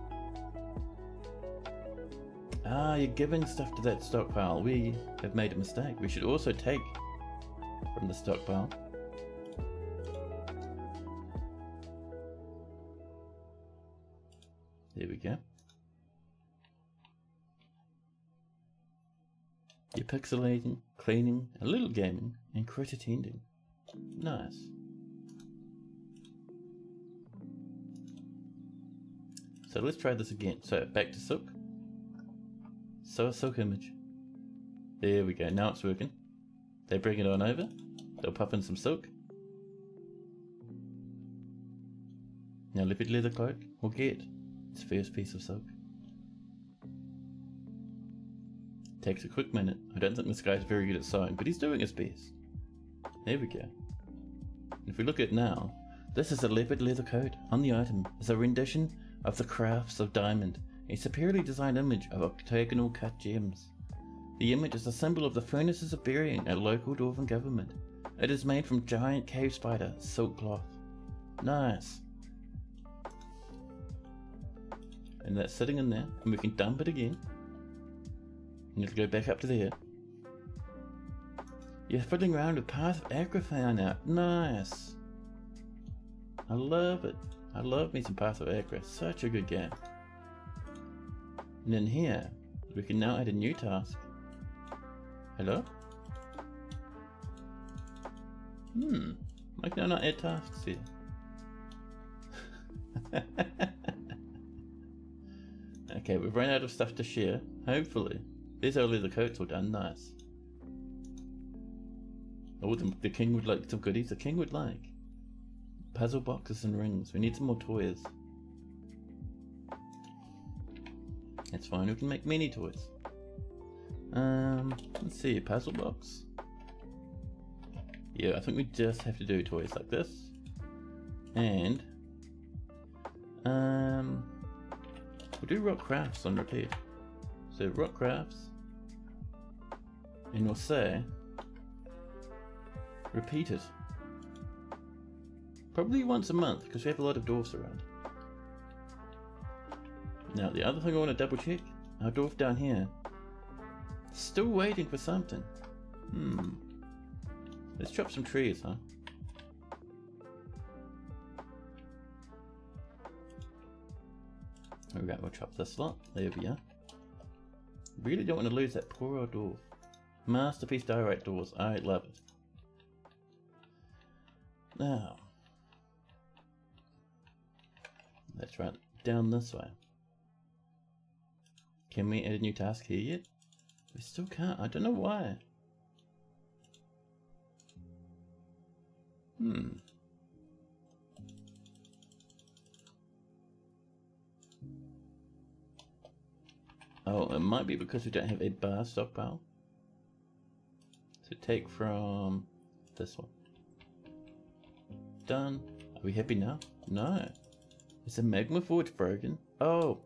Ah, you're giving stuff to that stockpile. We have made a mistake. We should also take from the stockpile. There we go. You're pixelating, cleaning, a little gaming, and crit attending. Nice. So let's try this again. So back to silk. So a silk image. There we go. Now it's working. They bring it on over. They'll pop in some silk. Now leopard leather cloak will get its first piece of silk. Takes a quick minute. I don't think this guy's very good at sewing, but he's doing his best. There we go. If we look at it now, this is a leopard leather coat. On the item is a rendition of the crafts of diamond, a superiorly designed image of octagonal cut gems. The image is a symbol of the furnaces of burying a local dwarven government. It is made from giant cave spider silk cloth. Nice. And that's sitting in there, and we can dump it again. And it'll go back up to there. You're fiddling around with Path of Agra now. Nice. I love it. I love me some Path of Agra. Such a good game. And in here, we can now add a new task. Hello? I can now add tasks here. Okay, we've run out of stuff to share. Hopefully. There's our leather coats all done. Nice. Oh, the king would like some goodies. The king would like puzzle boxes and rings. We need some more toys. That's fine. We can make many toys. Let's see. Puzzle box. Yeah, I think we just have to do toys like this. And we'll do rock crafts on repeat. So rock crafts, and we'll say repeat it. Probably once a month because we have a lot of dwarfs around. Now the other thing I want to double check, our dwarf down here, still waiting for something. Let's chop some trees, huh? Alright, we'll chop this lot. There we are. Really don't want to lose that poor old dwarf. Masterpiece diorite doors. I love it. Now, let's run down this way. Can we add a new task here yet? We still can't. I don't know why. Oh, it might be because we don't have a bar stockpile. So take from this one. Done. Are we happy now? No. Is a magma forge broken? Oh.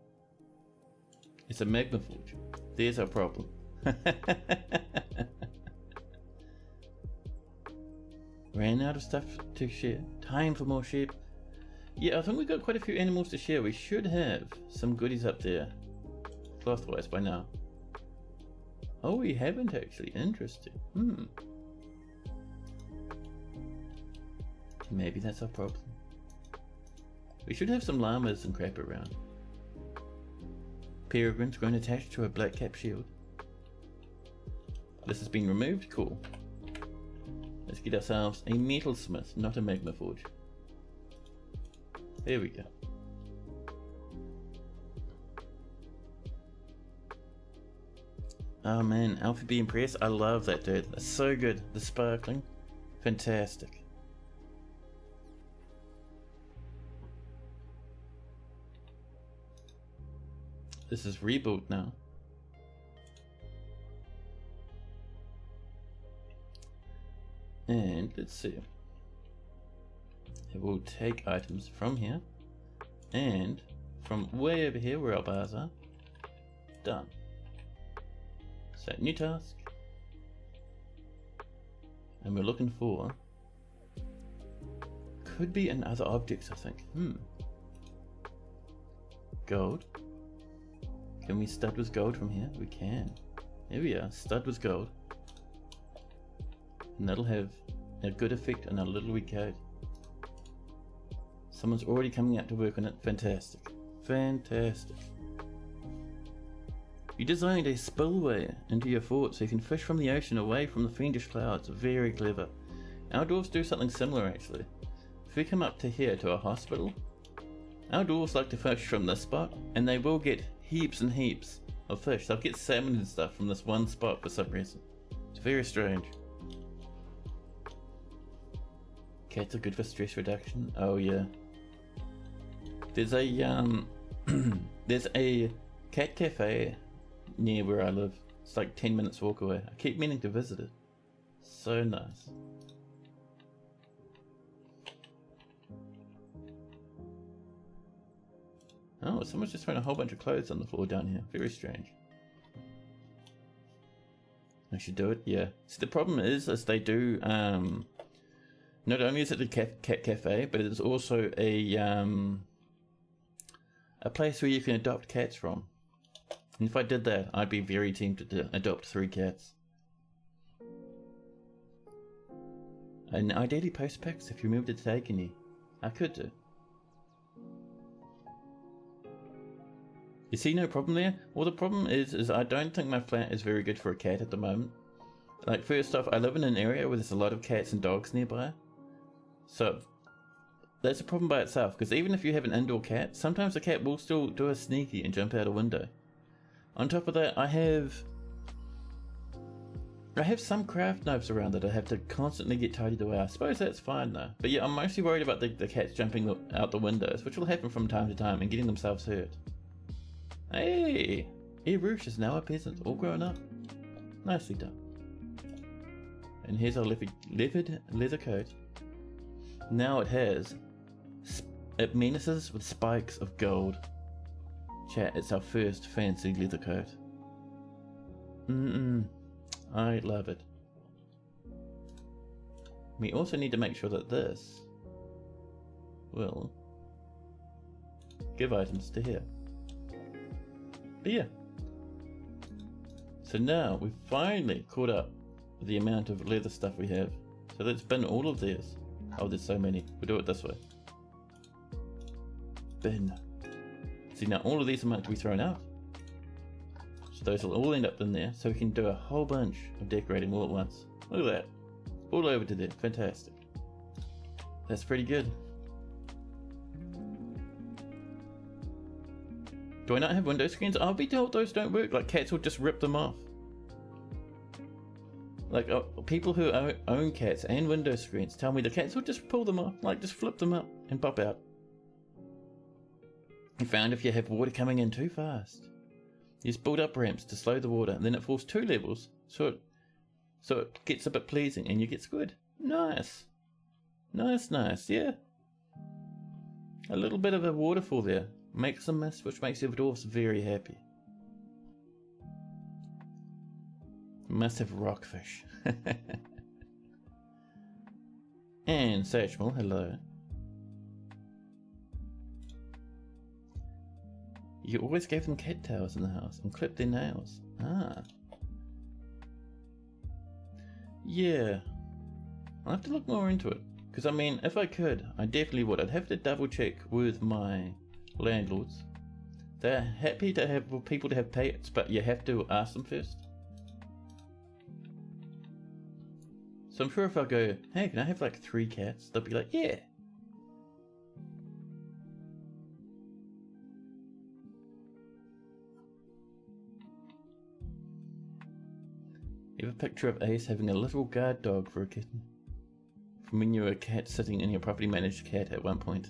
It's a magma forge. There's our problem. Ran out of stuff to share. Time for more sheep. Yeah, I think we've got quite a few animals to share. We should have some goodies up there. Cloth-wise by now. Oh, we haven't actually. Interesting. Maybe that's our problem. We should have some llamas and crap around. Peregrine's grown attached to a black cap shield. This has been removed. Cool. Let's get ourselves a metalsmith, not a magma forge. There we go. Oh man, Alpha B Impress, I love that dude. That's so good. The sparkling. Fantastic. This is rebuilt now. And let's see. It will take items from here and from way over here where our bars are. Done. So new task. And we're looking for... Could be in other objects, I think. Gold. Can we stud with gold from here? We can. Here we are, stud with gold. And that'll have a good effect on our little wee code. Someone's already coming out to work on it. Fantastic. Fantastic. You designed a spillway into your fort so you can fish from the ocean away from the fiendish clouds. Very clever. Our dwarves do something similar actually. If we come up to here to a hospital, our dwarves like to fish from this spot and they will get heaps and heaps of fish. They'll get salmon and stuff from this one spot for some reason. It's very strange. Cats are good for stress reduction. Oh yeah. There's a there's a cat cafe near where I live. It's like 10 minutes walk away. I keep meaning to visit it. So nice. Oh, someone's just thrown a whole bunch of clothes on the floor down here. Very strange. I should do it, yeah. So the problem is they do, not only is it a cat cafe, but it is also a place where you can adopt cats from. And if I did that, I'd be very tempted to adopt 3 cats. And ideally post pics if you remember to take any. I could do. You see no problem there? Well, the problem is I don't think my flat is very good for a cat at the moment. Like, first off, I live in an area where there's a lot of cats and dogs nearby. So, that's a problem by itself, because even if you have an indoor cat, sometimes the cat will still do a sneaky and jump out a window. On top of that, I have some craft knives around that I have to constantly get tidied away. I suppose that's fine though. But yeah, I'm mostly worried about the cats jumping out the windows, which will happen from time to time, and getting themselves hurt. Hey! Erush is now a peasant, all grown up. Nicely done. And here's our leopard leather coat. Now it menaces with spikes of gold. Chat, it's our first fancy leather coat. I love it. We also need to make sure that this will give items to here. But yeah. So now we've finally caught up with the amount of leather stuff we have. So let's bin all of these. Oh, there's so many. We'll do it this way. Bin. See, now all of these are meant to be thrown out. So those will all end up in there, so we can do a whole bunch of decorating all at once. Look at that. All over to there. Fantastic. That's pretty good. Do I not have window screens? I'll be told those don't work. Like, cats will just rip them off. Like, people who own cats and window screens tell me the cats will just pull them off. Like, just flip them up and pop out. I found if you have water coming in too fast, you just build up ramps to slow the water, and then it falls 2 levels, so it gets a bit pleasing, and you get squid. Nice. Nice, yeah. A little bit of a waterfall there. Makes a mist, which makes your dwarves very happy. Massive rockfish. And Satchel, hello. You always gave them cat tails in the house and clipped their nails. Ah. Yeah. I'll have to look more into it. Because, I mean, if I could, I definitely would. I'd have to double check with my landlords. They're happy to have people to have pets, but you have to ask them first. So I'm sure if I go, hey, can I have like 3 cats? They'll be like, yeah. You have a picture of Ace having a little guard dog for a kitten. From when you were a cat sitting in your property managed cat at one point.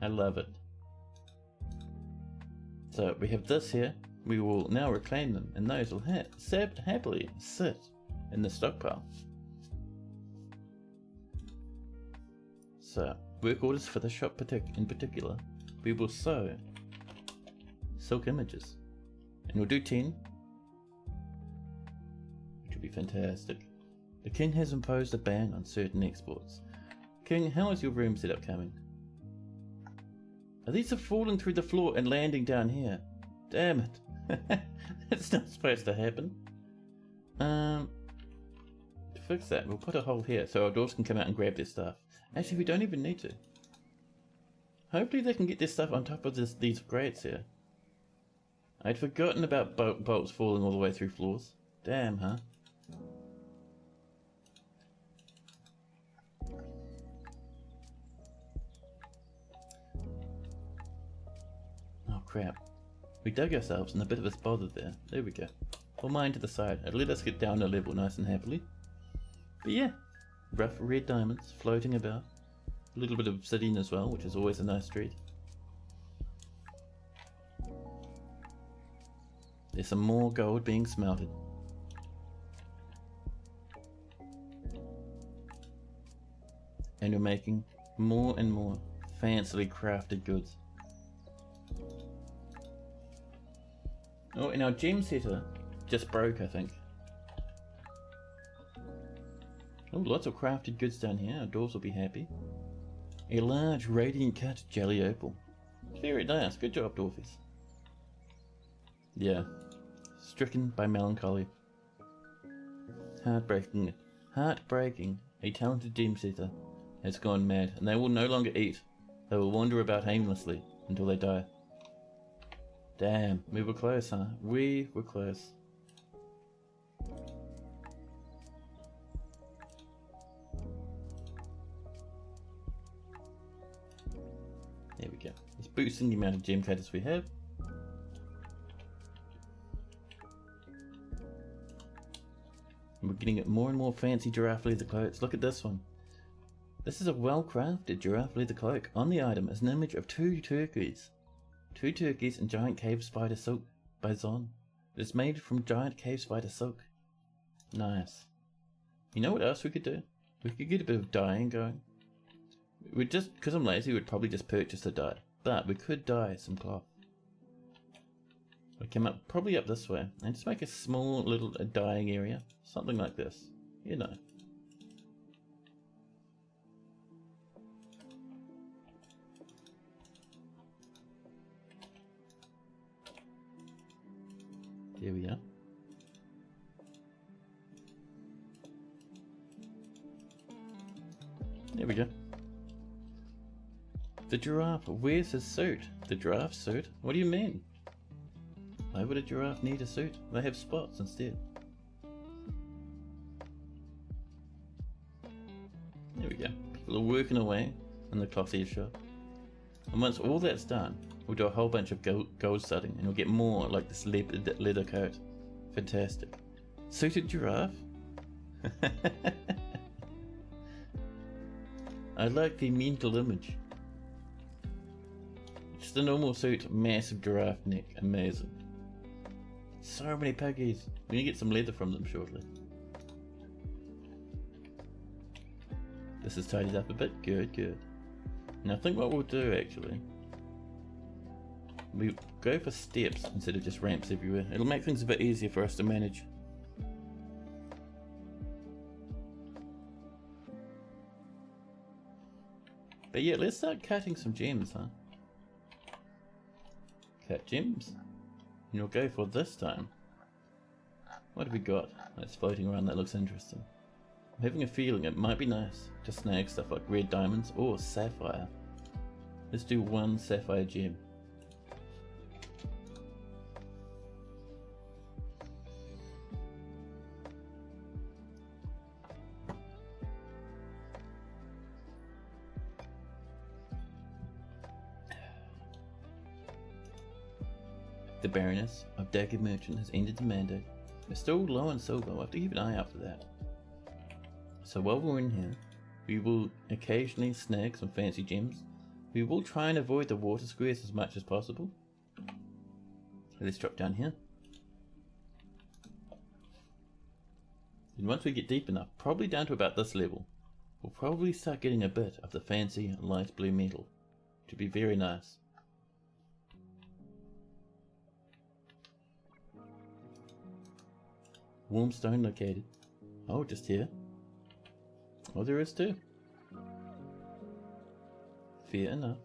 I love it. So we have this here. We will now reclaim them, and those will happily sit in the stockpile. So, work orders for the shop in particular. We will sew silk images. And we'll do 10. Which would be fantastic. The king has imposed a ban on certain exports. King, how is your room setup coming? These are falling through the floor and landing down here. Damn it. That's not supposed to happen. To fix that, we'll put a hole here so our dwarves can come out and grab their stuff. Actually, we don't even need to. Hopefully they can get their stuff on top of these grates here. I'd forgotten about bolts falling all the way through floors. Damn, huh? Oh crap. We dug ourselves in a bit of a bother there. There we go. We'll mine to the side. It'll let us get down a level nice and happily. But yeah, rough red diamonds floating about. A little bit of obsidian as well, which is always a nice treat. There's some more gold being smelted. And we're making more and more fancily crafted goods. Oh, and our gem setter just broke, I think. Oh, lots of crafted goods down here. Our dwarves will be happy. A large radiant cut jelly opal. Very nice. Good job, dwarfies. Yeah. Stricken by melancholy. Heartbreaking. Heartbreaking. A talented gem setter has gone mad, and they will no longer eat. They will wander about aimlessly until they die. Damn, we were close, huh? We were close. There we go. It's boosting the amount of gem cutters we have. And we're getting more and more fancy giraffe leather cloaks. Look at this one. This is a well-crafted giraffe leather cloak. On the item is an image of two turkeys. Two turkeys and giant cave spider silk by Zon. It is made from giant cave spider silk. Nice. You know what else we could do? We could get a bit of dyeing going. We'd just, because I'm lazy, we'd probably just purchase the dye. But we could dye some cloth. We come up, probably up this way, and just make a small little dyeing area. Something like this. You know. There we are. There we go. The giraffe, where's his suit? The giraffe suit? What do you mean? Why would a giraffe need a suit? They have spots instead. There we go. People are working away in the clothier shop. And once all that's done, we'll do a whole bunch of gold studding and we'll get more like this leather coat. Fantastic. Suited giraffe? I like the mental image. Just a normal suit, massive giraffe neck. Amazing. So many piggies. We're gonna get some leather from them shortly. This is tidied up a bit. Good, good. Now I think what we'll do actually, we go for steps instead of just ramps everywhere. It'll make things a bit easier for us to manage. But yeah, let's start cutting some gems, huh? Cut gems. And we'll go for this time. What have we got that's floating around that looks interesting? I'm having a feeling it might be nice to snag stuff like red diamonds or sapphire. Let's do one sapphire gem. The Baroness of Dagger Merchant has ended the mandate. We're still low on silver. We'll have to keep an eye out for that. So while we're in here, we will occasionally snag some fancy gems. We will try and avoid the water squares as much as possible. Let's drop down here. And once we get deep enough, probably down to about this level, we'll probably start getting a bit of the fancy light blue metal, which would be very nice. Warm stone located. Oh, just here. Oh, there is too. Fair enough.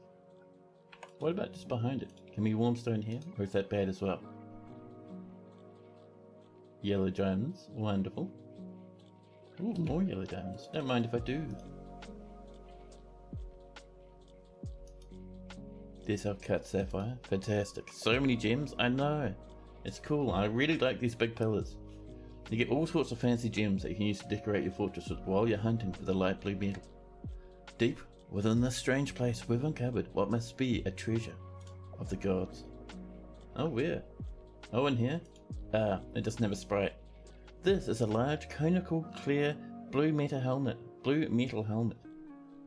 What about just behind it? Can we warm stone here? Or is that bad as well? Yellow diamonds. Wonderful. Ooh, more yellow diamonds. Don't mind if I do. There's our cut sapphire. Fantastic. So many gems. I know. It's cool. I really like these big pillars. You get all sorts of fancy gems that you can use to decorate your fortress with while you're hunting for the light blue metal. Deep within this strange place, we've uncovered what must be a treasure of the gods. Oh, where? Oh, in here? Ah, it doesn't have a sprite. This is a large, conical, clear, blue metal helmet.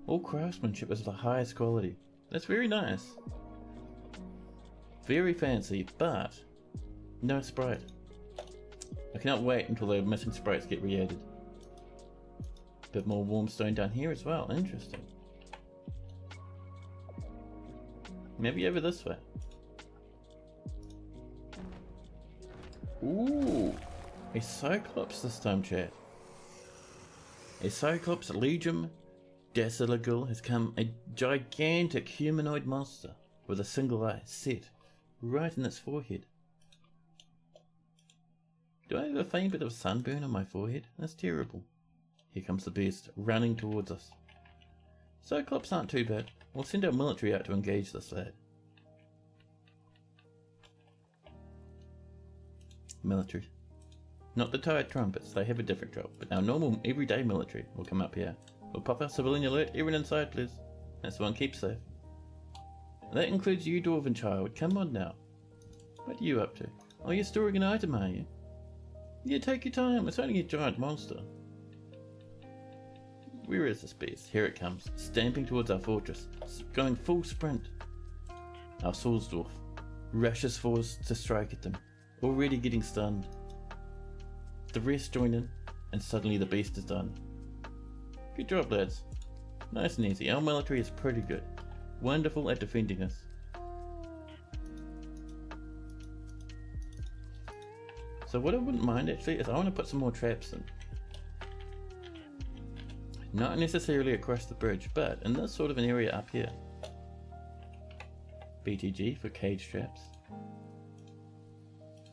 All craftsmanship is of the highest quality. That's very nice. Very fancy, but no sprite. I cannot wait until the missing sprites get re-added. Bit more warm stone down here as well. Interesting. Maybe over this way. Ooh, a Cyclops this time, chat. A Cyclops Legium Daciligul has come, a gigantic humanoid monster with a single eye set right in its forehead. Do I have a faint bit of sunburn on my forehead? That's terrible. Here comes the beast, running towards us. Cyclops aren't too bad. We'll send our military out to engage this lad. Military. Not the tired trumpets, they have a different job, but our normal, everyday military will come up here. We'll pop our civilian alert, everyone inside please. That's the one keep safe. That includes you, Dwarven child. Come on now. What are you up to? Oh, you're storing an item, are you? Yeah, take your time, it's only a giant monster. Where is this beast? Here it comes, stamping towards our fortress, going full sprint. Our Swordsdwarf rushes forward to strike at them, already getting stunned. The rest join in, and suddenly the beast is done. Good job, lads. Nice and easy. Our military is pretty good. Wonderful at defending us. So what I wouldn't mind actually is I want to put some more traps in. Not necessarily across the bridge, but in this sort of an area up here. BTG for cage traps.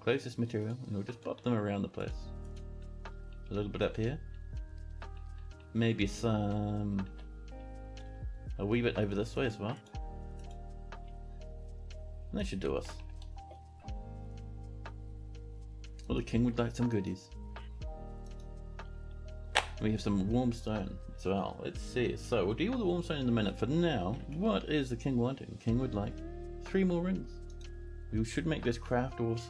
Closest material, and we'll just pop them around the place. A little bit up here. Maybe some... a wee bit over this way as well. And that should do us. Well, the king would like some goodies. We have some warm stone as well. Let's see. So we'll deal with the warm stone in a minute. For now, what is the king wanting? The king would like 3 more rings. We should make those craft dwarves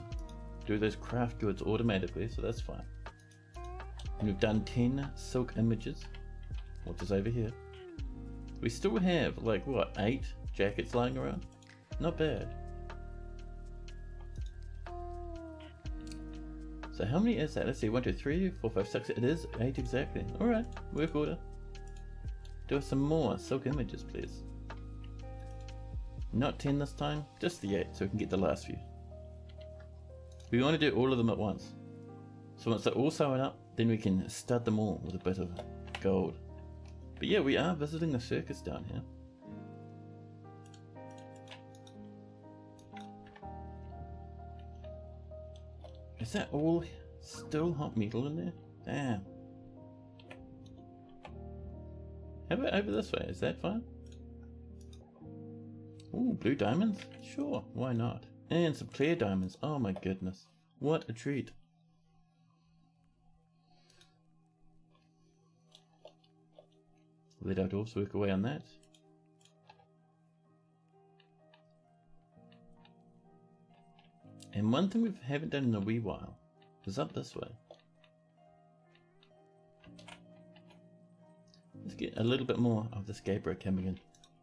do those craft goods automatically, so that's fine. And we've done 10 silk images, which is over here. We still have like what, 8 jackets lying around? Not bad. So how many is that? Let's see, 1, 2, 3, 4, 5, 6. It is 8 exactly. Alright, work order. Do us some more silk images, please. Not 10 this time, just the 8, so we can get the last few. We want to do all of them at once. So once they're all sewn up, then we can stud them all with a bit of gold. But yeah, we are visiting the circus down here. Is that all still hot metal in there? Damn. How about over this way? Is that fine? Ooh, blue diamonds? Sure, why not? And some clear diamonds. Oh my goodness. What a treat. Let our dwarfs work away on that. And one thing we haven't done in a wee while is up this way. Let's get a little bit more of this Gabriel coming in.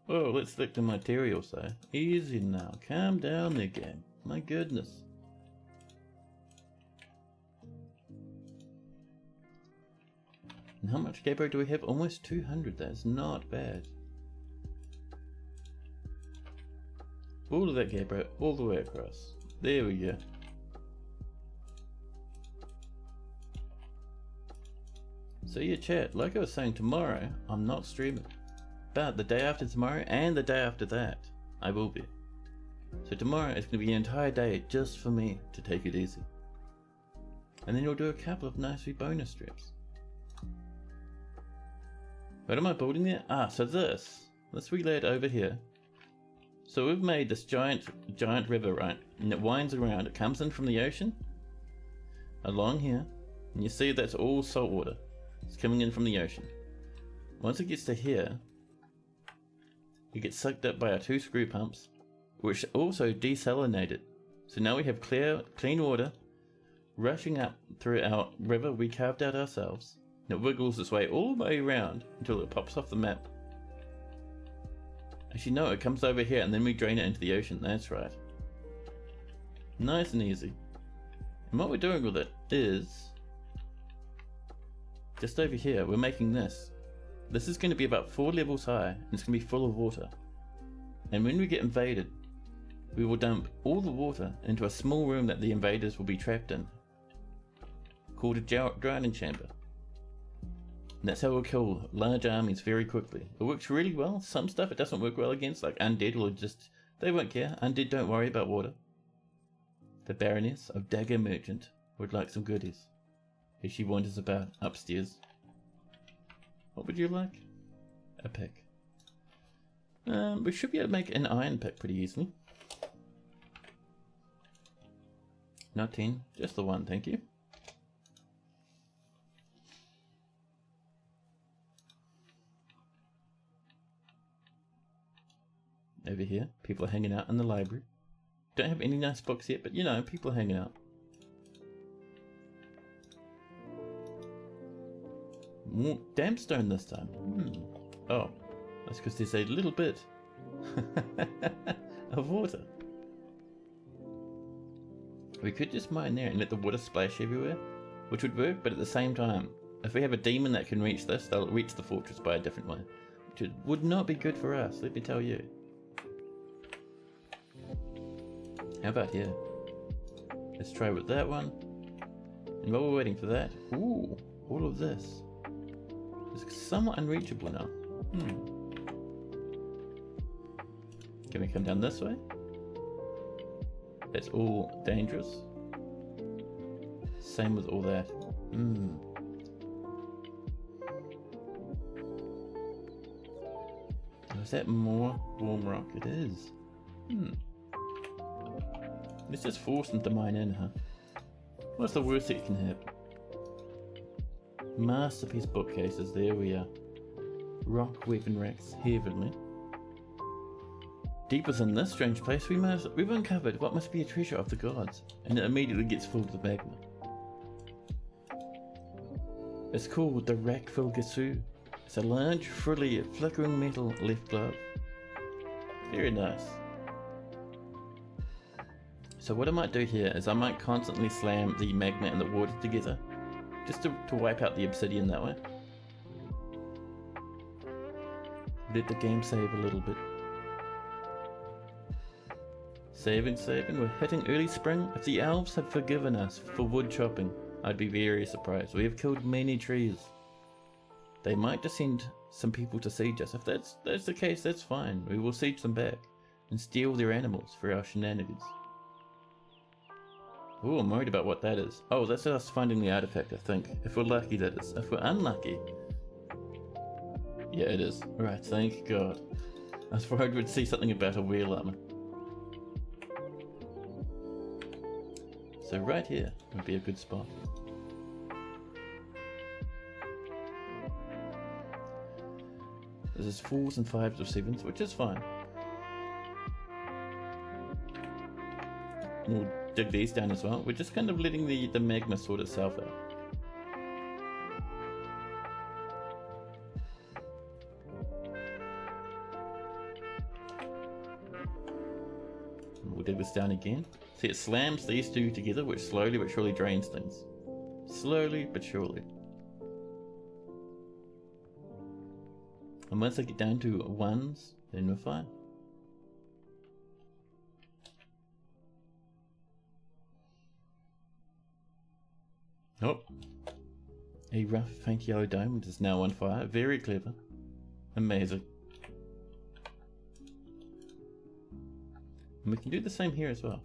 Whoa, let's stick to materials though. Easy now, calm down there, game. My goodness. And how much Gabriel do we have? Almost 200, that's not bad. All of that Gabriel, all the way across. There we go. So yeah, chat, like I was saying, tomorrow I'm not streaming. But the day after tomorrow and the day after that, I will be. So tomorrow is going to be an entire day just for me to take it easy. And then we'll do a couple of nice wee bonus strips. What am I building there? Ah, so let's relay it over here. So we've made this giant river, right? And it winds around. It comes in from the ocean along here. And you see that's all salt water. It's coming in from the ocean. Once it gets to here, it gets sucked up by our 2 screw pumps, which also desalinate it. So now we have clean water rushing up through our river we carved out ourselves. And it wiggles its way all the way around until it pops off the map. Actually no, it comes over here and then we drain it into the ocean, that's right. Nice and easy. And what we're doing with it is, just over here, we're making this. This is going to be about 4 levels high, and it's going to be full of water. And when we get invaded, we will dump all the water into a small room that the invaders will be trapped in, called a drowning chamber. And that's how we'll kill large armies very quickly. It works really well. Some stuff it doesn't work well against, like undead will just, they won't care. Undead don't worry about water. The Baroness of Dagger Merchant would like some goodies if she wanders about upstairs. What would you like? A pick. We should be able to make an iron pick pretty easily. Not 10, just the 1, thank you. Over here, people are hanging out in the library. Don't have any nice books yet, but you know, people are hanging out. More damp stone this time. Oh, that's because there's a little bit of water. We could just mine there and let the water splash everywhere, which would work, but at the same time, if we have a demon that can reach this, they'll reach the fortress by a different way, which would not be good for us, let me tell you. How about here? Let's try with that one. And while we're waiting for that, ooh, all of this is somewhat unreachable now. Can we come down this way? That's all dangerous. Same with all that. Is that more warm rock? It is. Let's just force them to mine in, huh? What's the worst that can happen? Masterpiece bookcases, there we are. Rock weapon racks, heavenly. Deep within this strange place, we've uncovered what must be a treasure of the gods, and it immediately gets filled with magma. It's called the Rakfil Gasu. It's a large, frilly, flickering metal left glove. Very nice. So what I might do here is I might constantly slam the magma and the water together, just to wipe out the obsidian that way. Let the game save a little bit. Saving. We're hitting early spring. If the elves have forgiven us for wood chopping, I'd be very surprised. We have killed many trees. They might just send some people to siege us. If that's the case, that's fine. We will siege them back and steal their animals for our shenanigans. Oh, I'm worried about what that is. Oh, that's us finding the artifact, I think. If we're lucky, that is. If we're unlucky... Yeah, it is. Right, thank God. I was worried we'd see something about a wheel armor. So right here would be a good spot. This is 4s and 5s or 7s, which is fine. We'll dig these down as well. We're just kind of letting the magma sort itself out. We'll dig this down again. See, it slams these two together, which slowly but surely drains things. Slowly but surely. And once I get down to 1s, then we're fine. Oh, A rough, faint yellow diamond is now on fire. Very clever. Amazing. And we can do the same here as well.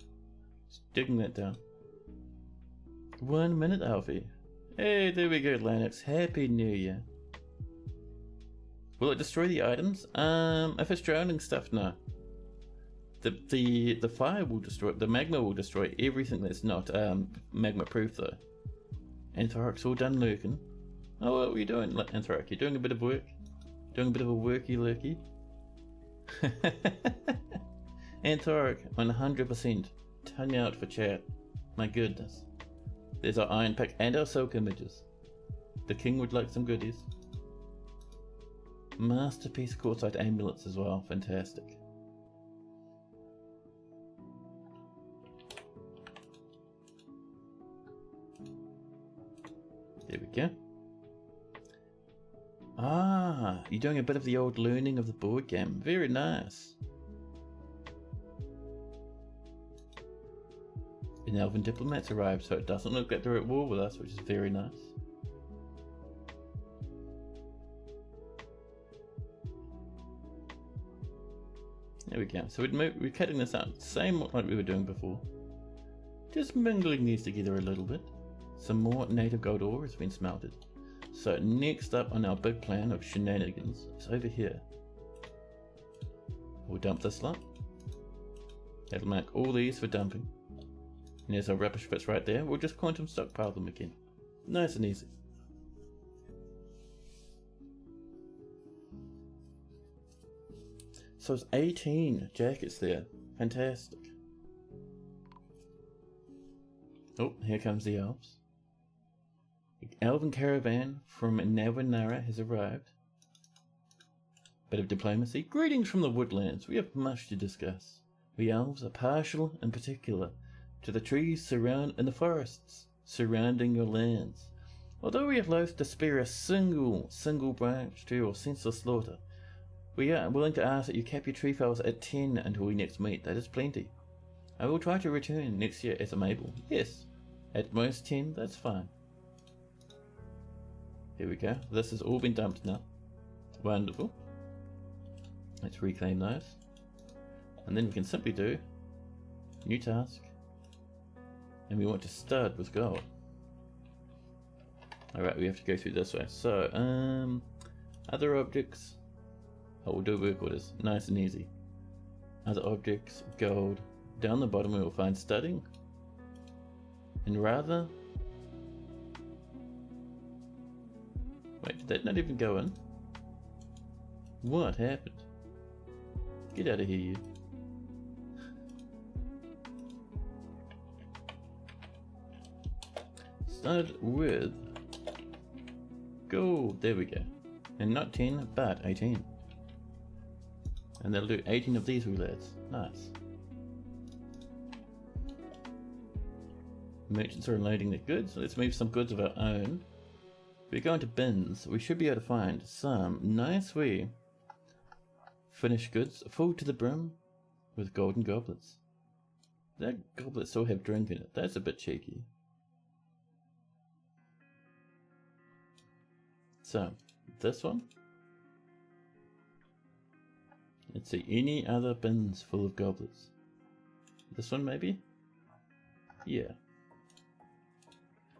Just digging that down. 1 minute, Alfie. Hey, there we go, Lennox. Happy New Year. Will it destroy the items? If it's drowning stuff, no. The fire will destroy, the magma will destroy everything that's not magma proof though. Anthoric's all done lurking. Oh, what are you doing, Anthoric? You're doing a bit of work? Doing a bit of a worky lurky? Anthoric, 100%. Tongue out for chat. My goodness. There's our iron pick and our silk images. The king would like some goodies. Masterpiece quartzite amulets as well. Fantastic. There we go. Ah, you're doing a bit of the old learning of the board game. Very nice. An elven diplomat's arrived, so it doesn't look like they're at war with us, which is very nice. There we go. So we're cutting this out, same like we were doing before. Just mingling these together a little bit. Some more native gold ore has been smelted. So next up on our big plan of shenanigans is over here. We'll dump this lot. That'll mark all these for dumping. And there's our rubbish bits right there. We'll just quantum stockpile them again. Nice and easy. So it's 18 jackets there. Fantastic. Oh, here comes the elves. The elven caravan from Navanara has arrived. Bit of diplomacy. Greetings from the woodlands. We have much to discuss. We elves are partial in particular to the trees and the forests surrounding your lands. Although we have loath to spare a single branch to your senseless slaughter, we are willing to ask that you cap your tree fells at 10 until we next meet. That is plenty. I will try to return next year as I'm able. Yes, at most 10, that's fine. Here we go. This has all been dumped now. Wonderful. Let's reclaim those. And then we can simply do new task. And we want to stud with gold. Alright, we have to go through this way. So, other objects. Oh, we'll do work orders. Nice and easy. Other objects, gold. Down the bottom we will find studding. And rather... Wait, did that not even go in? What happened? Get out of here, you. Started with gold. There we go. And not 10, but 18. And that'll do 18 of these roulades. Nice. Merchants are unloading their goods. Let's move some goods of our own. If we go into bins, we should be able to find some nice wee finished goods full to the brim with golden goblets. That goblet still have drink in it. That's a bit cheeky. So, this one. Let's see, any other bins full of goblets? This one maybe? Yeah.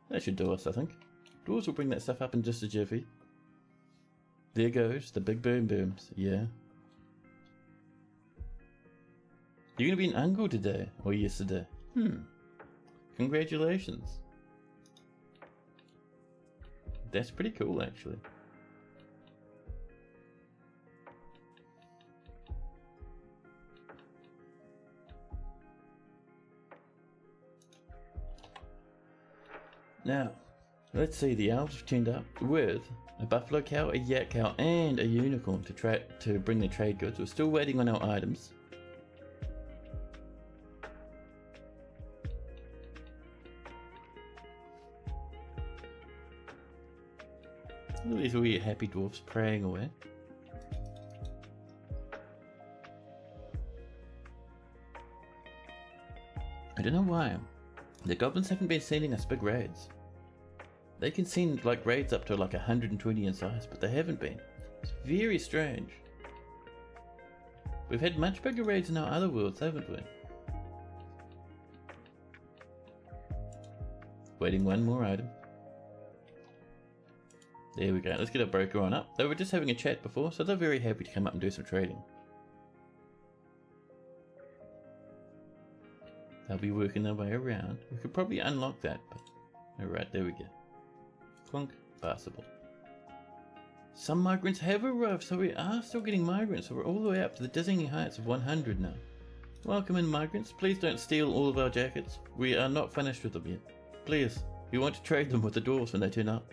That should do us, I think. Dwarves will bring that stuff up in just a jiffy. There goes the big boom booms, yeah. You're gonna be in Ungle today, or yesterday? Congratulations. That's pretty cool, actually. Now, let's see, the elves have turned up with a buffalo cow, a yak cow, and a unicorn to bring their trade goods. We're still waiting on our items. Look at these wee happy dwarfs praying away. I don't know why. The goblins haven't been sending us big raids. They can send like raids up to like 120 in size, but they haven't been. It's very strange. We've had much bigger raids in our other worlds, haven't we? Waiting one more item. There we go. Let's get our broker on up. They were just having a chat before, so they're very happy to come up and do some trading. They'll be working their way around. We could probably unlock that, but alright, there we go. Clunk, passable. Some migrants have arrived, so we are still getting migrants, so we're all the way up to the dizzying heights of 100 now. Welcome in, migrants. Please don't steal all of our jackets. We are not finished with them yet. Please, we want to trade them with the dwarves when they turn up.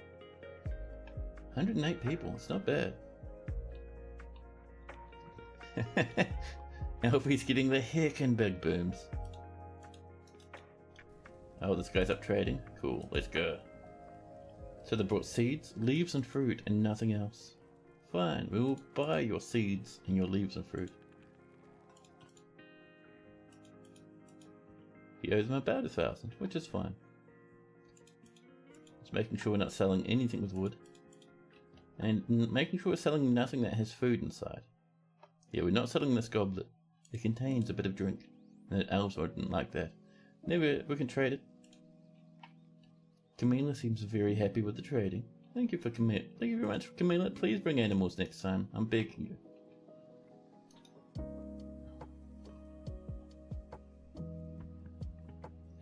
108 people, it's not bad. Alfie's getting the heckin' big booms. Oh, this guy's up trading? Cool, let's go. So they brought seeds, leaves and fruit and nothing else. Fine, we will buy your seeds and your leaves and fruit. He owes them about 1,000, which is fine. Just making sure we're not selling anything with wood. And making sure we're selling nothing that has food inside. Yeah, we're not selling this goblet. It contains a bit of drink. And the elves wouldn't like that. Anyway, we can trade it. Camila seems very happy with the trading. Thank you very much, Camila. Please bring animals next time. I'm begging you.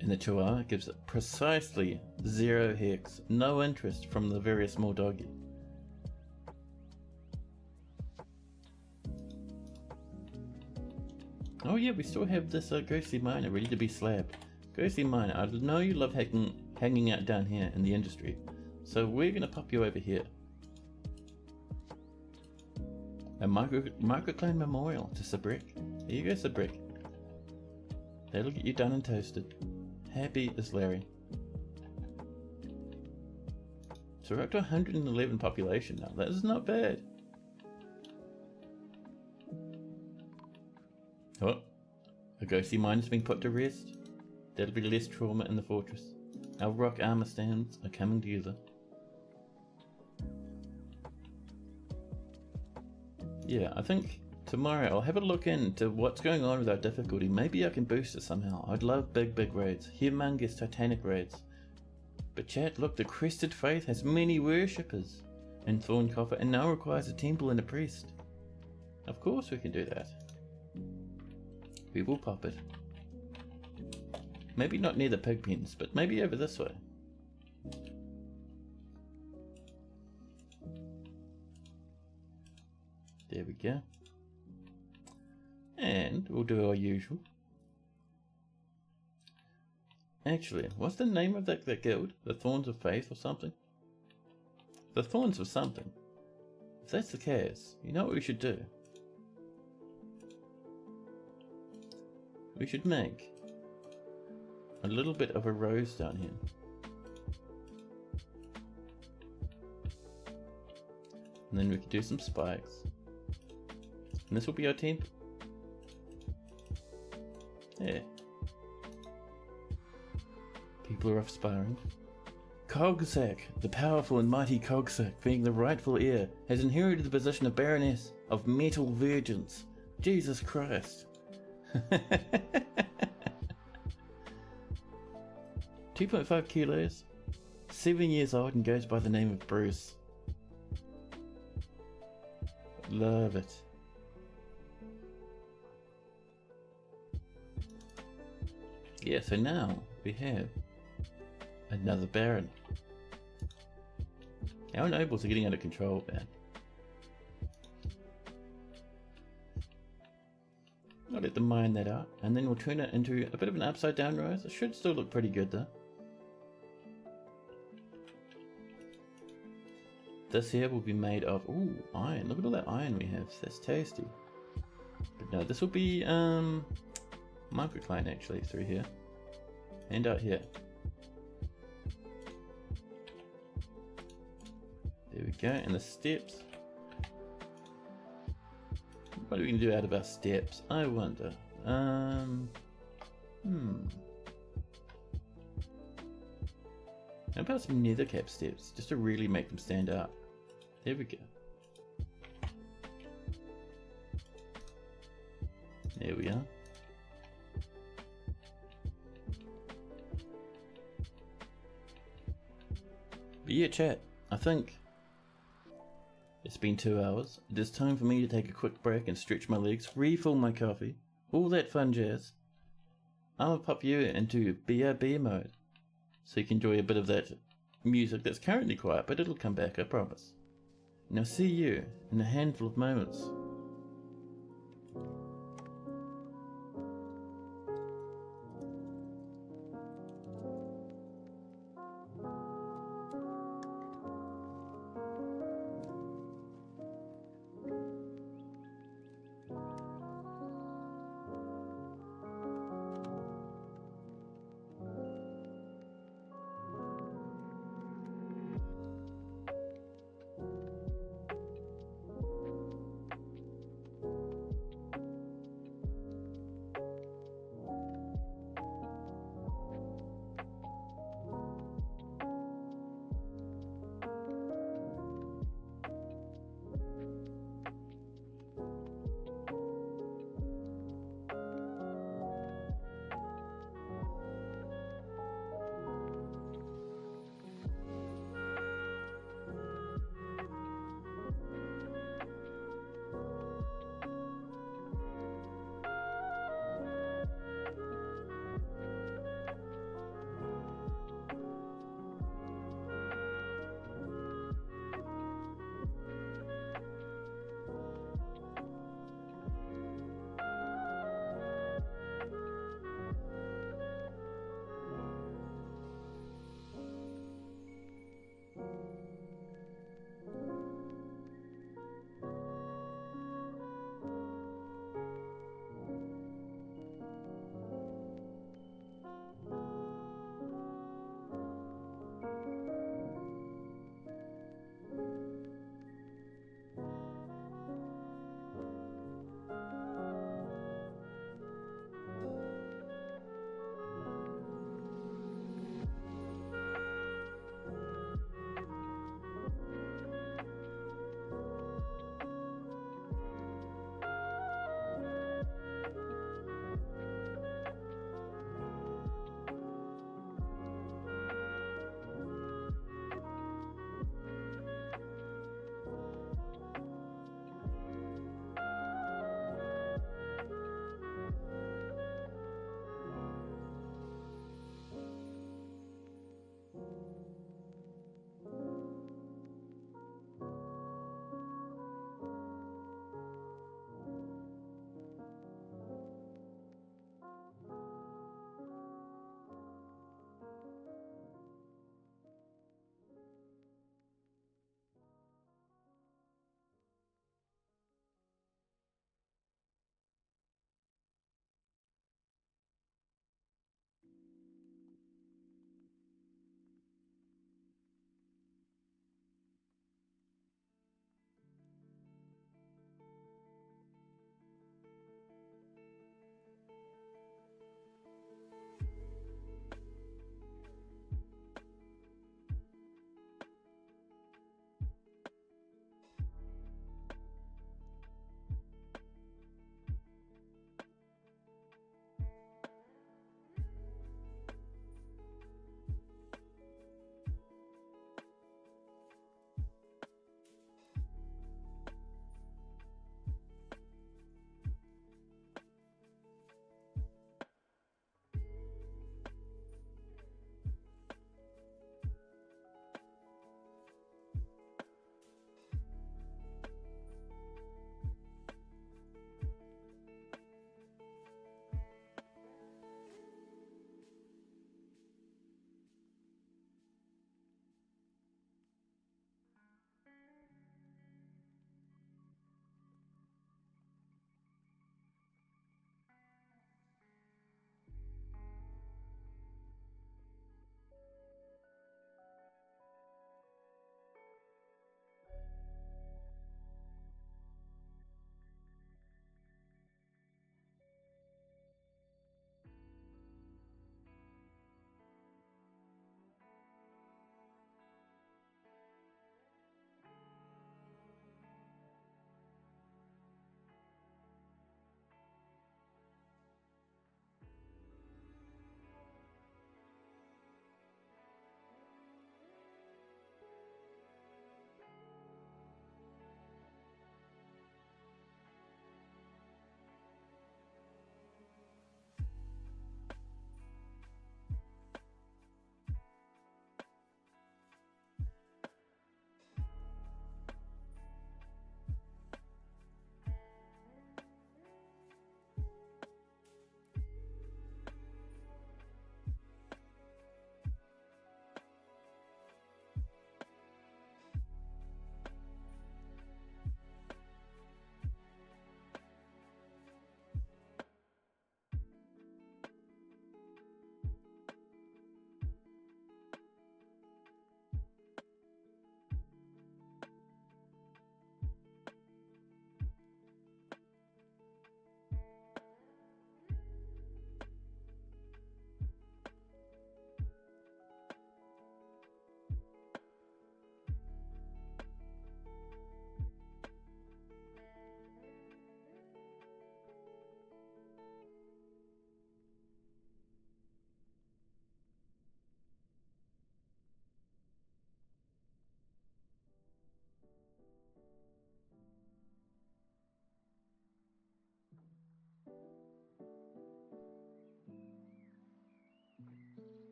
And the Chihuahua gives it precisely 0 hex. No interest from the very small doggy. Oh yeah, we still have this ghostly miner ready to be slabbed. Ghostly miner, I know you love hanging out down here in the industry, so we're gonna pop you over here. A microclone memorial to Sabrick. There you go, Sabrick. That'll get you done and toasted. Happy as Larry. So we're up to 111 population now. That is not bad. Oh, a ghostly mine has been put to rest. There'll be less trauma in the fortress. Our rock armor stands are coming together. Yeah, I think tomorrow I'll have a look into what's going on with our difficulty. Maybe I can boost it somehow. I'd love big raids. Humongous titanic raids. But chat, look, the Crested Faith has many worshippers in Thorncopper and now requires a temple and a priest. Of course we can do that. We will pop it. Maybe not near the pig pens, but maybe over this way. There we go. And we'll do our usual. Actually, what's the name of that guild? The Thorns of Faith or something? The Thorns of something. If that's the case, you know what we should do? We should make a little bit of a rose down here. And then we can do some spikes. And this will be our temple. Yeah. People are off sparring. Cogsack, the powerful and mighty Cogsack, being the rightful heir, has inherited the position of Baroness of Metal Virgins. Jesus Christ. 2.5 kilos, 7 years old and goes by the name of Bruce. Love it. Yeah, so now we have another Baron. Our nobles are getting out of control, man. I'll let them mine that out, and then we'll turn it into a bit of an upside down rise. It should still look pretty good though. This here will be made of, ooh, iron. Look at all that iron we have. That's tasty. But no, this will be microcline actually through here and out here. There we go, and the steps. What are we going to do out of our steps? I wonder. How about some nether cap steps, just to really make them stand out? There we go. There we are. But yeah, chat, I think it's been 2 hours. It is time for me to take a quick break and stretch my legs, refill my coffee, all that fun jazz. I'm gonna pop you into BRB mode, so you can enjoy a bit of that music that's currently quiet, but it'll come back, I promise. And I'll see you in a handful of moments.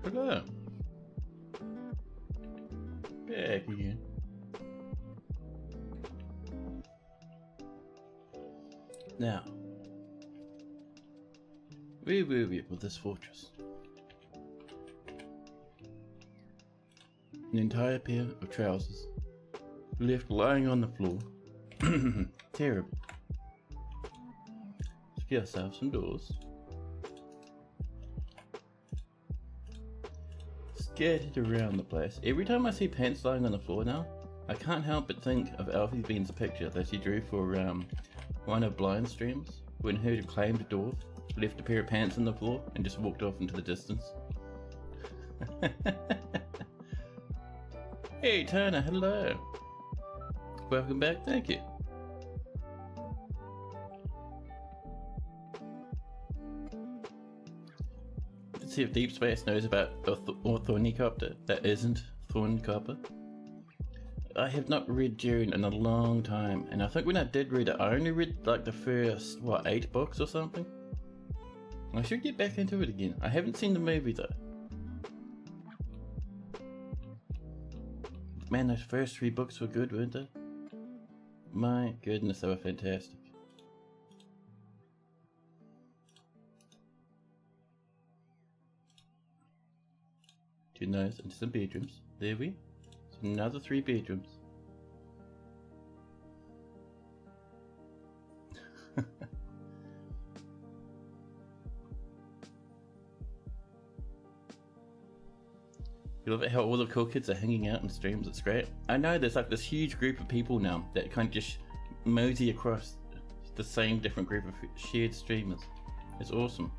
Hello. Back again. Now, where were we with this fortress? An entire pair of trousers left lying on the floor. Terrible. Let's get ourselves some doors. Scattered around the place. Every time I see pants lying on the floor now, I can't help but think of Alfie Bean's picture that he drew for one of Blind streams when he claimed a dwarf, left a pair of pants on the floor, and just walked off into the distance. Hey Turner, hello. Welcome back, thank you. Let's see if Deep Space knows about a Thorncopper that isn't Thorncopper. I have not read Dune in a long time, and I think when I did read it, I only read like the first, 8 books or something? I should get back into it again. I haven't seen the movie though. Man, those first 3 books were good, weren't they? My goodness, they were fantastic. Two nice into some bedrooms. There we. So another 3 bedrooms. You love it how all the cool kids are hanging out in streams, it's great. I know there's like this huge group of people now that kind of just mosey across the same different group of shared streamers. It's awesome.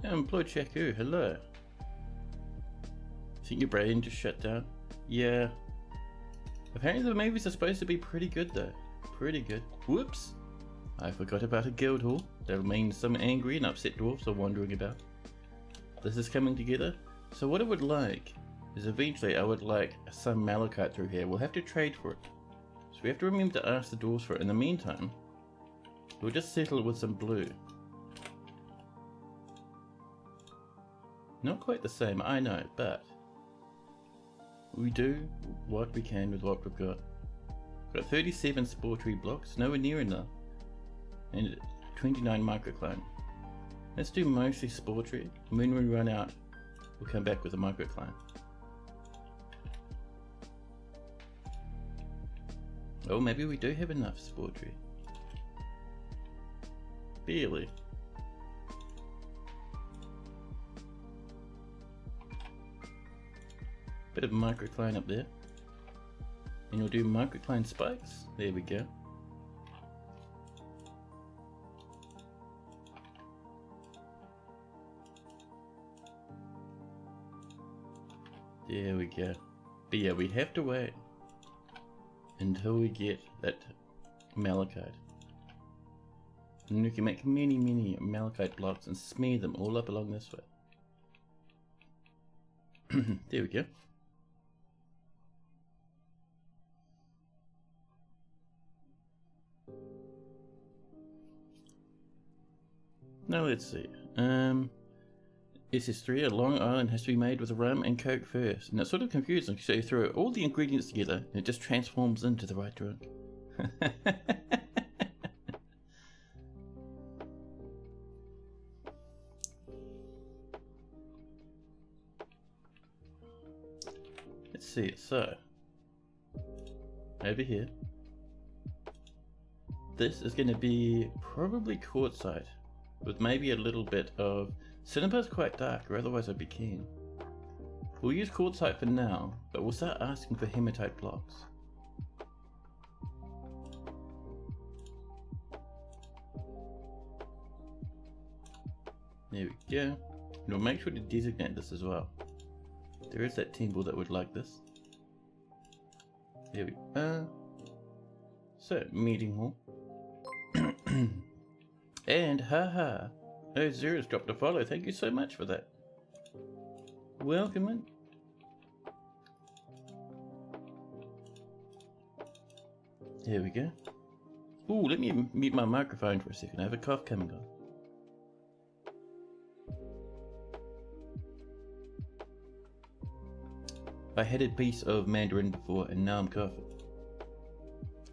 Employed Chaku, hello. Think your brain just shut down? Yeah. Apparently the movies are supposed to be pretty good though. Pretty good. Whoops! I forgot about a guild hall. That'll mean some angry and upset dwarfs are wandering about. This is coming together. So what I would like is eventually I would like some malachite through here. We'll have to trade for it. So we have to remember to ask the dwarves for it. In the meantime, we'll just settle with some blue. Not quite the same, I know, but we do what we can with what we've got. We've got 37 spore tree blocks, nowhere near enough. And 29 microcline. Let's do mostly spore tree, and when we run out, we'll come back with a microcline. Oh, maybe we do have enough spore tree. Barely. Bit of microcline up there. And we'll do microcline spikes. There we go. There we go. But yeah, we have to wait until we get that malachite. And we can make many malachite blocks and smear them all up along this way. There we go. Now let's see. SS3, a Long Island has to be made with rum and coke first. And it's sort of confusing, so you throw all the ingredients together and it just transforms into the right drink. Let's see, so over here, this is going to be probably quartzite with maybe a little bit of Cinnabar's quite dark, or otherwise I'd be keen. We'll use quartzite for now, but we'll start asking for hematite blocks. There we go. And we'll make sure to designate this as well. There is that temple that would like this. There we are. So, meeting hall. And haha. Oh, Zero's dropped a follow. Thank you so much for that. Welcome in. There we go. Ooh, let me mute my microphone for a second. I have a cough coming on. I had a piece of Mandarin before and now I'm coughing.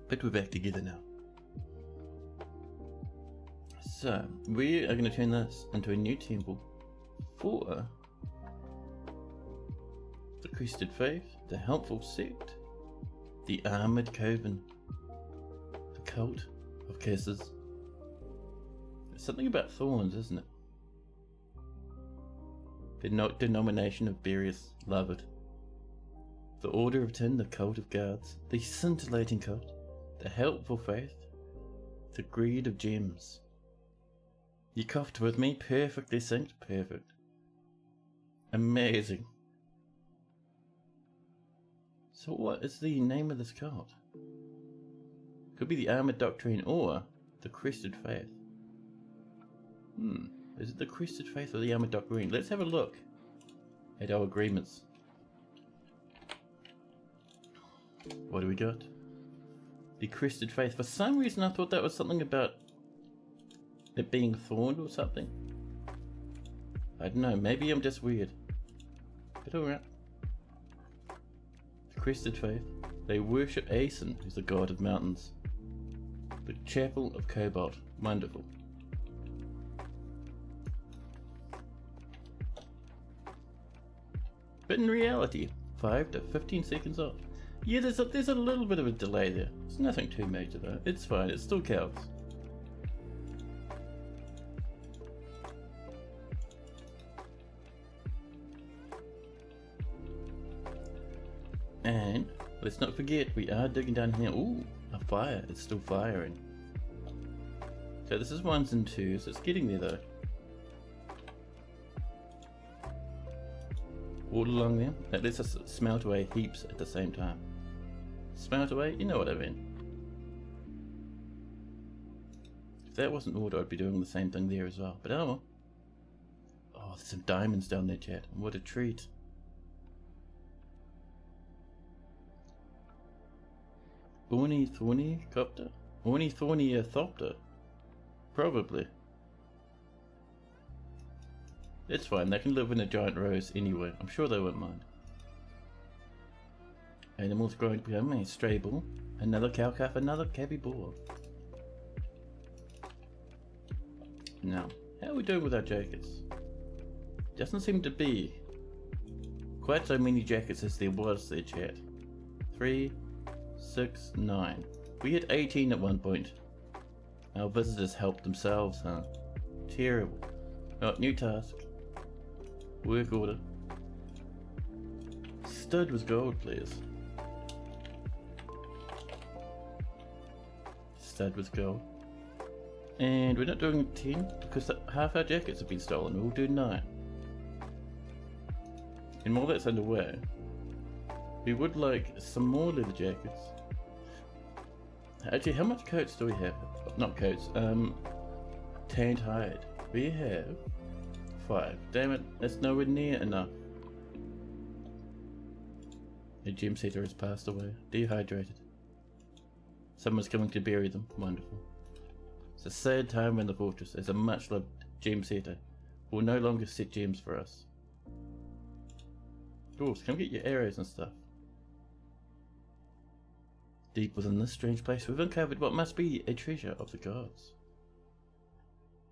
But we're back together now. So, we are going to turn this into a new temple for the Crested Faith, the Helpful Sect, the Armored Coven, the Cult of Kisses. There's something about thorns, isn't it? The denomination of various loved. The Order of Tin, the Cult of Guards, the Scintillating Cult, the Helpful Faith, the Greed of Gems. You coughed with me, perfectly synced, perfect. Amazing. So what is the name of this cult? Could be the Armored Doctrine or the Crested Faith. Is it the Crested Faith or the Armored Doctrine? Let's have a look at our agreements. What do we got? The Crested Faith. For some reason I thought that was something about it being thorned or something. I don't know, maybe I'm just weird. But alright. The Crested Faith. They worship Aeson, who's the god of mountains. The Chapel of Cobalt. Wonderful. But in reality, 5 to 15 seconds off. Yeah, there's a little bit of a delay there. It's nothing too major though. It's fine, it still counts. And let's not forget, we are digging down here. Ooh, a fire. It's still firing. So this is 1s and 2s. It's getting there though. All along there. That lets us smelt away heaps at the same time. Smelt away? You know what I mean. If that wasn't order, I'd be doing the same thing there as well. But oh well. Oh, there's some diamonds down there, chat. What a treat. Thorncopper? Thorncopper? Probably. It's fine, they can live in a giant rose anyway. I'm sure they won't mind. Animals growing to become a stray bull, another cow calf, another capybara. Now, how are we doing with our jackets? Doesn't seem to be quite so many jackets as there was there, chat. 3, 6, 9. We had 18 at one point. Our visitors helped themselves, huh? Terrible. Oh, new task. Work order. Stud was gold, please. Stud was gold. And we're not doing 10 because half our jackets have been stolen. We'll do 9. And while that's underway, we would like some more leather jackets. Actually, how much coats do we have? Not coats, tanned hide. We have 5. Damn it, that's nowhere near enough. A gem setter has passed away, dehydrated. Someone's coming to bury them. Wonderful. It's a sad time in the fortress as a much loved gem setter will no longer set gems for us. Dwarves, come get your arrows and stuff. Deep within this strange place, we've uncovered what must be a treasure of the gods.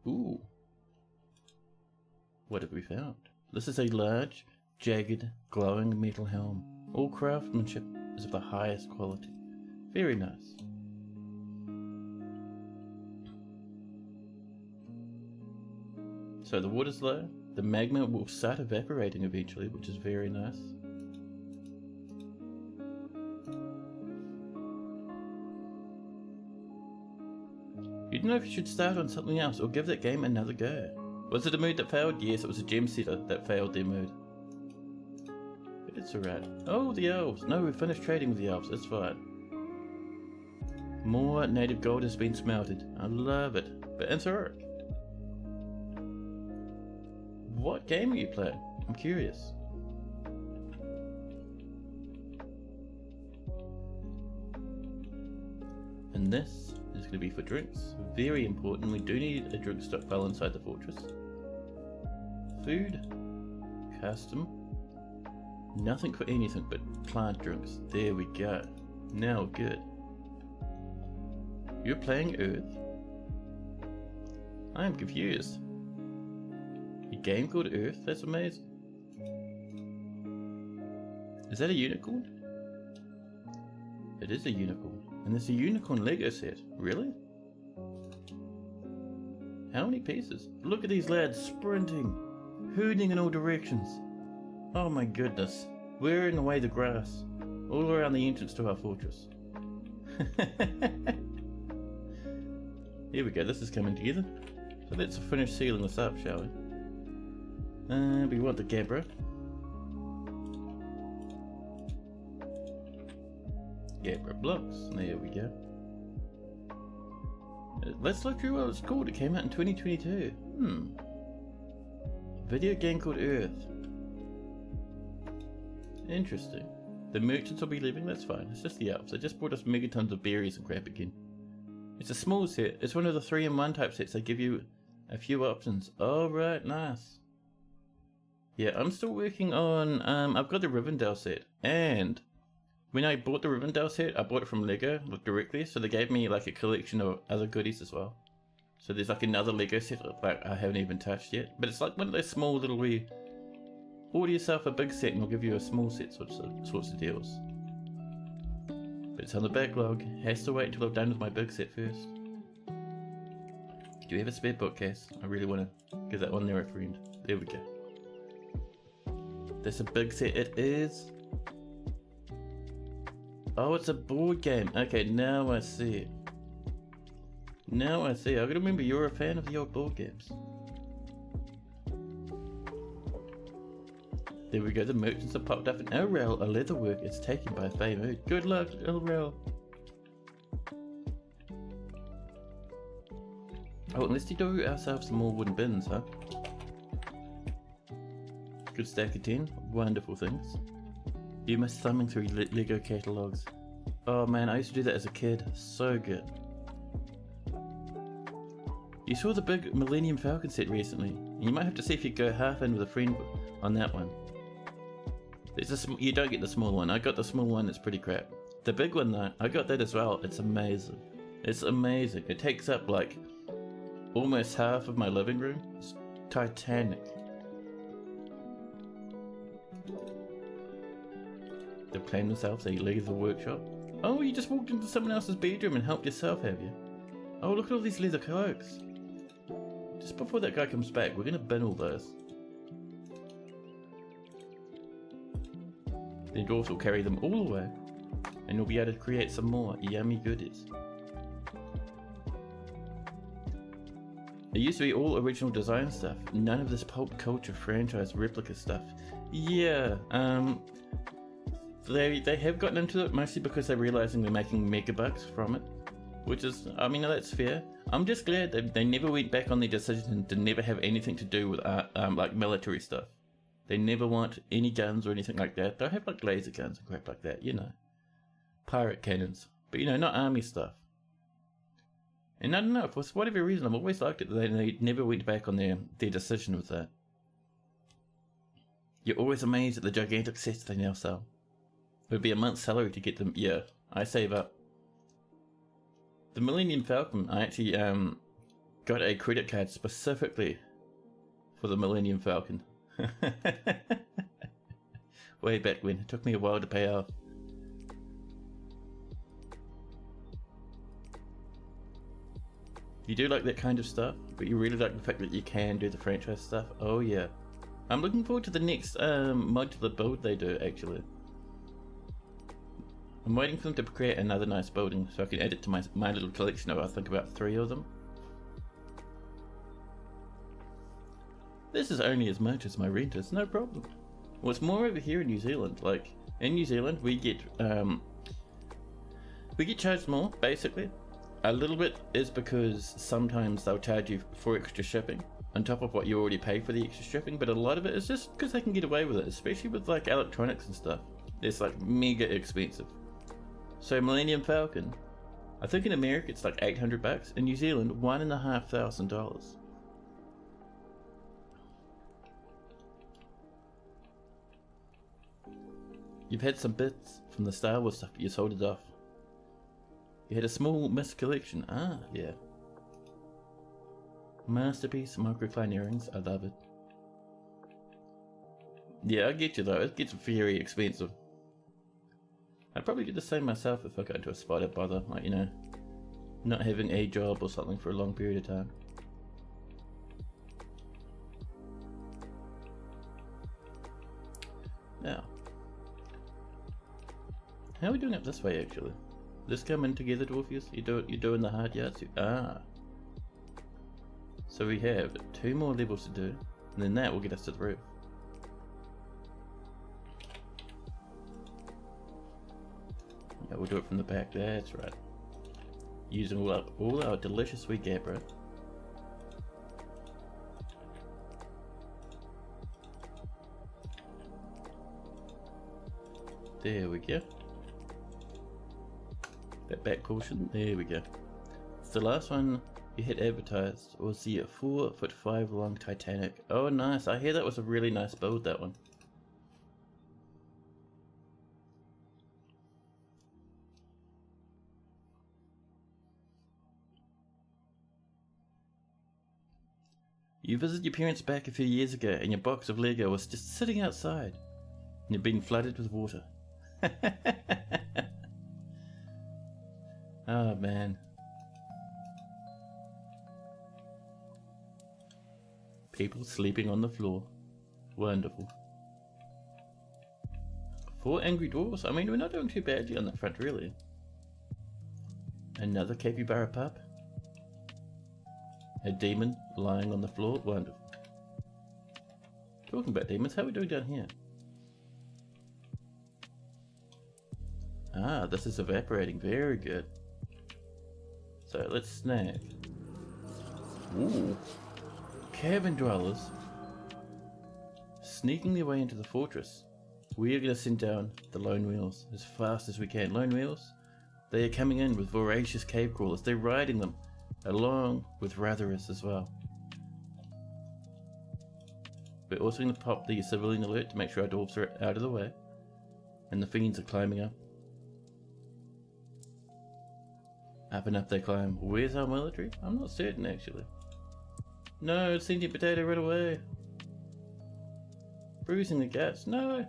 Ooh. What have we found? This is a large, jagged, glowing metal helm. All craftsmanship is of the highest quality. Very nice. So the water's low. The magma will start evaporating eventually, which is very nice. You don't know if you should start on something else or give that game another go. Was it a mood that failed? Yes, it was a gem setter that failed their mood. But it's alright. Oh, the elves. No, we've finished trading with the elves. It's fine. More native gold has been smelted. I love it. But it's alright. What game are you playing? I'm curious. And this is going to be for drinks. Very important. We do need a drink stockpile inside the fortress. Food. Custom. Nothing for anything but plant drinks. There we go. Now good. You're playing Earth? I am confused. A game called Earth? That's amazing. Is that a unicorn? It is a unicorn. And it's a unicorn Lego set. Really? How many pieces? Look at these lads sprinting, hooning in all directions. Oh my goodness. Wearing away the grass. All around the entrance to our fortress. Here we go, this is coming together. So let's finish sealing this up, shall we? We want the Gabra. Gabra blocks. There we go. Let's look through what it's called. It came out in 2022. Video game called Earth. Interesting. The merchants will be leaving, that's fine. It's just the elves. They just brought us megatons of berries and crap again. It's a small set. It's one of the 3-in-1 type sets. They give you a few options. Oh, right, nice. Yeah, I'm still working on, I've got the Rivendell set. And when I bought the Rivendell set, I bought it from Lego directly. So they gave me like a collection of other goodies as well. So there's like another Lego set like I haven't even touched yet. But it's like one of those small little wee, order yourself a big set and we'll give you a small set sorts of deals. But it's on the backlog. Has to wait until I'm done with my big set first. Do you have a spare bookcase? I really want to give that one there a friend. There we go. That's a big set. It is. Oh, it's a board game. Okay, now I see it. Now I see. I gotta remember you're a fan of the old board games. There we go, the merchants have popped up in Elrel, a leatherwork is taken by Faye Mood. Good luck, Elrel. Oh, and let's do ourselves some more wooden bins, huh? Good stack of 10, wonderful things. You must thumbing through Lego catalogs. Oh man, I used to do that as a kid, so good. You saw the big Millennium Falcon set recently. You might have to see if you go half in with a friend on that one. You don't get the small one. I got the small one, it's pretty crap. The big one though, I got that as well. It's amazing. It's amazing. It takes up like almost half of my living room. It's titanic. They're playing themselves, they leave the workshop. Oh, you just walked into someone else's bedroom and helped yourself, have you? Oh, look at all these leather cloaks. Just before that guy comes back, we're gonna bin all those. The dwarves will carry them all away, and you'll be able to create some more yummy goodies. It used to be all original design stuff, none of this pulp culture franchise replica stuff. Yeah, they have gotten into it mostly because they're realizing they're making megabucks from it, which is, I mean, that's fair. I'm just glad they never went back on their decision to never have anything to do with like military stuff. They never want any guns or anything like that. They'll have like laser guns and crap like that, you know. Pirate cannons. But you know, not army stuff. And I don't know, for whatever reason, I've always liked it that they never went back on their decision with that. You're always amazed at the gigantic sets they now sell. It would be a month's salary to get them. Yeah, I save up. The Millennium Falcon, I actually got a credit card specifically for the Millennium Falcon. Way back when. It took me a while to pay off. You do like that kind of stuff, but you really like the fact that you can do the franchise stuff. Oh yeah. I'm looking forward to the next modular build they do, actually. I'm waiting for them to create another nice building so I can add it to my little collection of, I think, about 3 of them. This is only as much as my rent is, no problem. Well, it's more over here in New Zealand. Like, in New Zealand, we get charged more, basically. A little bit is because sometimes they'll charge you for extra shipping on top of what you already pay for the extra shipping, but a lot of it is just because they can get away with it, especially with like electronics and stuff. It's like mega expensive. So Millennium Falcon, I think in America it's like $800, in New Zealand $1,500. You've had some bits from the Star Wars stuff, but you sold it off. You had a small mist collection. Ah, yeah. Masterpiece microcline earrings. I love it. Yeah, I get you though. It gets very expensive. I'd probably do the same myself if I got into a spot I'd bother, like, you know, not having a job or something for a long period of time. Now, how are we doing up this way actually? This coming together, Dwarfius? You're doing the hard yards? Ah. So we have 2 more levels to do, and then that will get us to the roof. Yeah, we'll do it from the back, that's right. Using all our delicious sweet gabbro. There we go. That back caution, there we go. So the last one you had advertised was the 4'5" long Titanic. Oh nice, I hear that was a really nice build, that one. You visited your parents back a few years ago and your box of Lego was just sitting outside and you'd been flooded with water. Oh man. People sleeping on the floor. Wonderful. 4 angry dwarves? I mean, we're not doing too badly on that front, really. Another capybara pup. A demon lying on the floor. Wonderful. Talking about demons, how are we doing down here? Ah, this is evaporating. Very good. So let's snag. Ooh. Cavern dwellers. Sneaking their way into the fortress. We are going to send down the lone wheels as fast as we can. Lone wheels? They are coming in with voracious cave crawlers. They're riding them, along with Ratherus as well. We're also going to pop the civilian alert to make sure our dwarves are out of the way. And the fiends are climbing up. Up and up they climb. Where's our military? I'm not certain actually. No, sentient potato right away. Bruising the guts. No.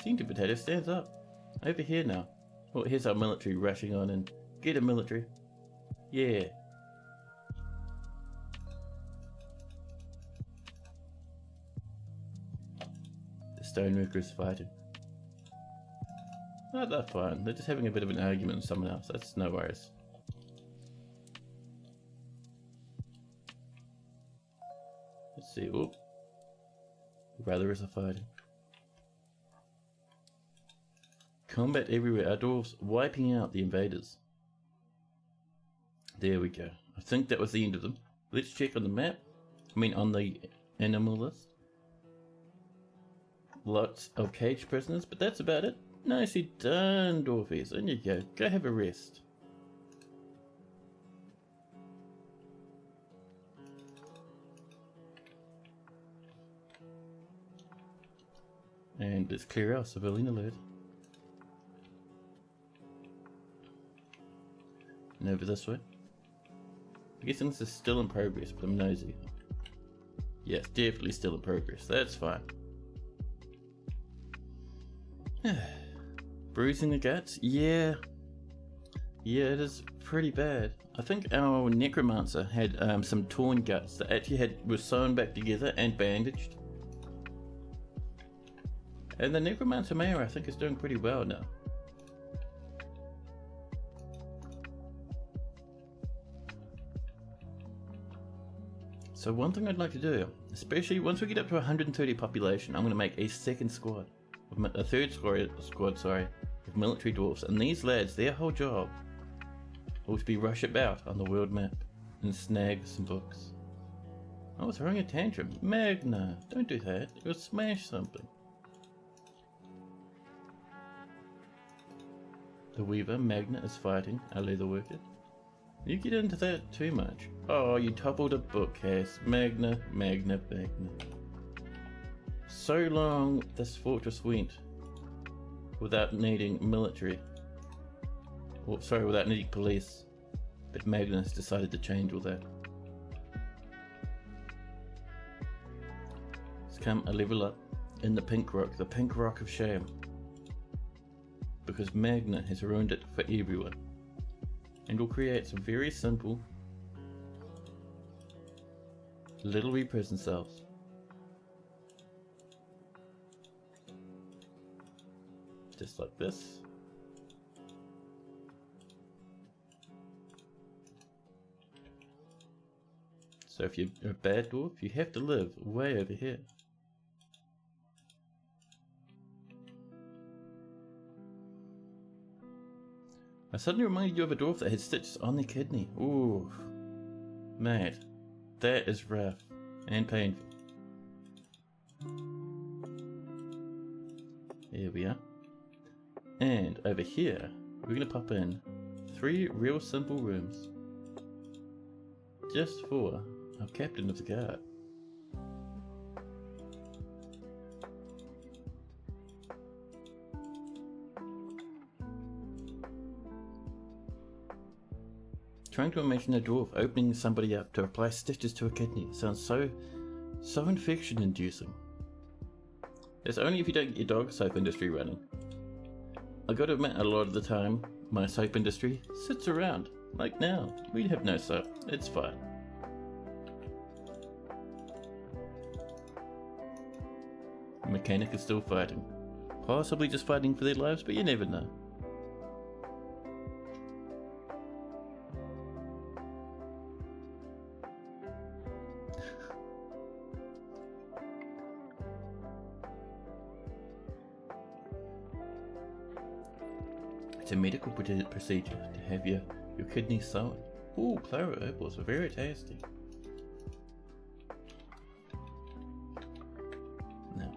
Sentient potato stands up. Over here now. Oh, here's our military rushing on in. Get a military. Yeah. The stoneworkers fighting. Oh, they're fine. They're just having a bit of an argument with someone else. That's no worries. Let's see. Oop. Ratherus are fighting. Combat everywhere. Our dwarves wiping out the invaders. There we go. I think that was the end of them. Let's check on the map. I mean on the animal list. Lots of caged prisoners, but that's about it. Nicely done, dwarfies. In you go. Go have a rest. And let's clear our civilian alert. And over this way. I guess this is still in progress, but I'm nosy. Yes, definitely still in progress. That's fine. Bruising the guts? Yeah. Yeah, it is pretty bad. I think our necromancer had some torn guts that actually were sewn back together and bandaged. And the necromancer mayor, I think, is doing pretty well now. So one thing I'd like to do, especially once we get up to 130 population, I'm going to make a second squad, a third squad, sorry, of military dwarfs. And these lads, their whole job will be rush about on the world map and snag some books. Oh, throwing a tantrum. Magna, don't do that. You'll smash something. The Weaver, Magna, is fighting a leather worker. You get into that too much. Oh, you toppled a bookcase. Magna, Magna, Magna. So long this fortress went without needing military. Or, sorry, without needing police. But Magnus decided to change all that. It's come a level up in the pink rock of shame. Because Magna has ruined it for everyone. And will create some very simple little wee prison cells. Just like this. So if you're a bad dwarf, you have to live way over here. I suddenly reminded you of a dwarf that had stitches on their kidney. Ooh, mad. That is rough and painful. Here we are. And over here, we're going to pop in 3 real simple rooms. Just for our captain of the guard. Trying to imagine a dwarf opening somebody up to apply stitches to a kidney sounds so infection inducing. It's only if you don't get your dog soap industry running. I gotta admit, a lot of the time, my soap industry sits around. Like now, we have no soap, it's fine. The mechanic is still fighting. Possibly just fighting for their lives, but you never know. It's a medical procedure to have your kidneys sewn. Ooh, Clara apples are very tasty. Now,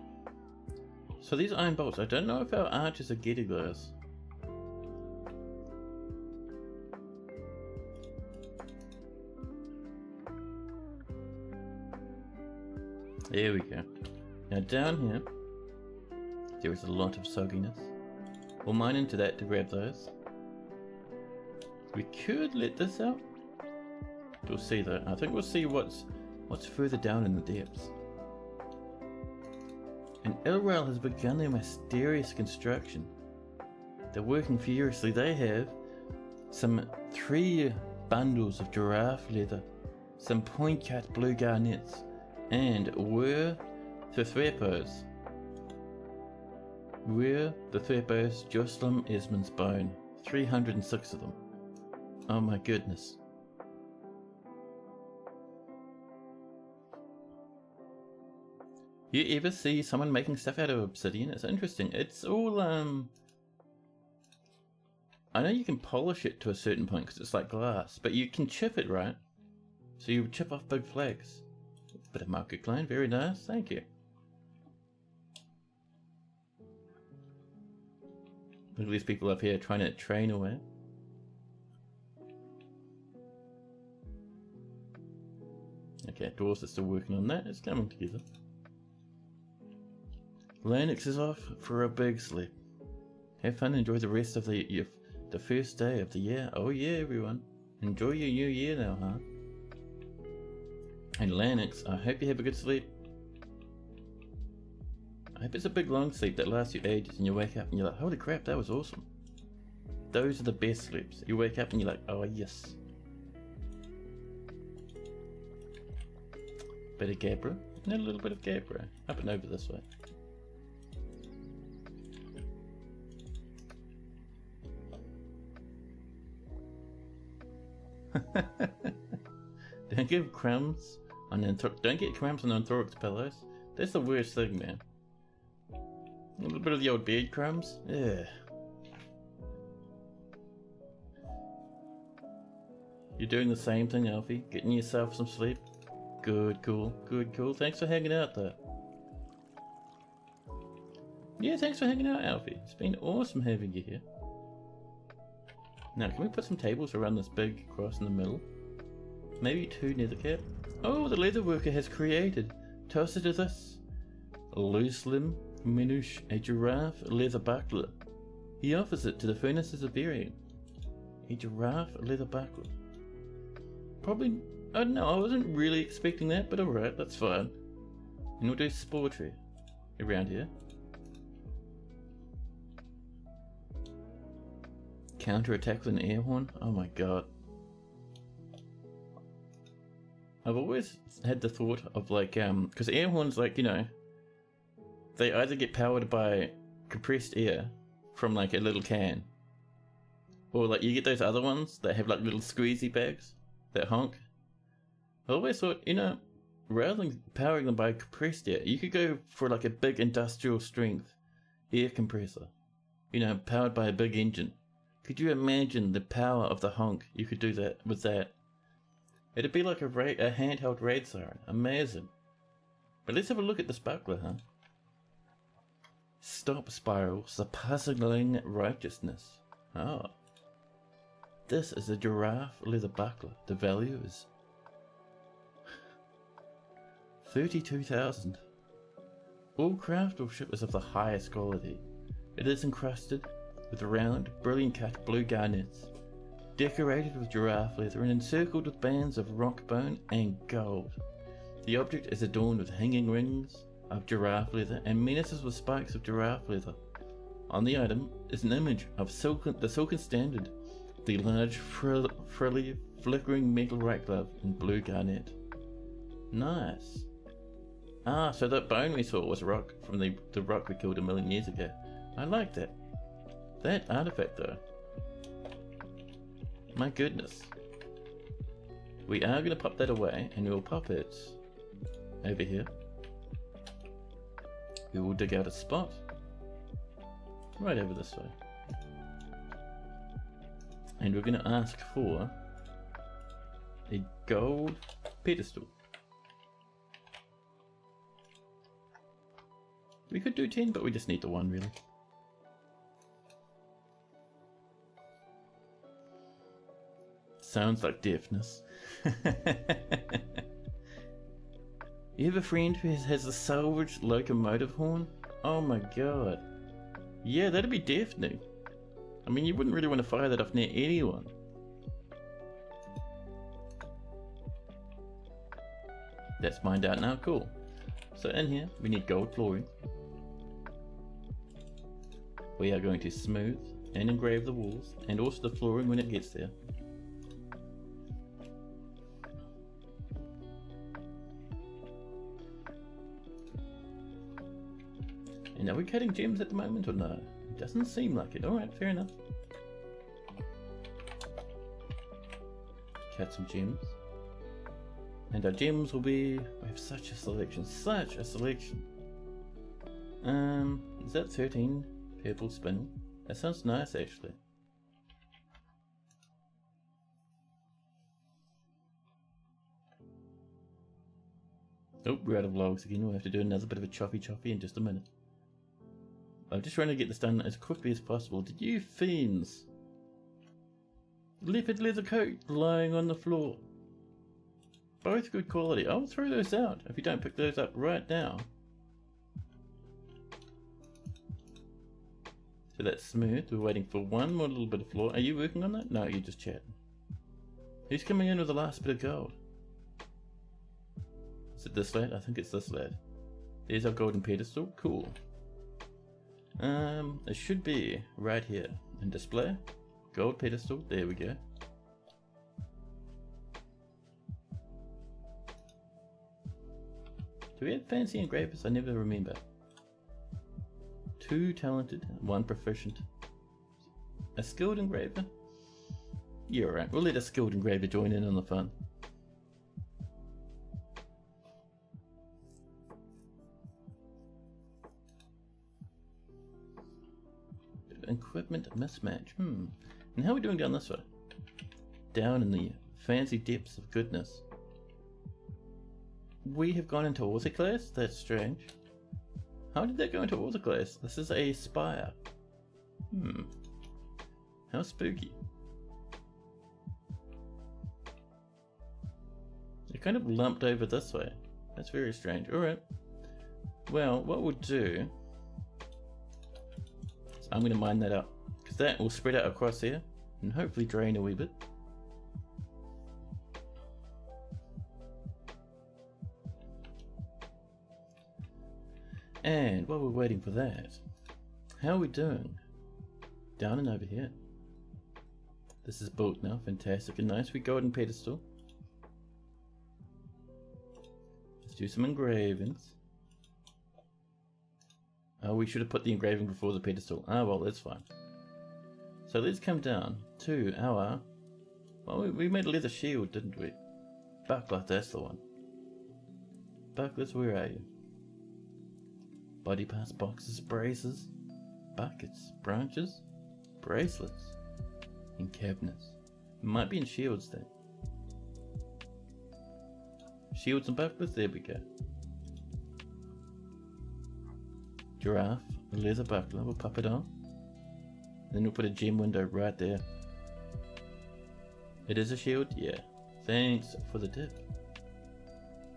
so these iron bolts, I don't know if our archers are getting those. There we go. Now down here, there is a lot of sogginess. We'll mine into that to grab those. We could let this out. We'll see though. I think we'll see what's further down in the depths. And Elrail has begun their mysterious construction. They're working furiously. They have some 3 bundles of giraffe leather, some point cut blue garnets, and were the Threpos. Where the Threpos Jocelyn Esmond's bone. 306 of them. Oh my goodness. You ever see someone making stuff out of obsidian? It's interesting. It's all I know you can polish it to a certain point because it's like glass, but you can chip it, right? So you chip off big flakes. Bit of market claim, very nice, thank you. Look at these people up here trying to train away. Okay, dwarves are still working on that. It's coming together. Lennox is off for a big sleep. Have fun, enjoy the rest of the first day of the year. Oh yeah, everyone. Enjoy your new year now, huh? And Lennox, I hope you have a good sleep. I hope it's a big long sleep that lasts you ages and you wake up and you're like, holy crap, that was awesome. Those are the best sleeps. You wake up and you're like, oh yes. Bit of Gabra, and a little bit of Gabra. Up and over this way. Don't give crumbs on don't get crumbs on Anthoric's pillows. That's the worst thing, man. A little bit of the old bed crumbs. Yeah. You're doing the same thing, Alfie. Getting yourself some sleep. Good, cool. Good, cool. Thanks for hanging out there. Yeah, thanks for hanging out, Alfie. It's been awesome having you here. Now, can we put some tables around this big cross in the middle? Maybe 2 nethercap? Oh, the leather worker has created. Toss it to this. A loose limb, Minouche, a giraffe, leather buckler. He offers it to the furnaces of burying. A giraffe leather buckler. Probably, I don't know, I wasn't really expecting that, but alright, that's fine. And we'll do spore tree around here. Counter attack with an air horn? Oh my god. I've always had the thought of like, because air horns, like, you know, they either get powered by compressed air from like a little can, or like you get those other ones that have like little squeezy bags that honk. I always thought, you know, rather than powering them by compressed air, you could go for like a big industrial strength air compressor, you know, powered by a big engine. Could you imagine the power of the honk you could do that with that? It'd be like a handheld raid siren. Amazing. But let's have a look at this buckler, huh? Stop spiral, surpassing righteousness. Oh. This is a giraffe leather buckler. The value is 32,000. All craftsmanship is of the highest quality. It is encrusted with round, brilliant cut blue garnets, decorated with giraffe leather and encircled with bands of rock bone and gold. The object is adorned with hanging rings of giraffe leather and menaces with spikes of giraffe leather. On the item is an image of the silken standard, the large, frilly, flickering metal right glove in blue garnet. Nice. Ah, so that bone we saw was rock from the rock we killed 1,000,000 years ago. I like that. That artifact though. My goodness. We are going to pop that away and we'll pop it over here. We will dig out a spot right over this way. And we're going to ask for a gold pedestal. We could do 10, but we just need the one really. Sounds like deafness. You have a friend who has a salvaged locomotive horn? Oh my god. Yeah, that'd be deafening. I mean, you wouldn't really want to fire that off near anyone. That's mined out now, cool. So in here, we need gold flooring. We are going to smooth and engrave the walls, and also the flooring when it gets there. And are we cutting gems at the moment or no? It doesn't seem like it. Alright, fair enough. Cut some gems. And our gems will be... we have such a selection. Such a selection. Is that 13 purple spinning? That sounds nice actually. Oh, we're out of logs again. We'll have to do another bit of a choppy in just a minute. I'm just trying to get this done as quickly as possible. Did you fiends? Leopard leather coat lying on the floor. Both good quality. I'll throw those out if you don't pick those up right now. So that's smooth. We're waiting for one more little bit of floor. Are you working on that? No, you're just chatting. Who's coming in with the last bit of gold? Is it this lad? I think it's this lad. There's our golden pedestal. Cool. It should be right here in display. Gold pedestal. There we go. Do we have fancy engravers? I never remember. 2 talented, 1 proficient. A skilled engraver? You're right. We'll let a skilled engraver join in on the fun. Equipment mismatch. And how are we doing down this way? Down in the fancy depths of goodness. We have gone into autoclass? That's strange. How did that go into autoclass? This is a spire. How spooky. They're kind of lumped over this way. That's very strange. Alright. Well, what we'll do... I'm going to mine that up. that will spread out across here and hopefully drain a wee bit. And while we're waiting for that, how are we doing? Down and over here. This is built now, fantastic and nice. We golden pedestal. Let's do some engravings. Oh, we should have put the engraving before the pedestal. Ah, well, that's fine. So let's come down to our... Well, we made a leather shield, didn't we? Buckler, that's the one. Bucklers, where are you? Body parts, boxes, braces, buckets, branches, bracelets, and cabinets. It might be in shields then. Shields and bucklers, there we go. Giraffe, a leather buckler, we'll pop it on. Then we'll put a gem window right there. It is a shield? Yeah. Thanks for the tip.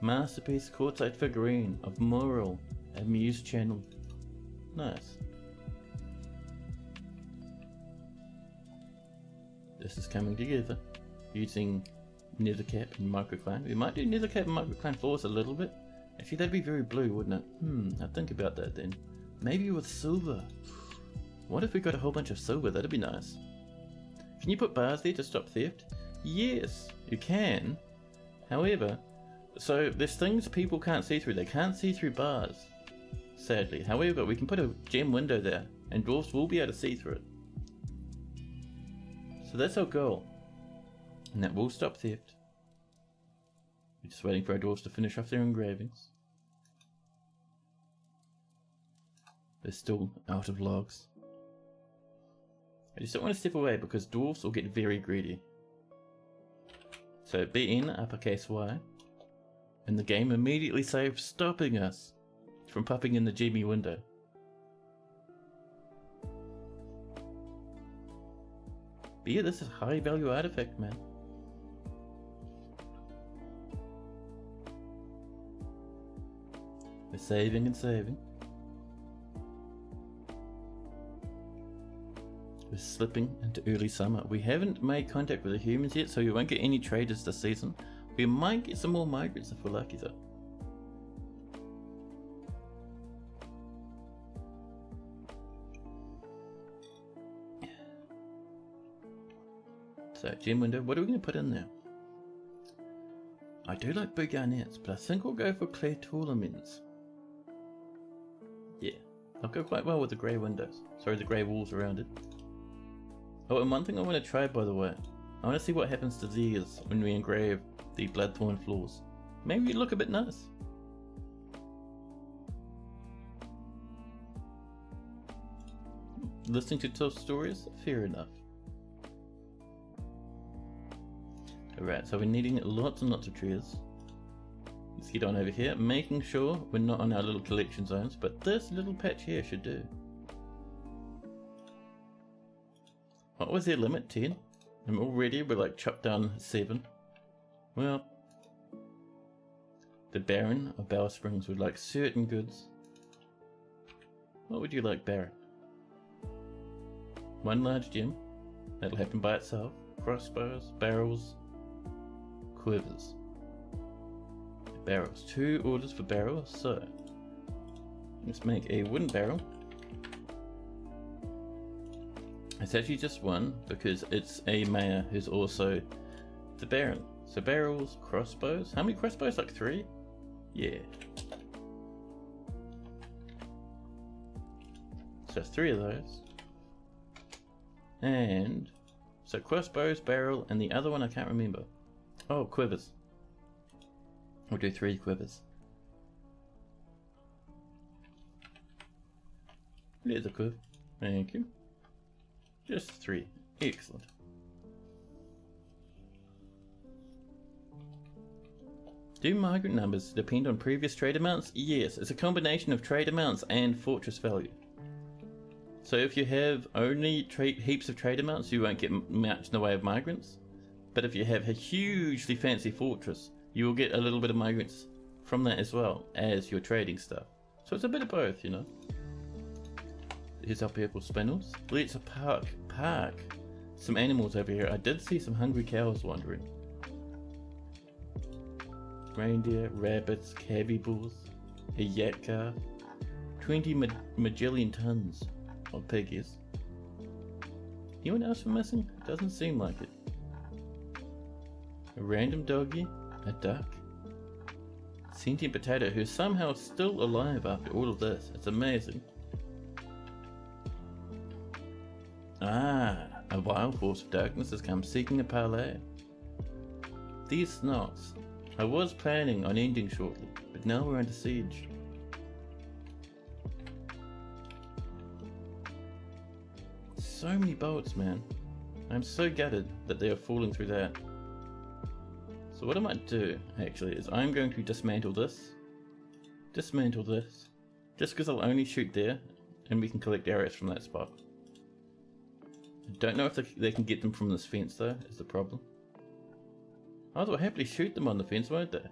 Masterpiece quartzite figurine of Moral Amuse Channel. Nice. This is coming together using nethercap and microcline. We might do nethercap and microcline floors a little bit. Actually, that'd be very blue, wouldn't it? I'll think about that then. Maybe with silver. What if we got a whole bunch of silver? That'd be nice. Can you put bars there to stop theft? Yes, you can. However, so there's things people can't see through. They can't see through bars, sadly. However, we can put a gem window there and dwarfs will be able to see through it. So that's our goal. And that will stop theft. We're just waiting for our dwarfs to finish off their engravings. They're still out of logs. I just don't want to step away because dwarfs will get very greedy. So BN uppercase Y. And the game immediately saves, stopping us from popping in the Jimmy window. But yeah, this is a high value artifact, man. We're saving and saving. We're slipping into early summer. We haven't made contact with the humans yet, so we won't get any traders this season. We might get some more migrants if we're lucky though. So, gem window, what are we going to put in there? I do like big garnets, but I think we'll go for clear tournaments. Yeah, I'll go quite well with the grey windows. Sorry, the grey walls around it. Oh, and one thing I want to try, by the way, I want to see what happens to these when we engrave the Bloodthorn floors. Maybe it look a bit nice. Listening to tough stories? Fair enough. Alright, so we're needing lots and lots of trees. Let's get on over here, making sure we're not on our little collection zones, but this little patch here should do. What was their limit? 10? And already we're like chopped down 7. Well, the Baron of Bower Springs would like certain goods. What would you like, Baron? 1 large gem. That'll happen by itself. Crossbows, barrels, quivers. Barrels. 2 orders for barrels, so let's make a wooden barrel. It's actually just 1 because it's a mayor who's also the Baron. So barrels, crossbows. How many crossbows? Like 3? Yeah. So 3 of those. And so crossbows, barrel, and the other one I can't remember. Oh, quivers. We'll do 3 quivers. There's a quiver. Thank you. Just 3. Excellent. Do migrant numbers depend on previous trade amounts? Yes, it's a combination of trade amounts and fortress value. So if you have only heaps of trade amounts, you won't get much in the way of migrants. But if you have a hugely fancy fortress, you will get a little bit of migrants from that as well as your trading stuff. So it's a bit of both, you know. Here's our purple spindles. Let's park park some animals over here. I did see some hungry cows wandering. Reindeer, rabbits, capybaras, a yak calf, 20 Magellan tons of piggies. Anyone else missing? Doesn't seem like it. A random doggy, a duck, sentient potato who's somehow still alive after all of this. It's amazing. Ah, a wild force of darkness has come seeking a parley. These snots. I was planning on ending shortly, but now we're under siege. So many bolts, man. I'm so gutted that they are falling through that. So what I might do, actually, is I'm going to dismantle this, just because I'll only shoot there, and we can collect arrows from that spot. I don't know if they can get them from this fence, though, is the problem. Oh, they'll happily shoot them on the fence, won't they?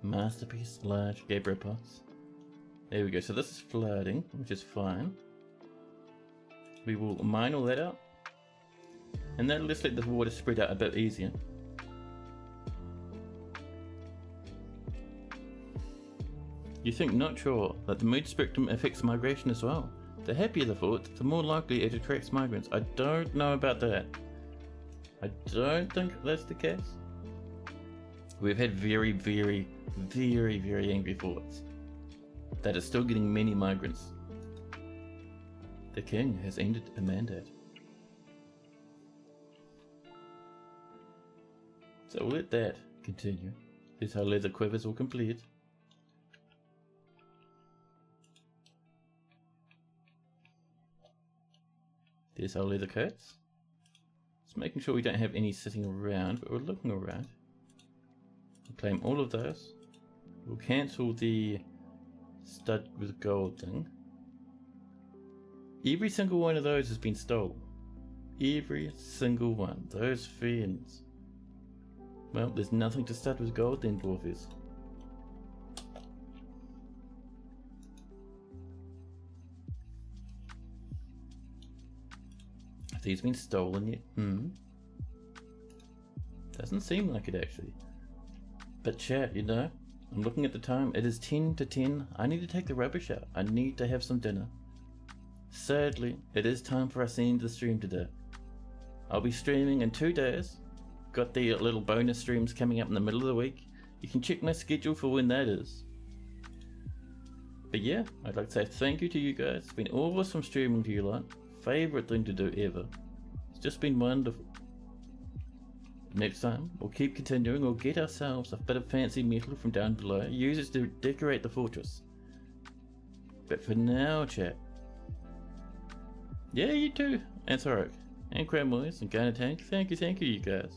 Masterpiece, large Gabriel pots. There we go, so this is flooding, which is fine. We will mine all that out. And that'll just let the water spread out a bit easier. You think not sure that the mood spectrum affects migration as well. The happier the thought, the more likely it attracts migrants. I don't know about that. I don't think that's the case. We've had very, very, very, very angry thoughts that are still getting many migrants. The king has ended a mandate. So we'll let that continue. These are leather quivers all complete. There's our leather coats. Just making sure we don't have any sitting around, but we're looking around. We'll claim all of those. We'll cancel the stud with gold thing. Every single one of those has been stolen. Every single one. Those fiends. Well, there's nothing to stud with gold then, dwarfies. Have these been stolen yet? Doesn't seem like it actually. But chat, you know, I'm looking at the time. It is 10 to 10. I need to take the rubbish out. I need to have some dinner. Sadly, it is time for us to end the stream today. I'll be streaming in 2 days. Got the little bonus streams coming up in the middle of the week. You can check my schedule for when that is. But yeah, I'd like to say thank you to you guys. It's been awesome streaming to you lot. Favorite thing to do ever. It's just been wonderful. Next time, we'll keep continuing. We'll get ourselves a bit of fancy metal from down below. Use it to decorate the fortress. But for now, chat. Yeah, you too. And Thorok. And Cramboys and Gunner Tank. Thank you, you guys.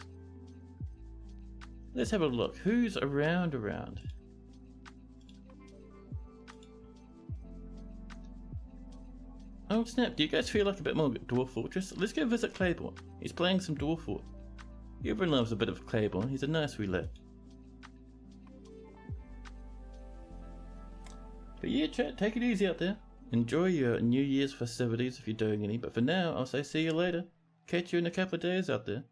Let's have a look. Who's around? Oh snap, do you guys feel like a bit more Dwarf Fortress? Let's go visit Claiborne. He's playing some Dwarf Fort. Everyone loves a bit of Claiborne. He's a nice wee lad. But yeah, chat, take it easy out there. Enjoy your New Year's festivities if you're doing any. But for now, I'll say see you later. Catch you in a couple of days out there.